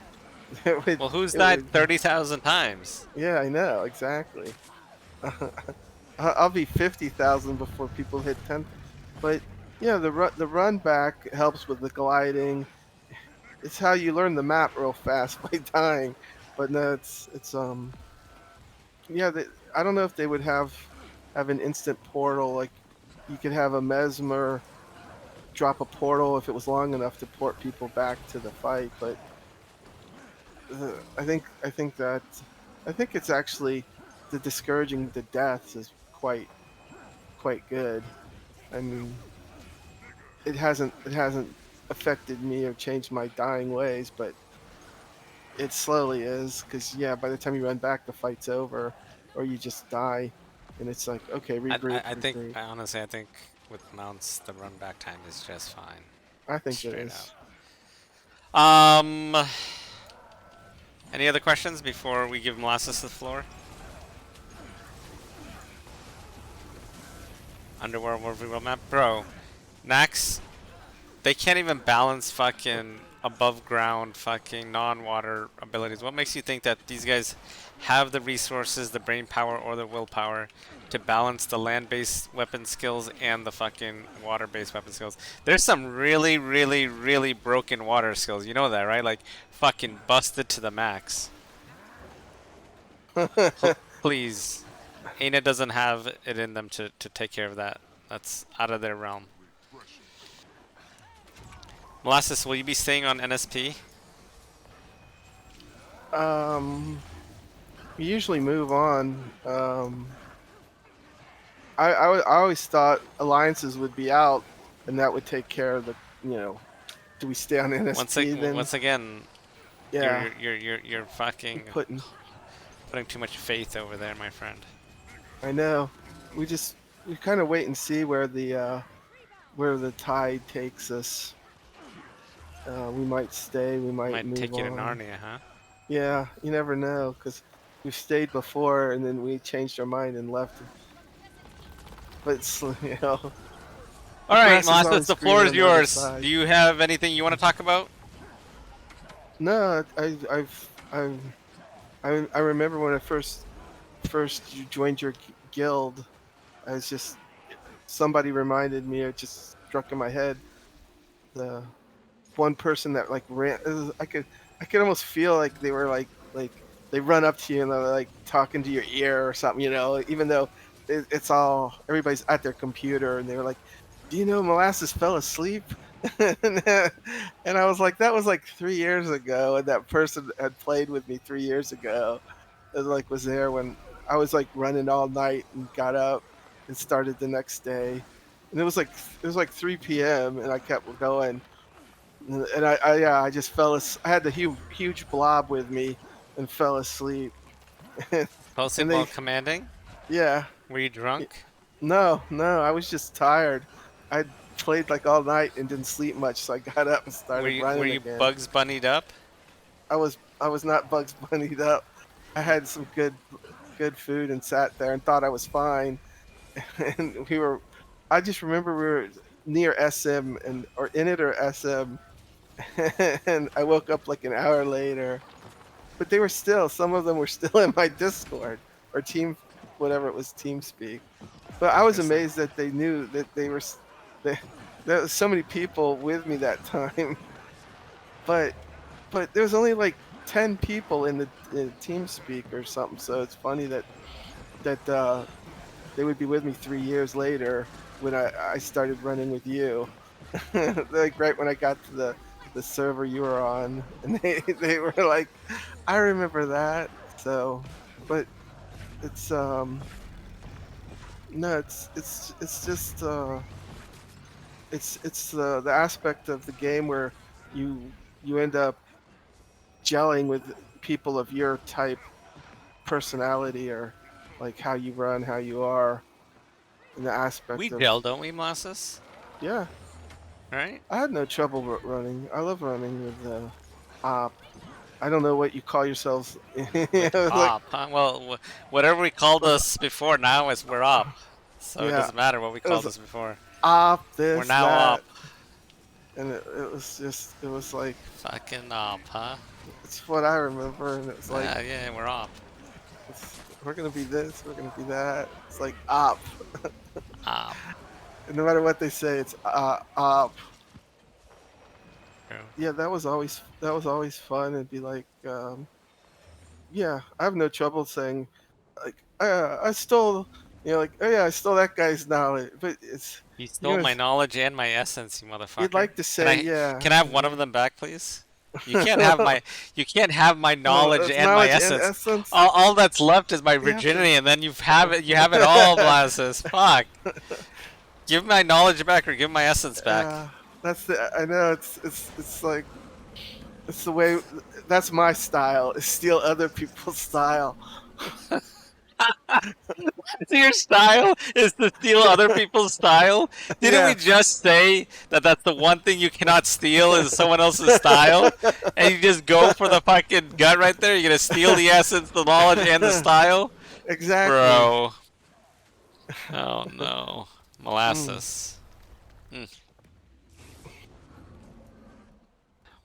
It would, well, who's it died would. 30,000 times? Yeah, I know exactly. I'll be 50,000 before people hit 10. But yeah, the run back helps with the gliding. It's how you learn the map real fast by dying. But no, it's yeah. I don't know if they would have an instant portal, like you could have a mesmer drop a portal if it was long enough to port people back to the fight. But I think it's actually the discouraging the deaths is quite good. I mean, it hasn't affected me or changed my dying ways, but it slowly is, because yeah, by the time you run back, the fight's over, or you just die, and it's like, okay, regroup, I think, regroup. honestly, I think with mounts, the run back time is just fine. I think it Straight is. up. Any other questions before we give Molasses the floor? Underworld World Map? Bro, Nax, they can't even balance fucking above ground fucking non-water abilities. What makes you think that these guys have the resources, the brain power, or the willpower to balance the land-based weapon skills and the fucking water-based weapon skills? There's some really, really, really broken water skills. You know that, right? Like fucking busted to the max. Please. Aina doesn't have it in them to take care of that. That's out of their realm. Molasses, will you be staying on NSP? We usually move on. I always thought alliances would be out, and that would take care of the, you know, do we stay on NSP then? Once again, Yeah, you're fucking putting. putting too much faith over there, my friend. I know. We kind of wait and see where the tide takes us. We might stay. We might Might move take you to on. Narnia, huh? Yeah, you never know, because we've stayed before and then we changed our mind and left. But it's, you know, All the right, grass is Molasses, always the floor greener is on the other yours. Do side. you have anything you want to talk about? No, I remember when I first joined your guild. I was just somebody reminded me. It just struck in my head. The one person that like ran. I could almost feel like they were like they run up to you and they're like talking to your ear or something. You know, even though it's all everybody's at their computer, and they were like, "Do you know Molasses fell asleep?" and, and I was like, "That was like 3 years ago," and that person had played with me 3 years ago. It like was there when I was like running all night and got up and started the next day. And it was like 3 p.m. and I kept going. And yeah, I just I had the huge blob with me and fell asleep. Posting And while they, commanding? yeah, Were you drunk? no, I was just tired. I played like all night and didn't sleep much, so I got up and started Were running you again. Bugs Bunnied up? I was not Bugs Bunnied up. I had some good food and sat there and thought I was fine. And I just remember we were near SM and or in it or SM, and I woke up like an hour later. But they were still, some of them were still in my Discord or team, whatever it was, TeamSpeak. But I was Interesting. amazed that they knew that that there was so many people with me that time. But there was only like 10 people in TeamSpeak or something. So it's funny that they would be with me 3 years later when I started running with you. Like right when I got to the server you were on, and they were like, I remember that. So, but it's no, it's just it's the aspect of the game where you end up gelling with people of your type personality, or like how you run, how you are, in the We aspect of, gel, don't we, Molasses? yeah. Right? I had no trouble running. I love running with op. I don't know what you call yourselves. With Like, op, huh? Well, whatever we called us before now is we're op. So it yeah, doesn't matter what we it was called us before. op We're this now op. that, and it was like Fucking op, huh? it's what I remember, and it's like Yeah, we're op. we're gonna be this, we're gonna be that. It's like op, Op. and no matter what they say, it's op. True. Yeah, that was always fun, and be like, yeah, I have no trouble saying, like, I stole, you know, like, oh yeah, I stole that guy's knowledge, but it's, You you stole know, my knowledge and my essence, you you'd motherfucker. like to say, yeah, Can I have one of them back, please? You can't have my knowledge it's and my knowledge and essence. essence. All that's left is my You have to, virginity, and then you have it all, Molasses. Fuck. Give my knowledge back or give my essence back. That's the. I know it's like it's the way. That's my style. Is steal other people's style. So your style is to steal other people's style? Didn't we Yeah. just say that that's the one thing you cannot steal is someone else's style? And you just go for the fucking gut right there? You're gonna steal the essence, the knowledge, and the style? Exactly. Bro. Oh no. Molasses. Mm.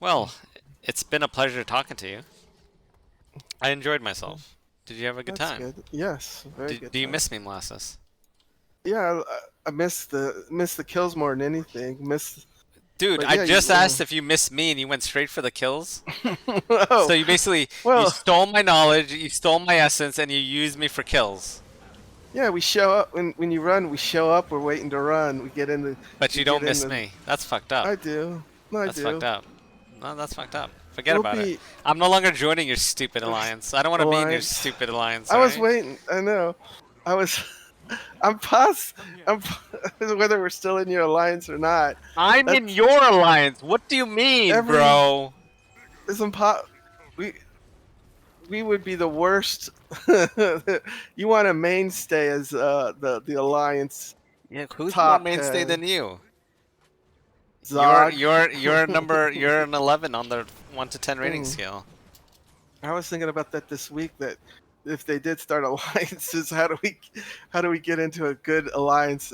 Well, it's been a pleasure talking to you. I enjoyed myself. Did you have a good That's time? good. Yes, very good. Do you Time. miss me, Molasses? Yeah, I miss the kills more than anything. Dude, But I yeah, just asked if you miss me and you went straight for the kills. Oh, So you basically you well, stole my knowledge, you stole my essence, and you used me for kills. yeah, we show up when you run. We show up. We're waiting to run. We get in the. But We you get don't in miss the. me. That's fucked up. I do. No, I That's fucked do. up. No, that's fucked up. Forget We'll about it. be I'm no longer joining your stupid alliance. I don't want to be in your alliance. stupid alliance, I was alright? waiting. I know. I was. I'm past. Whether we're still in your alliance or not. I'm in That's your alliance. What do you mean, every. bro? It's impossible. We would be the worst. You want a mainstay as the alliance Yeah, who's more top mainstay head. than you? You're Zog. you're you're number you're an 11 on the 1 to 10 rating Mm. scale. I was thinking about that this week. That if they did start alliances, how do we get into a good alliance?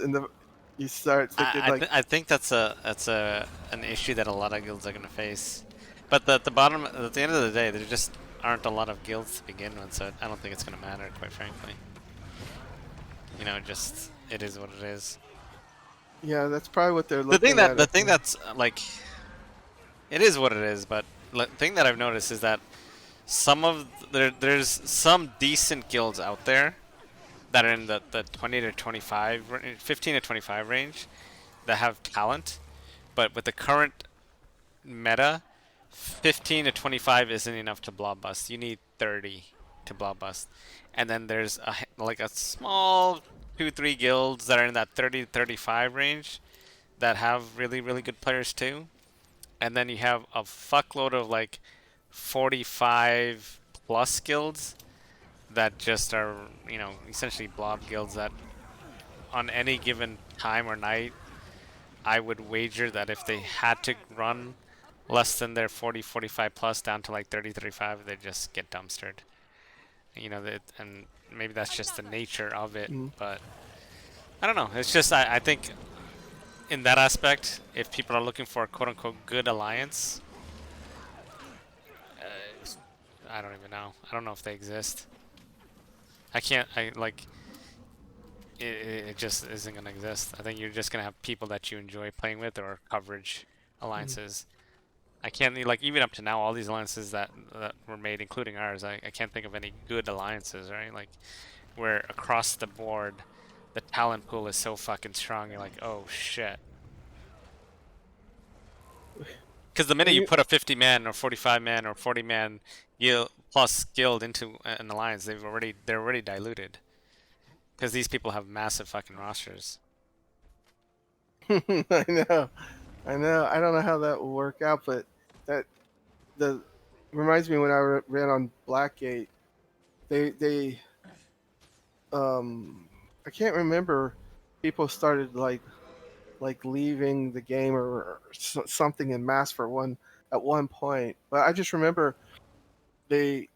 You start thinking like, I think that's an issue that a lot of guilds are gonna face. But at the end of the day, there just aren't a lot of guilds to begin with, so I don't think it's gonna matter, quite frankly. You know, just it is what it is. yeah, that's probably what they're looking at. The thing that's like, it is what it is. But the thing that I've noticed is that there's some decent guilds out there that are in the 20 to 25, 15 to 25 range that have talent, but with the current meta, 15 to 25 isn't enough to blob bust. You need 30 to blob bust. And then there's like a small 2-3 guilds that are in that 30 to 35 range that have really, really good players too. And then you have a fuckload of like 45 plus guilds that just are, you know, essentially blob guilds that on any given time or night, I would wager that if they had to run less than their 40, 45 plus down to like 30, 35, they just get dumpstered. You know, and maybe that's just the nature of it, Mm. but I don't know. It's just, I think in that aspect, if people are looking for a quote unquote good alliance, I don't even know. I don't know if they exist. It just isn't going to exist. I think you're just going to have people that you enjoy playing with or coverage alliances. I can't, like, even up to now, all these alliances that were made, including ours, I can't think of any good alliances, right? Like, where across the board, the talent pool is so fucking strong, you're like, oh shit. Because the minute you put a 50-man or 45-man or 40-man guild plus guild into an alliance, they're already diluted. Because these people have massive fucking rosters. I know. I don't know how that will work out, but that reminds me when I ran on Blackgate. They I can't remember. People started like leaving the game or something in mass at one point, but I just remember they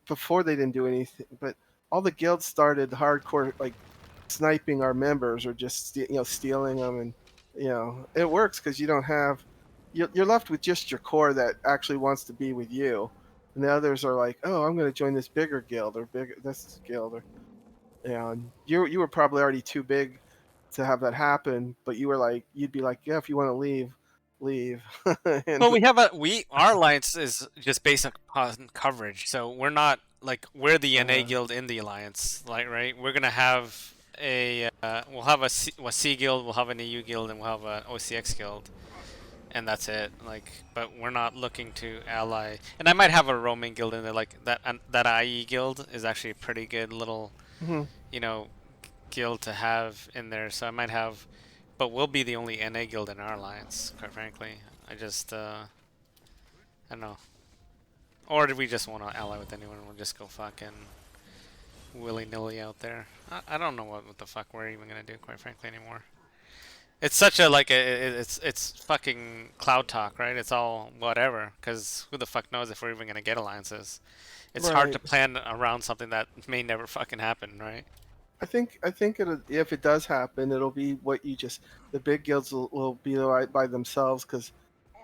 before they didn't do anything, but all the guilds started hardcore like sniping our members or just stealing them, and it works because you don't have you're left with just your core that actually wants to be with you, and the others are like, oh, I'm going to join this bigger guild or this guild, or and you were probably already too big to have that happen, but you'd be like, yeah, if you want to leave, leave. And Well, our alliance is just based on coverage, so we're not like we're the NA guild in the alliance, like right. We're gonna have we'll have a C guild, we'll have an EU guild, and we'll have an OCX guild, and that's it. Like, but we're not looking to ally. And I might have a roaming guild in there, like that IE guild is actually a pretty good little, Mhm. you know, guild to have in there, so I might have, but we'll be the only NA guild in our alliance, quite frankly. I don't know. Or do we just want to ally with anyone and we'll just go fucking willy-nilly out there? I don't know what the fuck we're even gonna do, quite frankly, anymore. It's such a, like, it's fucking cloud talk, right? It's all whatever, because who the fuck knows if we're even gonna get alliances. It's hard to Right. plan around something that may never fucking happen, right? I think if it does happen, it'll be what you just the big guilds will be right by themselves because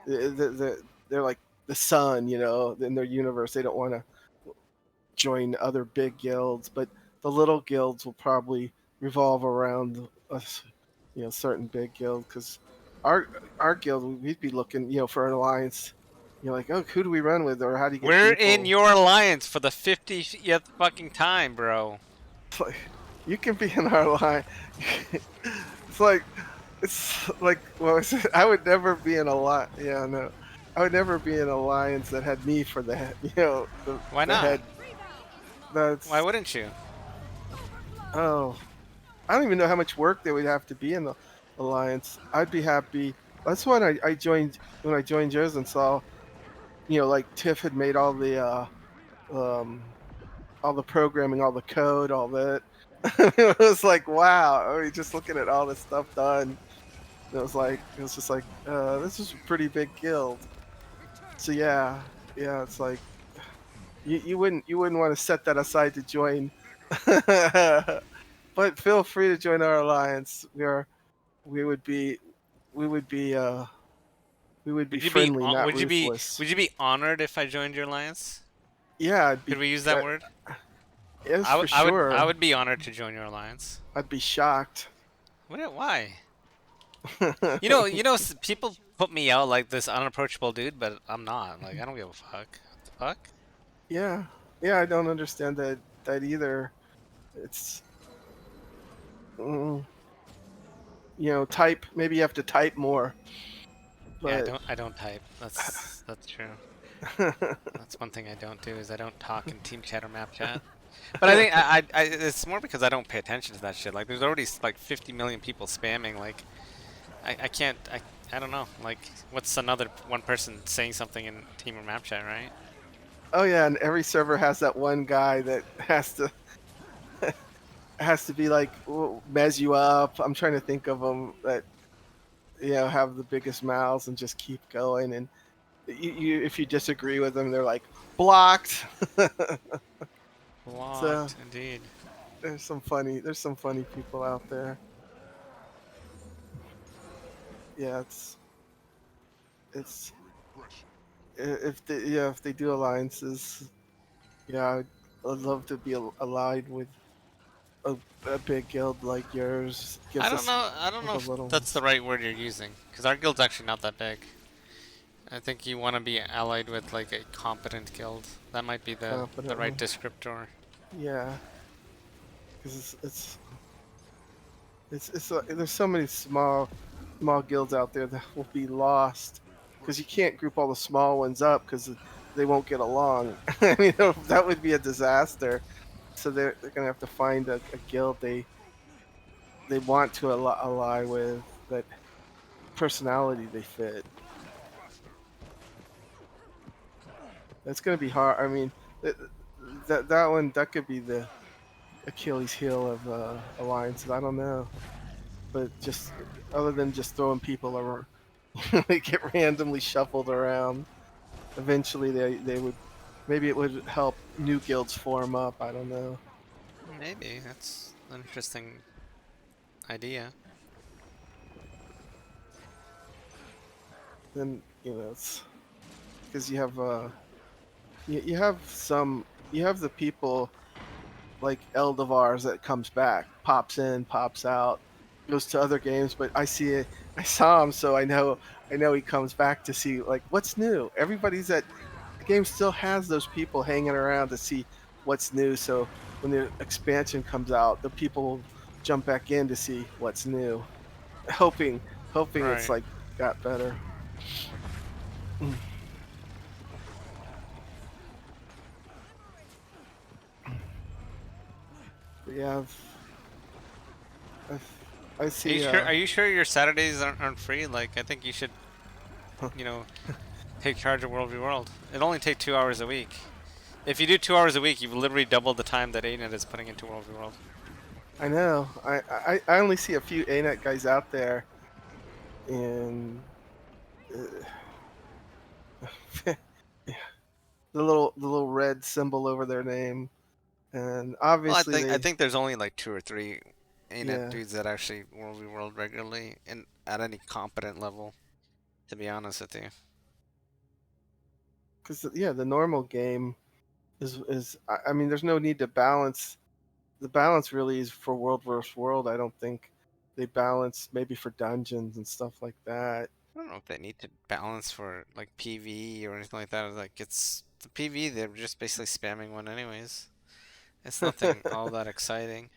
they're like the sun, in their universe. They don't want to join other big guilds, but the little guilds will probably revolve around a certain big guild because our our guild we'd be looking for an alliance. Like, oh, who do we run with, or how do you get We're in people? your alliance for the 50th fucking time, bro. It's like you can be in our line. it's like it's like I would never be in a lot. Yeah, no, I would never be in an alliance that had me for the head. Why The not? head. Why That's wouldn't you? oh, I don't even know how much work there would have to be in the alliance. I'd be happy. That's when I joined when I joined yours and saw like Tiff had made um all the programming, all the code, all that. It was like, wow. I mean, just looking at all this stuff done, it was just like, this is a pretty big guild. So yeah, it's like you wouldn't want to set that aside to join, but feel free to join our alliance. We would be we would be we would be Would you be friendly, not would you be ruthless. would you be honored if I joined your alliance? Yeah, Could we use that word? yes, I for would I would I sure. would be honored to join your alliance. I'd be shocked. Why? People put me out like this unapproachable dude, but I'm not. Like, I don't give a fuck. What the fuck? Yeah, yeah, I don't understand that either. It's mm, type. Maybe you have to type more, Yeah, but I don't type. That's true. That's one thing I don't do is I don't talk in team chat or map chat. But I think it's more because I don't pay attention to that shit. Like, there's already like 50 million people spamming. Like, I can't. I don't know. Like, what's another one person saying something in team or map chat, right? oh yeah, and every server has that one guy that has to be like mess you up. I'm trying to think of them that have the biggest mouths and just keep going. And if you disagree with them, they're like blocked. So Blocked, indeed. there's some funny people out there. Yeah, it's if they do alliances, yeah, I'd love to be allied with a, a big guild like yours. I Gives don't us know. I don't know the if little that's the ones right word you're using, because our guild's actually not that big. I think you want to be allied with like a competent guild. That might be the right confidently. descriptor. Yeah, because there's so many small guilds out there that will be lost because you can't group all the small ones up because they won't get along. I mean, that would be a disaster. So they're gonna have to find a guild they want to ally with, that personality they fit. That's gonna be hard. I mean, th- that could be the Achilles heel of alliances. I don't know, but just other than just throwing people around, they get randomly shuffled around. Eventually, they would maybe it would help new guilds form up. I don't know. Maybe that's an interesting idea. Then it's because you have the people like Eldavars that comes back, pops in, pops out, goes to other games. But I saw him, so I know he comes back to see like what's new. Everybody's at the game still has those people hanging around to see what's new. So when the expansion comes out, the people will jump back in to see what's new, hoping it's Right. like got better. Mm. But yeah, I see. Are you sure your Saturdays aren't free? Like, I think you should, you know, take charge of World v World. It only takes 2 hours a week. If you do 2 hours a week, you've literally doubled the time that ANET is putting into World v World. I know. I only see a few ANET guys out there, and the little red symbol over their name, and Well, obviously I they think there's only like 2 or 3 ANET yeah, dudes that actually World v World regularly and at any competent level. To be honest with you. because yeah, the normal game is I mean, there's no need to balance. The balance really is for World versus World. I don't think they balance maybe for dungeons and stuff like that. I don't know if they need to balance for like PvE or anything like that. Like it's the PvE, they're just basically spamming one anyways. It's nothing all that exciting.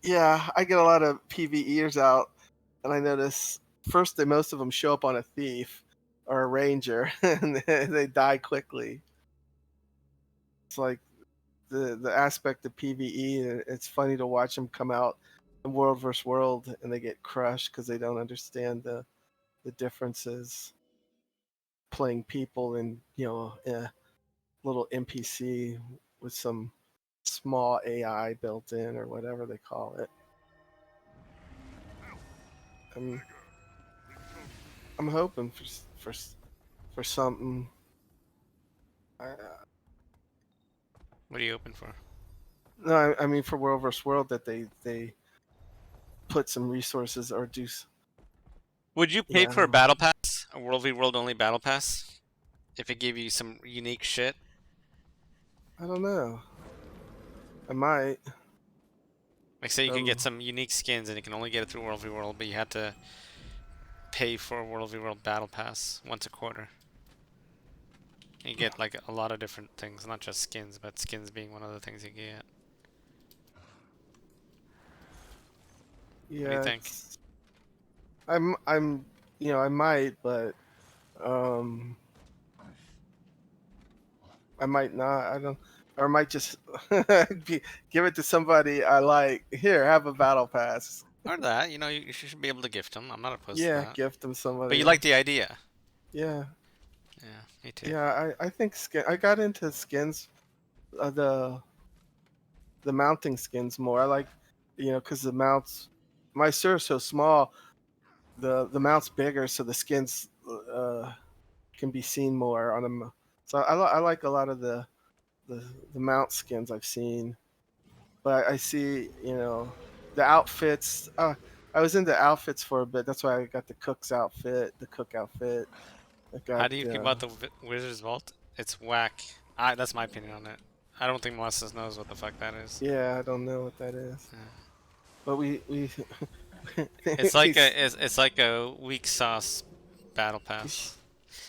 Yeah, I get a lot of PvEers out, and I notice first they most of them show up on a thief or a ranger, and they die quickly. It's like the aspect of PvE. It's funny to watch them come out in World versus World, and they get crushed because they don't understand the differences playing people and a little NPC with some small AI built in or whatever they call it. I'm I'm hoping for something. I, What are you open for? no, I mean for World vs. World that they put some resources or do. Would you pay Yeah, for a battle pass? A World v World only battle pass? If it gave you some unique shit? I don't know. I might. Like say you could get Um, some unique skins and you can only get it through World v World, but you had to pay for a World v World battle pass once a quarter. And you get like a lot of different things, not just skins, but skins being one of the things you get. What do you yeah, think? I'm I might, but um, I might not. I don't. Or I might just give it to somebody I like. Here, have a battle pass. Or that, you should be able to gift them. I'm not opposed to Yeah, that. gift them But somebody you like else. the idea. Yeah, Yeah, me too. yeah. I think skin. I got into skins, the mounting skins more. I like, because the mounts, my server's so small, the mount's bigger, so the skins can be seen more on them. So I like a lot of the the mount skins I've seen. But I see, the outfits. I was into outfits for a bit. That's why I got the cook's outfit, the cook outfit. I How got do you feel about the Wizard's Vault? It's whack. That's my opinion on it. I don't think Molasses knows what the fuck that is. yeah, I don't know what that is, Yeah. but we he's It's like a weak sauce battle pass.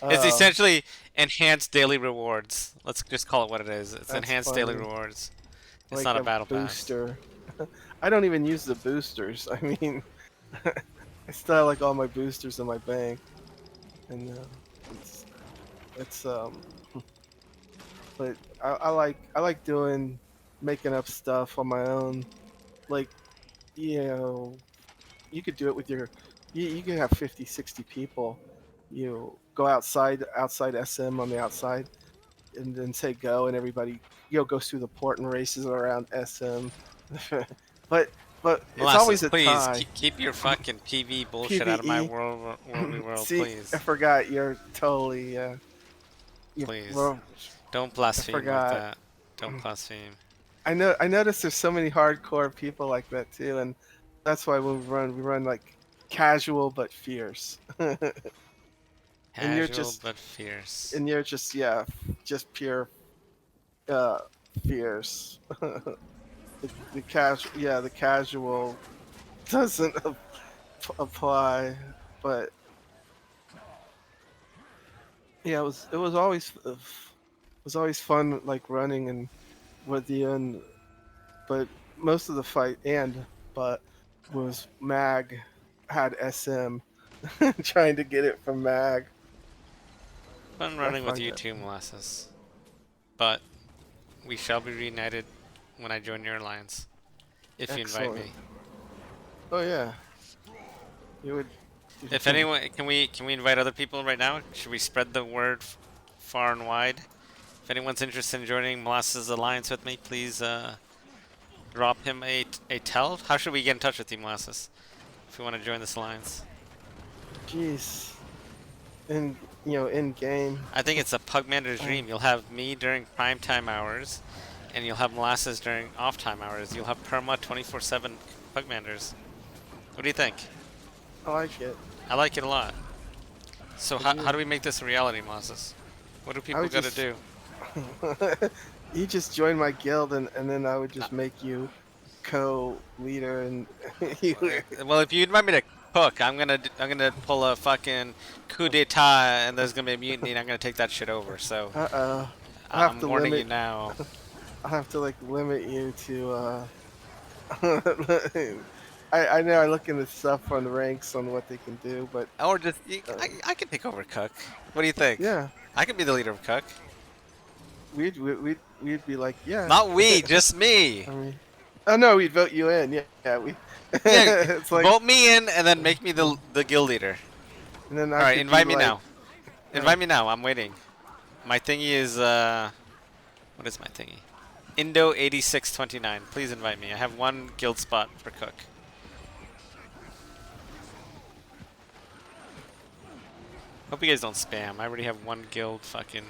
It's oh, essentially enhanced daily rewards. Let's just call it what it is. It's that's enhanced daily funny. rewards. It's Like not a a battle pass. booster. I don't even use the boosters. I mean, I still have like all my boosters in my bank, and it's it's. But I like doing making up stuff on my own. Like you know, you could do it with you could have 50, 60 people. You go outside SM on the outside, and then say go, and everybody goes through the port and races around SM. but but it's Molasses, always a please tie. keep your fucking PV bullshit out of my PVE. world, See, I please. forgot. You're totally. Please. Well, Don't I blaspheme like forgot. that. Don't blaspheme. I know. I noticed there's so many hardcore people like that too, and that's why when we run like casual but fierce. and you're Casual just but fierce. and you're just yeah, just pure uh fierce. The casual doesn't apply, but yeah, it was always fun like running and with you, and but most of the fight but was Mag had SM trying to get it from Mag. Fun I running with find you that too, Molasses. But we shall be reunited when I join your alliance. If you invite excellent. me. Oh yeah. You would. If anyone, can we invite other people right now? Should we spread the word far and wide? If anyone's interested in joining Molasses Alliance with me, please drop him a tell. How should we get in touch with you, Molasses, if we want to join this alliance? Jeez. In game. I think it's a Pugmander's dream. You'll have me during prime time hours, and you'll have Molasses during off time hours. You'll have perma 24/7 Pugmanders. What do you think? I like it. I like it a lot. So how do we make this a reality, Molasses? What do people gotta do? You just join my guild, and then I would just make you co-leader, and Well, if you invite me to cook, I'm gonna pull a fucking coup d'état, and there's gonna be a mutiny, and I'm gonna take that shit over. So I'm warning you now. I have to like limit you to. I know I look into stuff on the ranks on what they can do, but Or just I can take over cook. What do you think? yeah, I can be the leader of cook. we'd be like, yeah. Not we, just me. I mean, oh no, we'd vote you in. Yeah, we. Yeah, It's like, vote me in and then make me the guild leader. and then All right, invite me now. Invite me now. I'm waiting. My thingy is what is my thingy? Indo 8629. Please invite me. I have one guild spot for cook. Hope you guys don't spam. I already have one guild fucking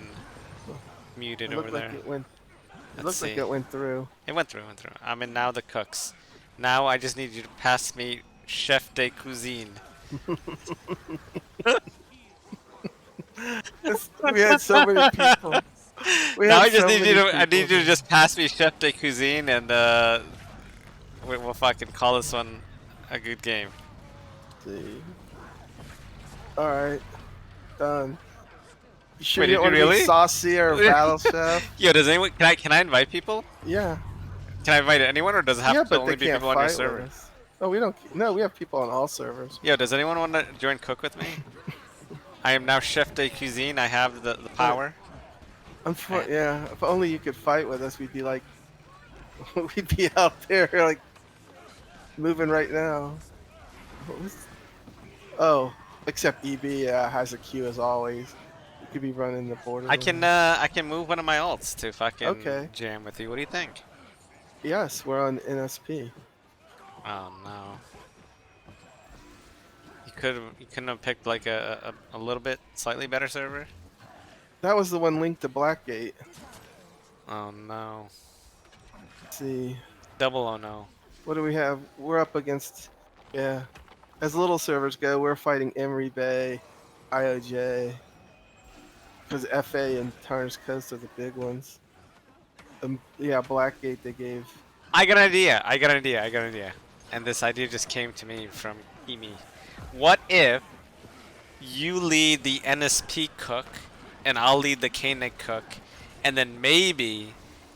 muted over there. It looked like it went through. It went through. I'm in now the cooks. Now I just need you to pass me chef de cuisine. We had so many people. Now I just need you to. I need you to just pass me chef de cuisine, and we'll fucking call this one a good game. See. All right, done. You sure Wait, you don't want to really? be saucy or battle chef? Yo, does anyone? Can I invite people? Yeah. Can I invite anyone, or does it have Yeah, to but only they be can't people on your fight with server? us. Oh, we don't. No, we have people on all servers. Yo, does anyone want to join cook with me? I am now chef de cuisine. I have the power. Yeah, if only you could fight with us, we'd be like, we'd be out there like moving right now. Oh, except EB has a queue as always. You could be running the border. I can move one of my alts to fucking jam with you. What do you think? Yes, we're on NSP. Oh no. You couldn't have picked like a little bit slightly better server? That was the one linked to Blackgate. Oh no. Let's see. Double oh no. What do we have? We're up against, yeah. As little servers go, we're fighting Emery Bay, IOJ. Because FA and Tarn's Coast are the big ones. Yeah, Blackgate they gave. I got an idea. And this idea just came to me from Kimi. What if you lead the NSP cook and I'll lead the Koenig cook, and then maybe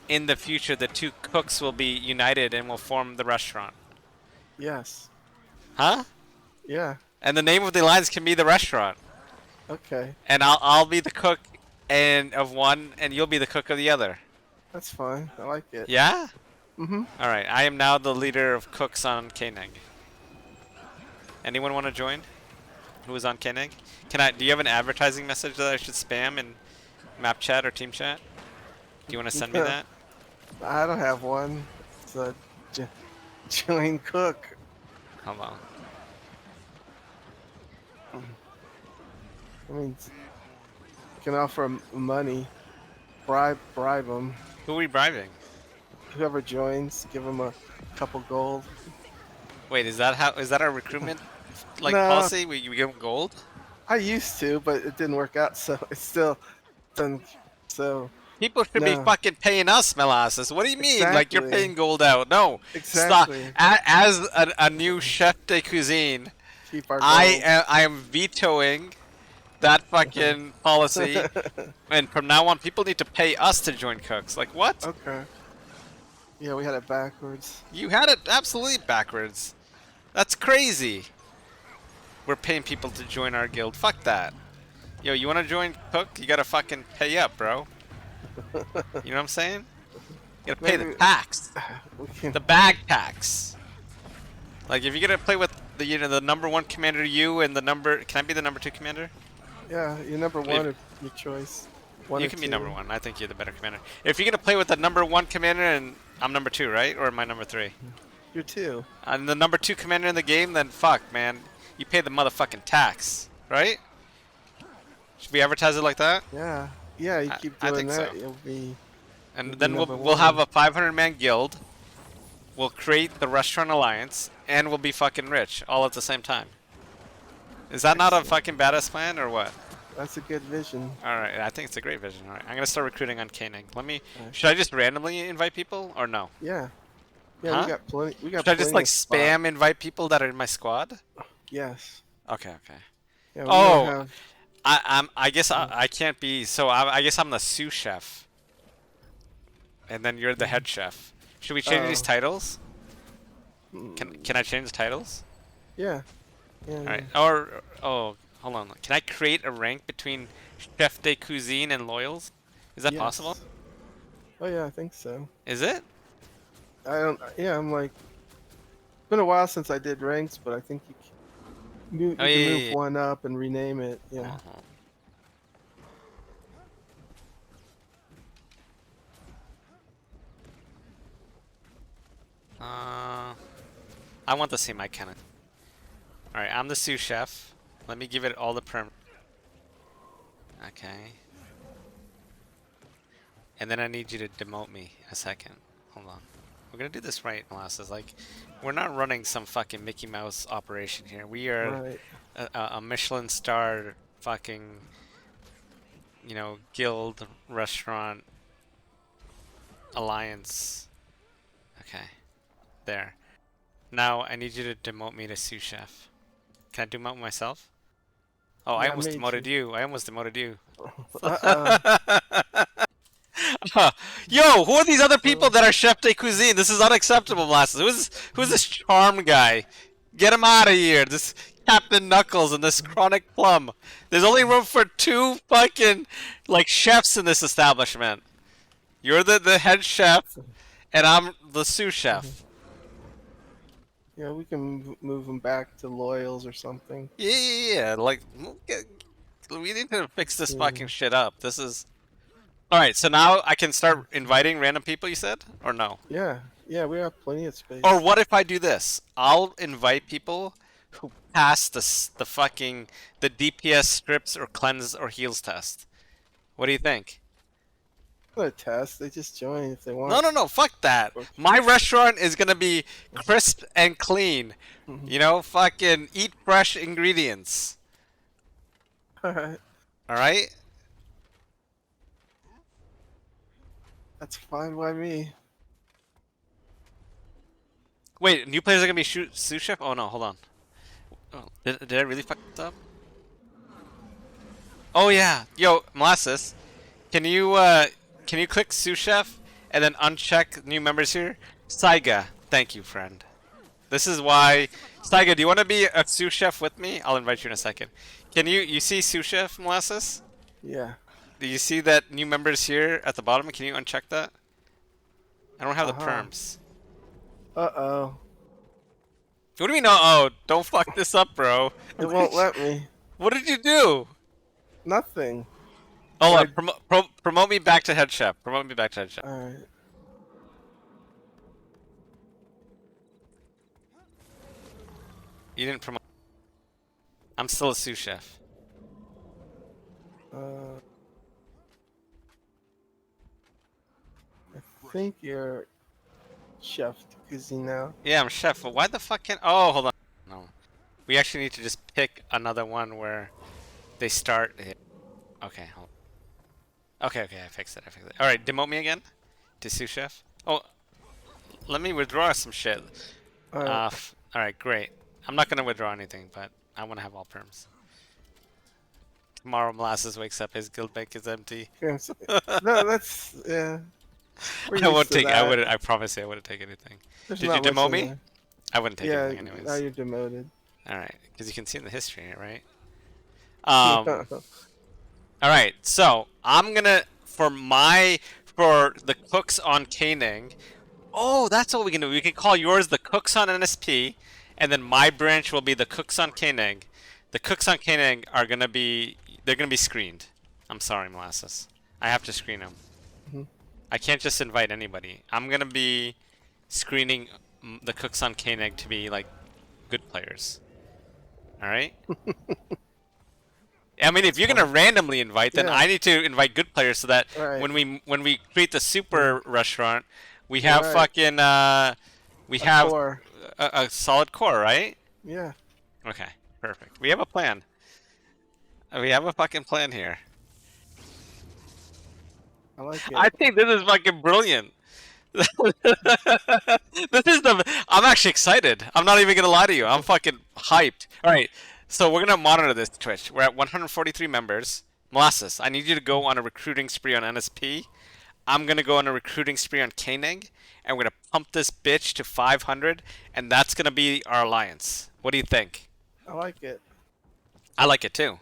in the future the two cooks will be united and will form the restaurant? Yes. Huh? Yeah. And the name of the alliance can be the restaurant. Okay. And I'll be the cook of one, and you'll be the cook of the other. That's fine. I like it. Yeah? Mm-hmm. All right. I am now the leader of cooks on Koenig. Anyone want to join? Who is on Koenig? Do you have an advertising message that I should spam in map chat or team chat? Do you want to send me that? I don't have one. So join cook. Hold on. I mean, you can offer money, bribe them. Who are we bribing? Whoever joins, give them a couple gold. Wait, is that our recruitment No. policy? We give them gold? I used to, but it didn't work out. So it's still done. So People should be fucking paying us, Molasses. What do you mean? Like you're Exactly. paying gold out? No. Exactly. Stop. As a new chef de cuisine, keep our gold. I am vetoing that fucking policy. And from now on, people need to pay us to join cooks. Like what? Okay. Yeah, we had it backwards. You had it absolutely backwards. That's crazy. We're paying people to join our guild. Fuck that. Yo, you want to join cook? You gotta fucking pay up, bro. You know what I'm saying? You gotta pay the tax. The bag tax. Like, if you're gonna play with the the number 1 commander, you and the number. Can I be the number 2 commander? Yeah, you're number one of your choice. One You or can be two. number 1. I think you're the better commander. If you're gonna play with the number 1 commander and I'm number 2, right? Or am I number 3? You're 2. I'm the number 2 commander in the game. Then fuck, man. You pay the motherfucking tax, right? Should we advertise it like that? Yeah. Yeah, you keep I doing think that, so. you'll be. And You'll be then number we'll have one. a 500-man guild. We'll create the Restaurant Alliance, and we'll be fucking rich all at the same time. Is that not a fucking badass plan, or what? That's a good vision. Alright, I think it's a great vision. Alright, I'm gonna start recruiting on Caning. Let me... Alright. Should I just randomly invite people, or no? Yeah. Yeah, Huh? we got plenty. We got. Should I just, plenty like, of spot. spam invite people that are in my squad? Yes. Okay, okay. Yeah, we Oh! don't have. I guess I can't be... So, I guess I'm the sous chef. And then you're the head chef. Should we change these titles? Can I change the titles? Yeah. Yeah. Alright. Or... Oh, hold on. Can I create a rank between chef de cuisine and loyals? Is that possible? Oh yeah, I think so. Is it? I don't. Yeah, I'm like. It's been a while since I did ranks, but I think you can move one up and rename it. Yeah. I want to see my cannon. Alright, I'm the sous chef. Let me give it all the perm. Okay. And then I need you to demote me in a second. Hold on. We're gonna do this right, Molasses. Like, we're not running some fucking Mickey Mouse operation here. We are a Michelin star fucking, you know, guild, restaurant, alliance. Okay. There. Now, I need you to demote me to sous chef. Can I demote myself? Oh, yeah, I almost demoted you. I almost demoted you. Yo, who are these other people that are chef de cuisine? This is unacceptable, Molasses. Who's this charm guy? Get him out of here. This Captain Knuckles and this Chronic Plum. There's only room for 2 fucking, like, chefs in this establishment. You're the head chef, and I'm the sous chef. Yeah, we can move them back to loyals or something. Yeah. Like, we need to fix this fucking shit up. This is... Alright, so now I can start inviting random people, you said? Or no? Yeah. Yeah, we have plenty of space. Or what if I do this? I'll invite people who pass the DPS strips or cleanse or heals test. What do you think? Not a test. They just join if they want. No, fuck that. My restaurant is gonna be crisp and clean. You know, fucking eat fresh ingredients. Alright. Alright? That's fine by me. Wait, new players are gonna be sous chef? Oh no, hold on. Oh, did I really fuck this up? Oh yeah, yo, Molasses, can you click sous chef and then uncheck new members here? Saiga, thank you, friend. This is why. Saiga, do you want to be a sous chef with me? I'll invite you in a second. Can you see sous chef, Molasses? Yeah. Do you see that new members here at the bottom? Can you uncheck that? I don't have the perms. Uh-oh. What do you mean, uh-oh? Don't fuck this up, bro. It won't let me. What did you do? Nothing. Oh, promote me back to head chef. Promote me back to head chef. Alright. You didn't promote. I'm still a sous chef. I think you're chef cuisine now. Yeah, I'm chef. But why the fuck can't... Oh, hold on. No. We actually need to just pick another one where they start... Okay, hold on. Okay, I fixed it. Alright, demote me again to sous chef. Oh, let me withdraw some shit. Alright, great. I'm not going to withdraw anything, but I want to have all perms. Tomorrow Molasses wakes up, his guild bank is empty. No, that's... Yeah. I won't take... I promise you I wouldn't take anything. Did you demote me? There. I wouldn't take anything anyways. Now you're demoted. Alright, because you can see in the history, right? Alright, so I'm gonna for the cooks on Caning. Oh, that's what we can do. We can call yours the cooks on NSP, and then my branch will be the cooks on Koenig. The cooks on Koenig are gonna be screened. I'm sorry, Molasses. I have to screen them. Mm-hmm. I can't just invite anybody. I'm gonna be screening the cooks on Koenig to be like good players. All right. I mean, if you're gonna randomly invite, then Yeah. I need to invite good players so that Right. when we create the super restaurant, we have Right. fucking we have Core. a solid core, right? Yeah. Okay, perfect. We have a plan. We have a fucking plan here. I like it. I think this is fucking brilliant. This is I'm actually excited. I'm not even gonna lie to you. I'm fucking hyped. All right, so we're gonna monitor this Twitch. We're at 143 members. Molasses, I need you to go on a recruiting spree on NSP. I'm gonna go on a recruiting spree on Koenig, and we're gonna pump this bitch to 500, and that's gonna be our alliance. What do you think? I like it. I like it too.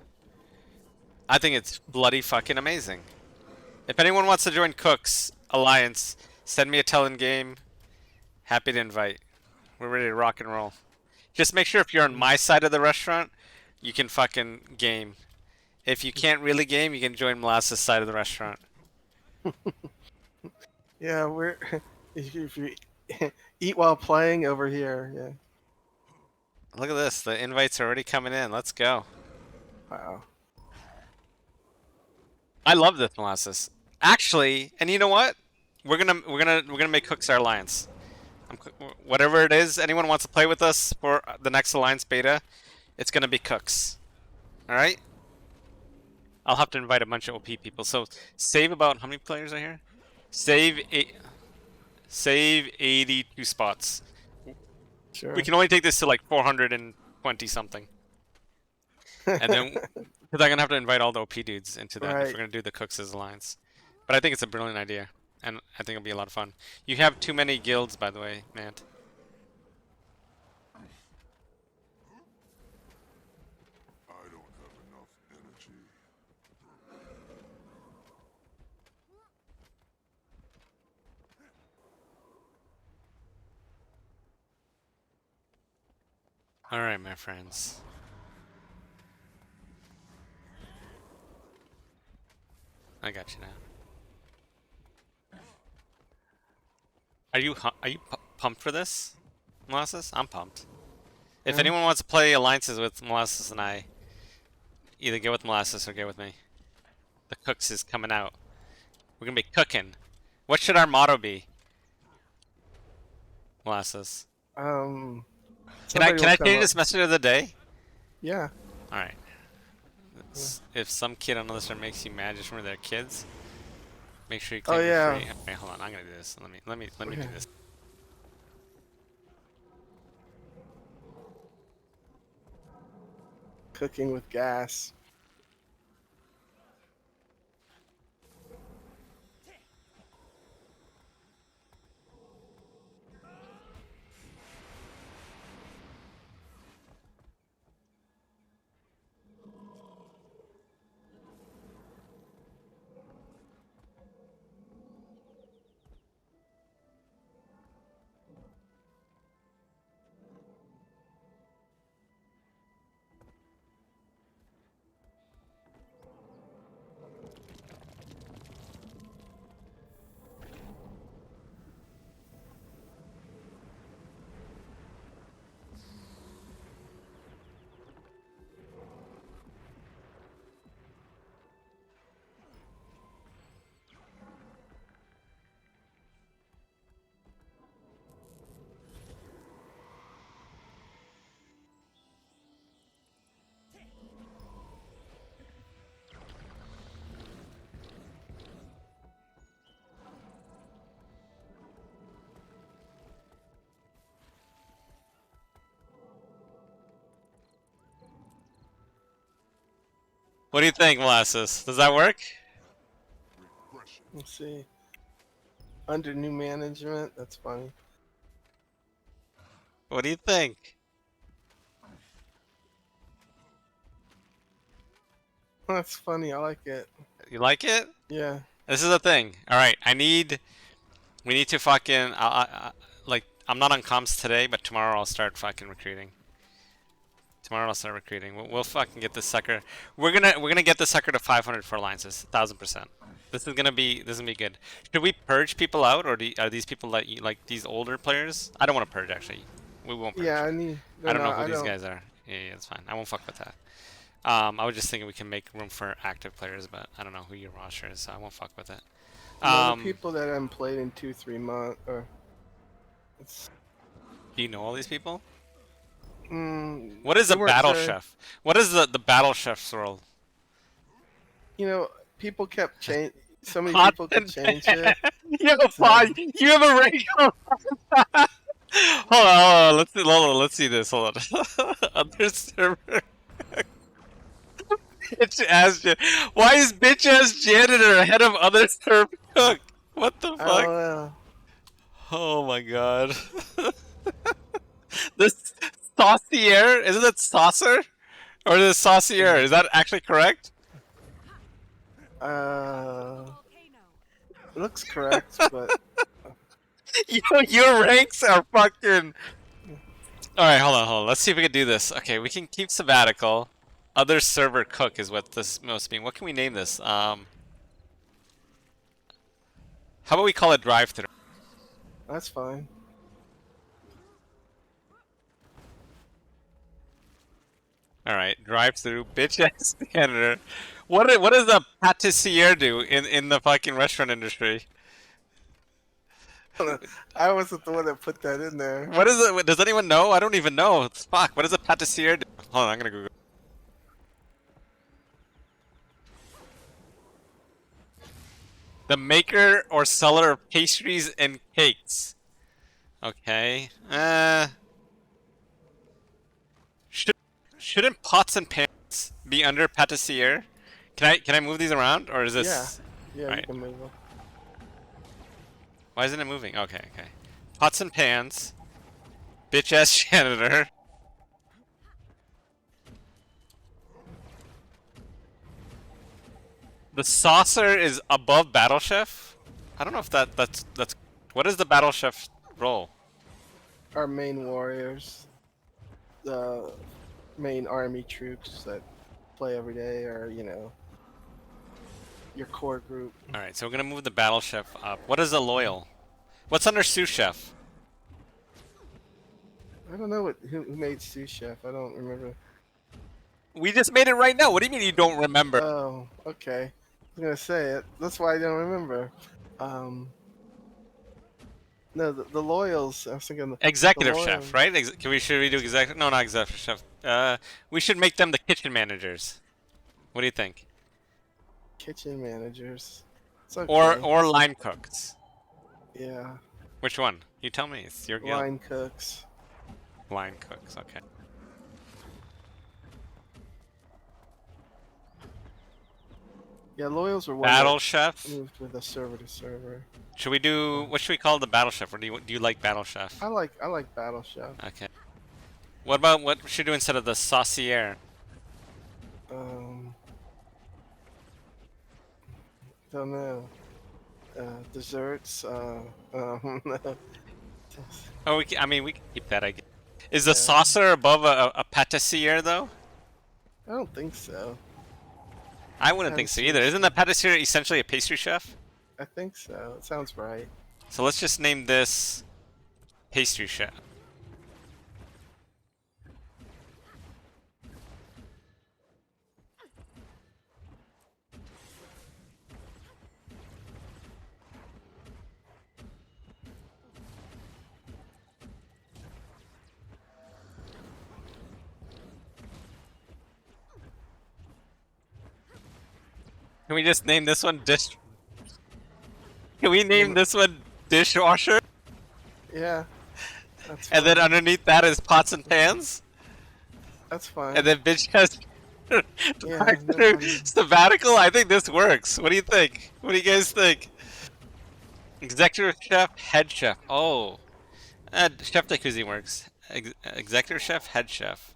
I think it's bloody fucking amazing. If anyone wants to join Cook's Alliance, send me a tell-in game. Happy to invite. We're ready to rock and roll. Just make sure if you're on my side of the restaurant, you can fucking game. If you can't really game, you can join Molasses' side of the restaurant. Yeah, we're if you eat while playing over here. Yeah. Look at this. The invites are already coming in. Let's go. Wow. I love this Molasses. Actually, and you know what? We're gonna make Cooks our alliance. Whatever it is, anyone wants to play with us for the next alliance beta, it's gonna be Cooks. All right. I'll have to invite a bunch of OP people. So save about how many players are here? Save 82 spots. Sure. We can only take this to like 420 something. And then, because I'm gonna have to invite all the OP dudes into that if we're gonna do the Cooks' alliance. But I think it's a brilliant idea, and I think it'll be a lot of fun. You have too many guilds, by the way, Mant. I don't have enough energy. All right, my friends. I got you now. Are you pumped for this, Molasses? I'm pumped. If anyone wants to play alliances with Molasses and I, either get with Molasses or get with me. The Cooks is coming out. We're gonna be cooking. What should our motto be, Molasses? Um. Can I change come this up. message of the day? Yeah. All right. If some kid on the list makes you mad just remember they're kids, make sure you claim it free. Okay, hold on. I'm gonna do this. Let me do this. Cooking with gas. What do you think, Molasses? Does that work? Let's see. Under new management. That's funny. What do you think? That's funny. I like it. You like it? Yeah. This is the thing. All right, we need to fucking I'm not on comms today, but tomorrow I'll start fucking recruiting. Tomorrow I'll start recruiting. We'll fucking get this sucker. We're gonna get the sucker to 500 for alliances, 1000%. This is gonna be good. Should we purge people out, or are these people like these older players? I don't want to purge actually. We won't purge. Yeah, I don't know who these guys are. Yeah, it's fine. I won't fuck with that. I was just thinking we can make room for active players, but I don't know who your roster is, so I won't fuck with it. The people that haven't played in 2-3 months, or do you know all these people? Mm, What is a battle chef? What is the battle chef's role? You know, people kept change. So many people could change it. You have a pod. You have a rank. Hold on. Let's see this. Hold on. Other server. Bitch ass. Why is bitch ass janitor ahead of other server cook? What the fuck? I don't know. Oh my god. This saucier, isn't it saucer? Or is it saucier? Is that actually correct? It looks correct, but your ranks are fucking. Alright, hold on. Let's see if we can do this. Okay, we can keep sabbatical. Other server cook is what this must mean. What can we name this? How about we call it drive-thru? that's fine. Alright, drive-thru, bitch-ass janitor. What does a pâtissier do in the fucking restaurant industry? I wasn't the one that put that in there. What is it? Does anyone know? I don't even know. Fuck, what does a pâtissier do? Hold on, I'm gonna Google. The maker or seller of pastries and cakes. Okay. Shouldn't pots and pans be under pâtissier? Can I move these around, or is this? Yeah, right. You can move them. Why isn't it moving? Okay. Pots and pans. Bitch ass janitor. The saucer is above battle chef. I don't know if that's. What is the battle chef's role? Our main warriors, the main army troops that play every day, or your core group. All right, so we're gonna move the battle chef up. What is a loyal? What's under sous chef? I don't know who made sous chef. I don't remember. We just made it right now. What do you mean you don't remember? Oh, okay. I was gonna say it. That's why I don't remember. No, the loyals. I was thinking Executive chef, right? Should we do executive? No, not executive chef. We should make them the kitchen managers. What do you think? Kitchen managers. It's okay. Or line cooks. Yeah. Which one? You tell me. It's your guild. Line cooks. Line cooks. Okay. Yeah, loyals are battle chef. Moved with a server to server. Should we do? What should we call the battle chef? Or do you like battle chef? I like battle chef. Okay. What about what should we do instead of the saucier? Don't know. Desserts. Oh, we can keep that. I guess. Is the saucer above a pâtissier though? I don't think so. I wouldn't think so either. Isn't the pâtissier essentially a pastry chef? I think so. It sounds right. So let's just name this pastry chef. Can we just name this one dish? Can we name this one dishwasher? Yeah. That's and then underneath that is pots and pans? That's fine. And then bitch has sabbatical? I think this works. What do you think? What do you guys think? Executive chef, head chef. Oh. Chef de cuisine works. Executive chef, head chef.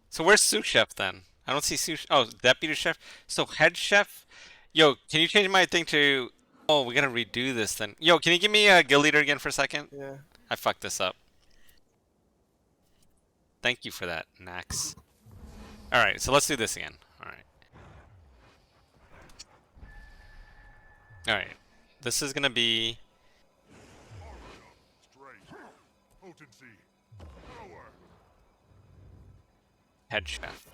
So where's sous chef then? I don't see sous. Oh, deputy chef. So head chef. Yo, can you change my thing to? Oh, we gotta redo this then. Yo, can you give me a guild leader again for a second? Yeah. I fucked this up. Thank you for that, Nax. Alright, so let's do this again. Alright. Alright. This is gonna be... Strength. Potency. Power. Head chef.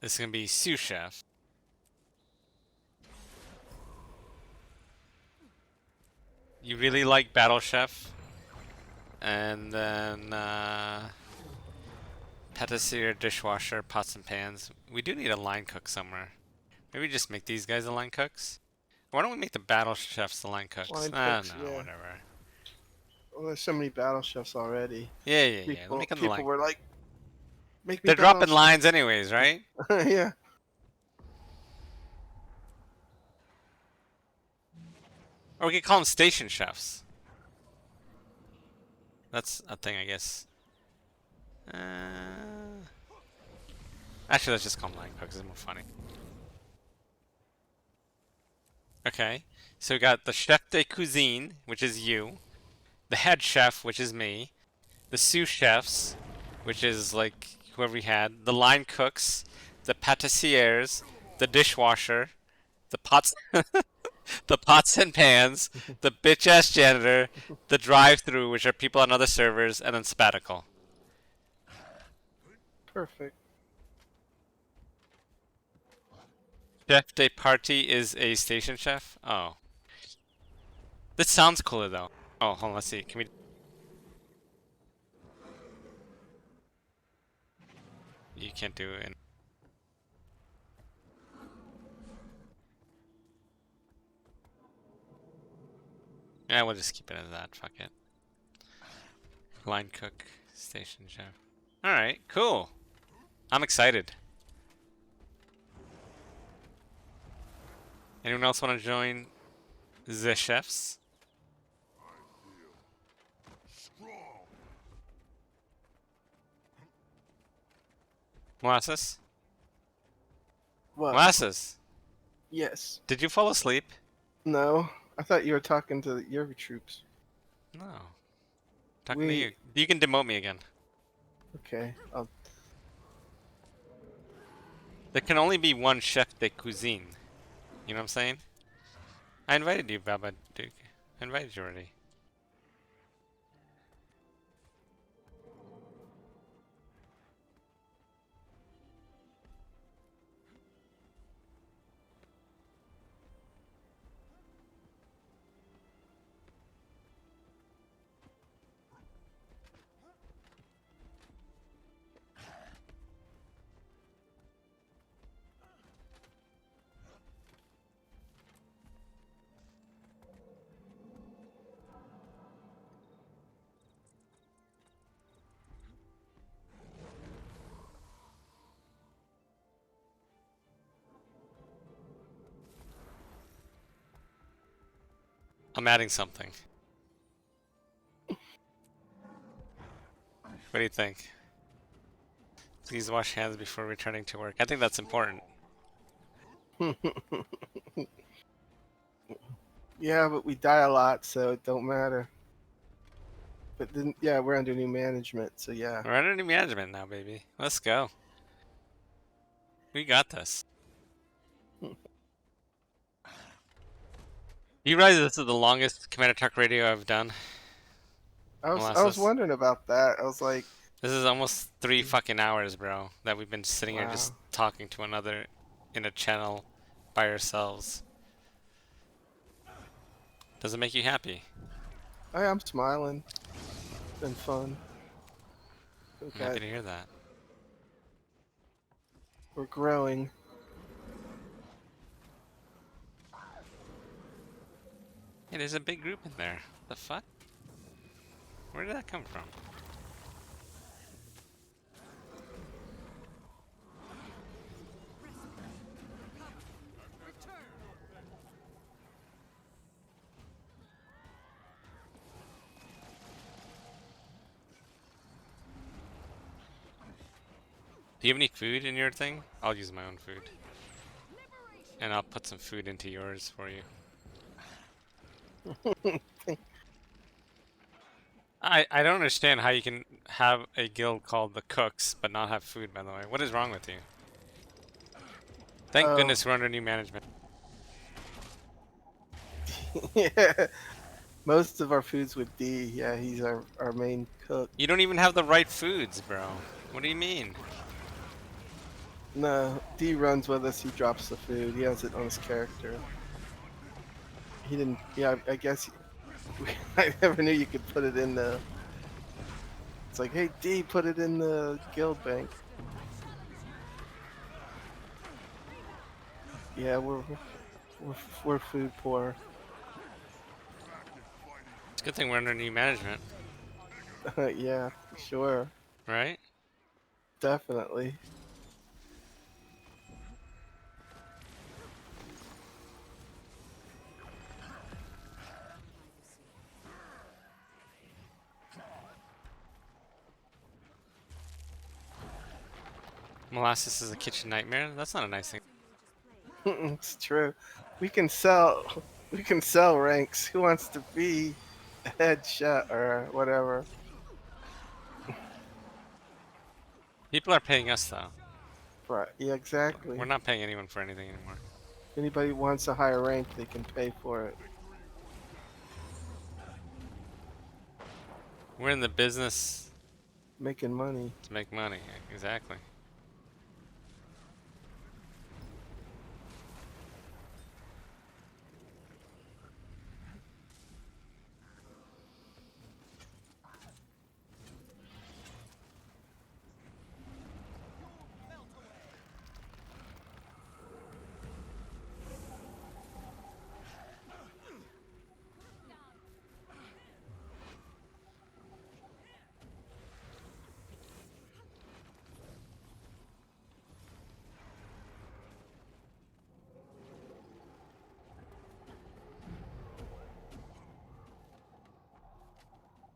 This is gonna be sous chef. You really like battle chef? And then, patissier, dishwasher, pots and pans. We do need a line cook somewhere. Maybe just make these guys the line cooks? Why don't we make the battle chefs the line cooks? Line No, cooks, yeah. whatever. Well, there's so many battle chefs already. Yeah. People, Make them the people line. were like, make me They're battle dropping lines anyways, right? chef. Yeah. Or we could call them station chefs. That's a thing, I guess. Actually, let's just call them line cooks. It's more funny. Okay, so we got the chef de cuisine, which is you. The head chef, which is me. The sous chefs, which is like whoever we had. The line cooks. The patissiers. The dishwasher. The pots... the pots and pans, the bitch ass janitor, the drive-through, which are people on other servers, and then sabbatical. Perfect. Chef de partie is a station chef. Oh, this sounds cooler though. Oh, hold on, let's see. Can we? You can't do it. Yeah, we'll just keep it as that. Fuck it. Line cook, station chef. All right, cool. I'm excited. Anyone else want to join the chefs? Strong. Molasses? What? Molasses, Yes. did you fall asleep? No. I thought you were talking to your troops. No. Talking to you. You can demote me again. Okay. There can only be one chef de cuisine. You know what I'm saying? I invited you, Baba Duke. I invited you already. I'm adding something. What do you think? Please wash hands before returning to work. I think that's important. Yeah, but we die a lot, so it don't matter. But then, yeah, we're under new management, so yeah. We're under new management now, baby. Let's go. We got this. You realize this is the longest Commander Talk radio I've done? I was Molasses. wondering about that. I was like, This is almost 3 fucking hours, bro, that we've been sitting here just Wow. talking to another in a channel by ourselves. Does it make you happy? hey, I'm smiling. It's been fun. I'm happy to hear that. We're growing. Hey, there's a big group in there. The fuck? Where did that come from? Do you have any food in your thing? I'll use my own food. And I'll put some food into yours for you. I don't understand how you can have a guild called the Cooks but not have food, by the way. What is wrong with you? Thank Oh, goodness we're under new management. yeah. Most of our food's with D. Yeah, he's our main cook. You don't even have the right foods, bro. What do you mean? No, D runs with us. He drops the food. He has it on his character. He didn't. Yeah, I guess. I never knew you could put it in the. It's like, hey D, put it in the guild bank. Yeah, we're food poor. It's a good thing we're under new management, Yeah, sure, right? definitely. Molasses is a kitchen nightmare. That's not a nice thing. It's true. We can sell. We can sell ranks. Who wants to be a headshot or whatever? People are paying us though. Right. Yeah, exactly. We're not paying anyone for anything anymore. If anybody wants a higher rank, they can pay for it. We're in the business Making money. to make money. Exactly.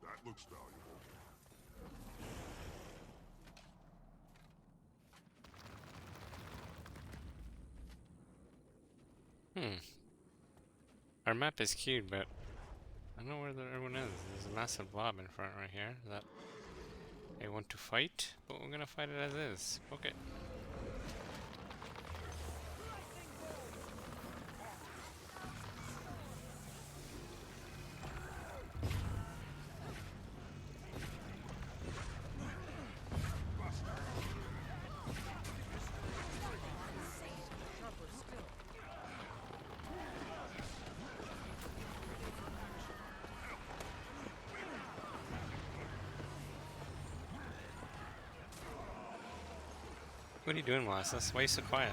That looks valuable. Our map is cute, but I don't know where everyone is. There's a massive blob in front right here that I want to fight, but we're gonna fight it as is. Okay. What are you doing, Molasses? Why are you so quiet?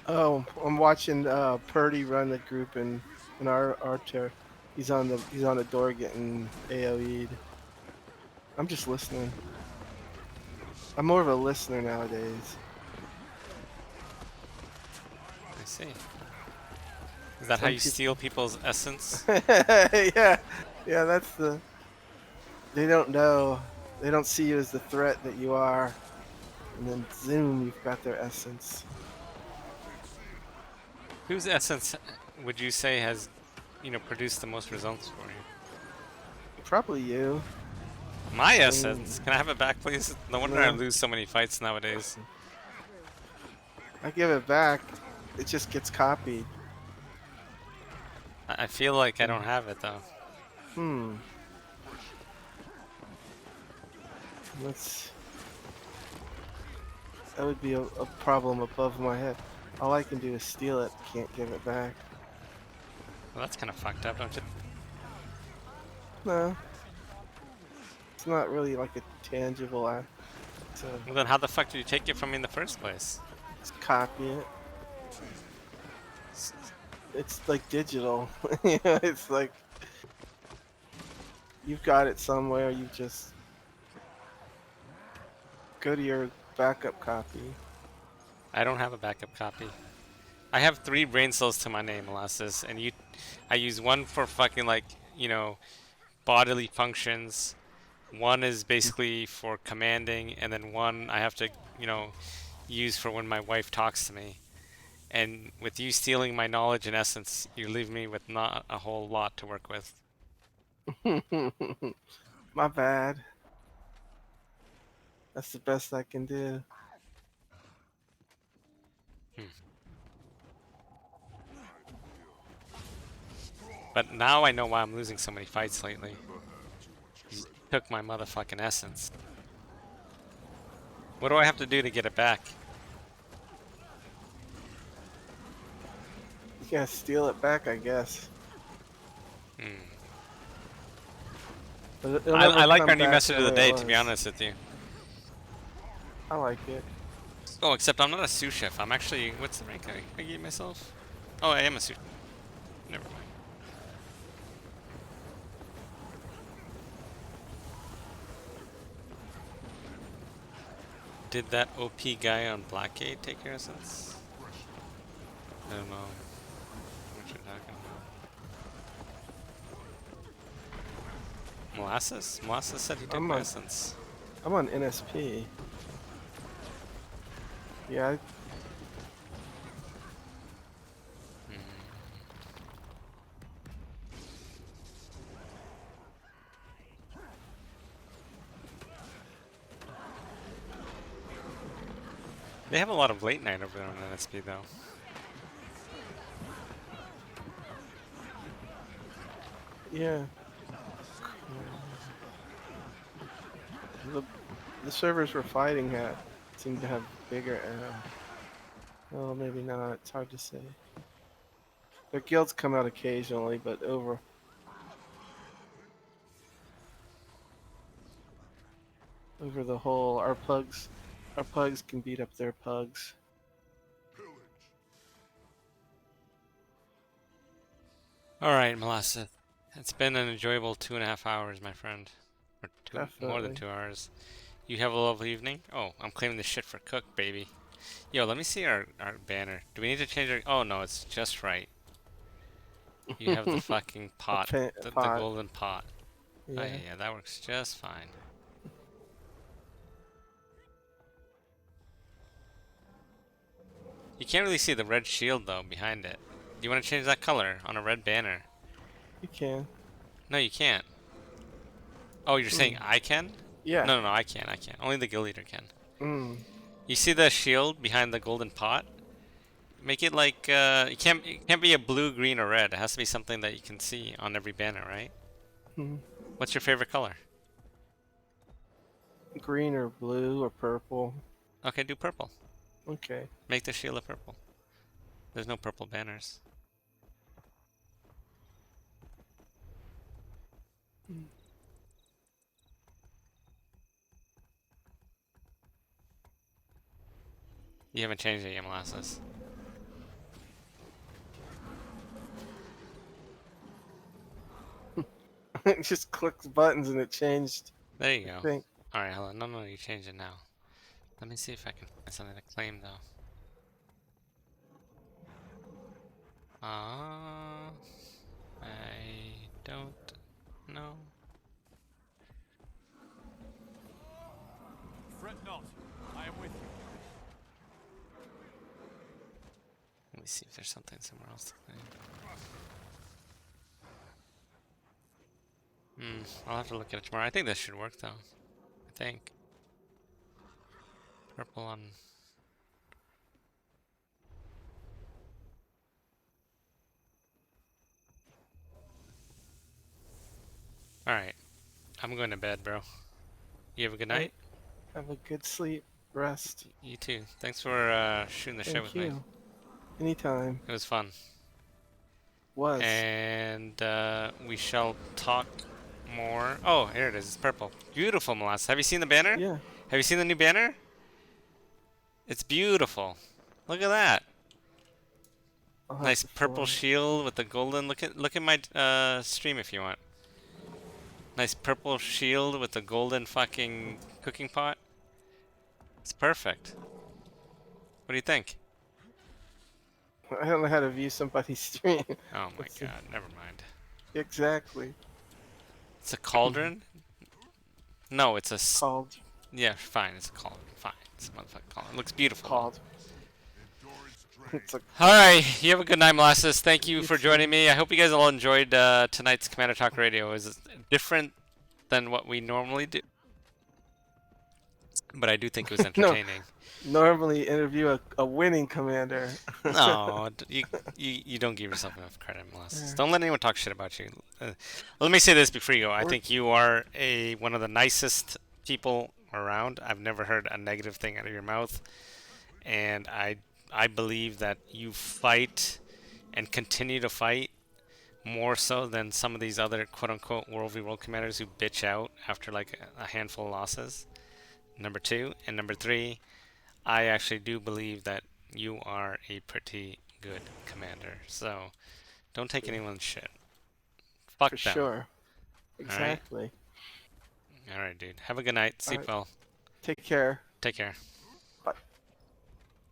Oh, I'm watching Purdy run the group in our chair. He's on the door getting AoE'd. I'm just listening. I'm more of a listener nowadays. I see. Is that how you steal people's essence? Yeah, yeah. That's the. They don't know. They don't see you as the threat that you are, and then zoom, you've got their essence. Whose essence would you say has, produced the most results for you? Probably you. My essence? Can I have it back, please? No wonder I No. lose so many fights nowadays. I give it back. It just gets copied. I feel like I don't have it, though. That would be a problem above my head. All I can do is steal it. Can't give it back. Well, that's kind of fucked up, don't you? No. It's not really like a tangible act. Well, then how the fuck did you take it from me in the first place? Just copy it. It's like digital. It's like you've got it somewhere. You just go to your backup copy. I don't have a backup copy. I have 3 brain cells to my name, Molasses, and I use one for fucking bodily functions. One is basically for commanding, and then one I have to, use for when my wife talks to me. And with you stealing my knowledge and essence, you leave me with not a whole lot to work with. My bad. That's the best I can do. But now I know why I'm losing so many fights lately. You took my motherfucking essence. What do I have to do to get it back? You gotta steal it back, I guess. But it'll I never like come our new back message of the way it day, to be was. honest with you. I like it. Oh, except I'm not a sous chef. I'm actually, what's the rank I gave myself? Oh, I am a sous. Never mind. Did that OP guy on Blackgate take your essence? I don't know what you're talking about. Molasses? Molasses said he took my essence. I'm on NSP. Yeah, They have a lot of late night over there on NSP though. yeah. The servers we're fighting at seem to have bigger. Well, maybe not. It's hard to say. Their guilds come out occasionally, but over the whole, our pugs can beat up their pugs. Alright, Molasses. It's been an enjoyable 2.5 hours, my friend. Or more than Definitely. 2 hours. You have a lovely evening? Oh, I'm claiming this shit for Cook, baby. Yo, let me see our banner. Do we need to change our... Oh, no, it's just right. You have the fucking pot. The golden pot. Yeah. Oh, yeah, that works just fine. You can't really see the red shield, though, behind it. Do you want to change that color on a red banner? You can. No, you can't. Oh, you're saying I can? Yeah. No, I can't. Only the guild leader can. Mm. You see the shield behind the golden pot? Make it like, it can't be a blue, green, or red. It has to be something that you can see on every banner, right? Mm. What's your favorite color? Green or blue or purple. Okay, do purple. Okay. Make the shield a purple. There's no purple banners. You haven't changed it yet, Molasses. Just clicked buttons and it changed. There you go. I think. Alright, hold on. No, you change it now. Let me see if I can find something to claim, though. I don't know. Fret not, I am with you. Let me see if there's something somewhere else to claim. I'll have to look at it tomorrow. I think this should work, though. I think. Purple on... Alright. I'm going to bed, bro. You have a good night? Have a good sleep. Rest. You too. Thanks for shooting the shit with me. Anytime. It was fun. Was. And we shall talk more. Oh, here it is. It's purple. Beautiful, Molasses. Have you seen the banner? Yeah. Have you seen the new banner? It's beautiful. Look at that. Nice purple shield with the golden. Look at my stream if you want. Nice purple shield with the golden fucking cooking pot. It's perfect. What do you think? I don't know how to view somebody's stream. Oh my god, never mind. Exactly. It's a cauldron? No, it's a... Called. Yeah, fine, it's a cauldron. Fine, it's a motherfucking cauldron. It looks beautiful. Called. It's like, All right, you have a good night, Molasses. Thank you You for too. joining me. I hope you guys all enjoyed tonight's Commander Talk Radio. It was different than what we normally do, but I do think it was no, entertaining. normally interview a winning commander. No, you don't give yourself enough credit, Molasses. Yeah. Don't let anyone talk shit about you. Let me say this before you go. I Or- think you are one of the nicest people around. I've never heard a negative thing out of your mouth, and I believe that you fight and continue to fight more so than some of these other quote-unquote World v World commanders who bitch out after like a handful of losses. Number two, and number three, I actually do believe that you are a pretty good commander. So don't take anyone's shit. Fuck For them. sure. Exactly. All right, dude. Have a good night. Sleep Alright. well. Take care. Take care.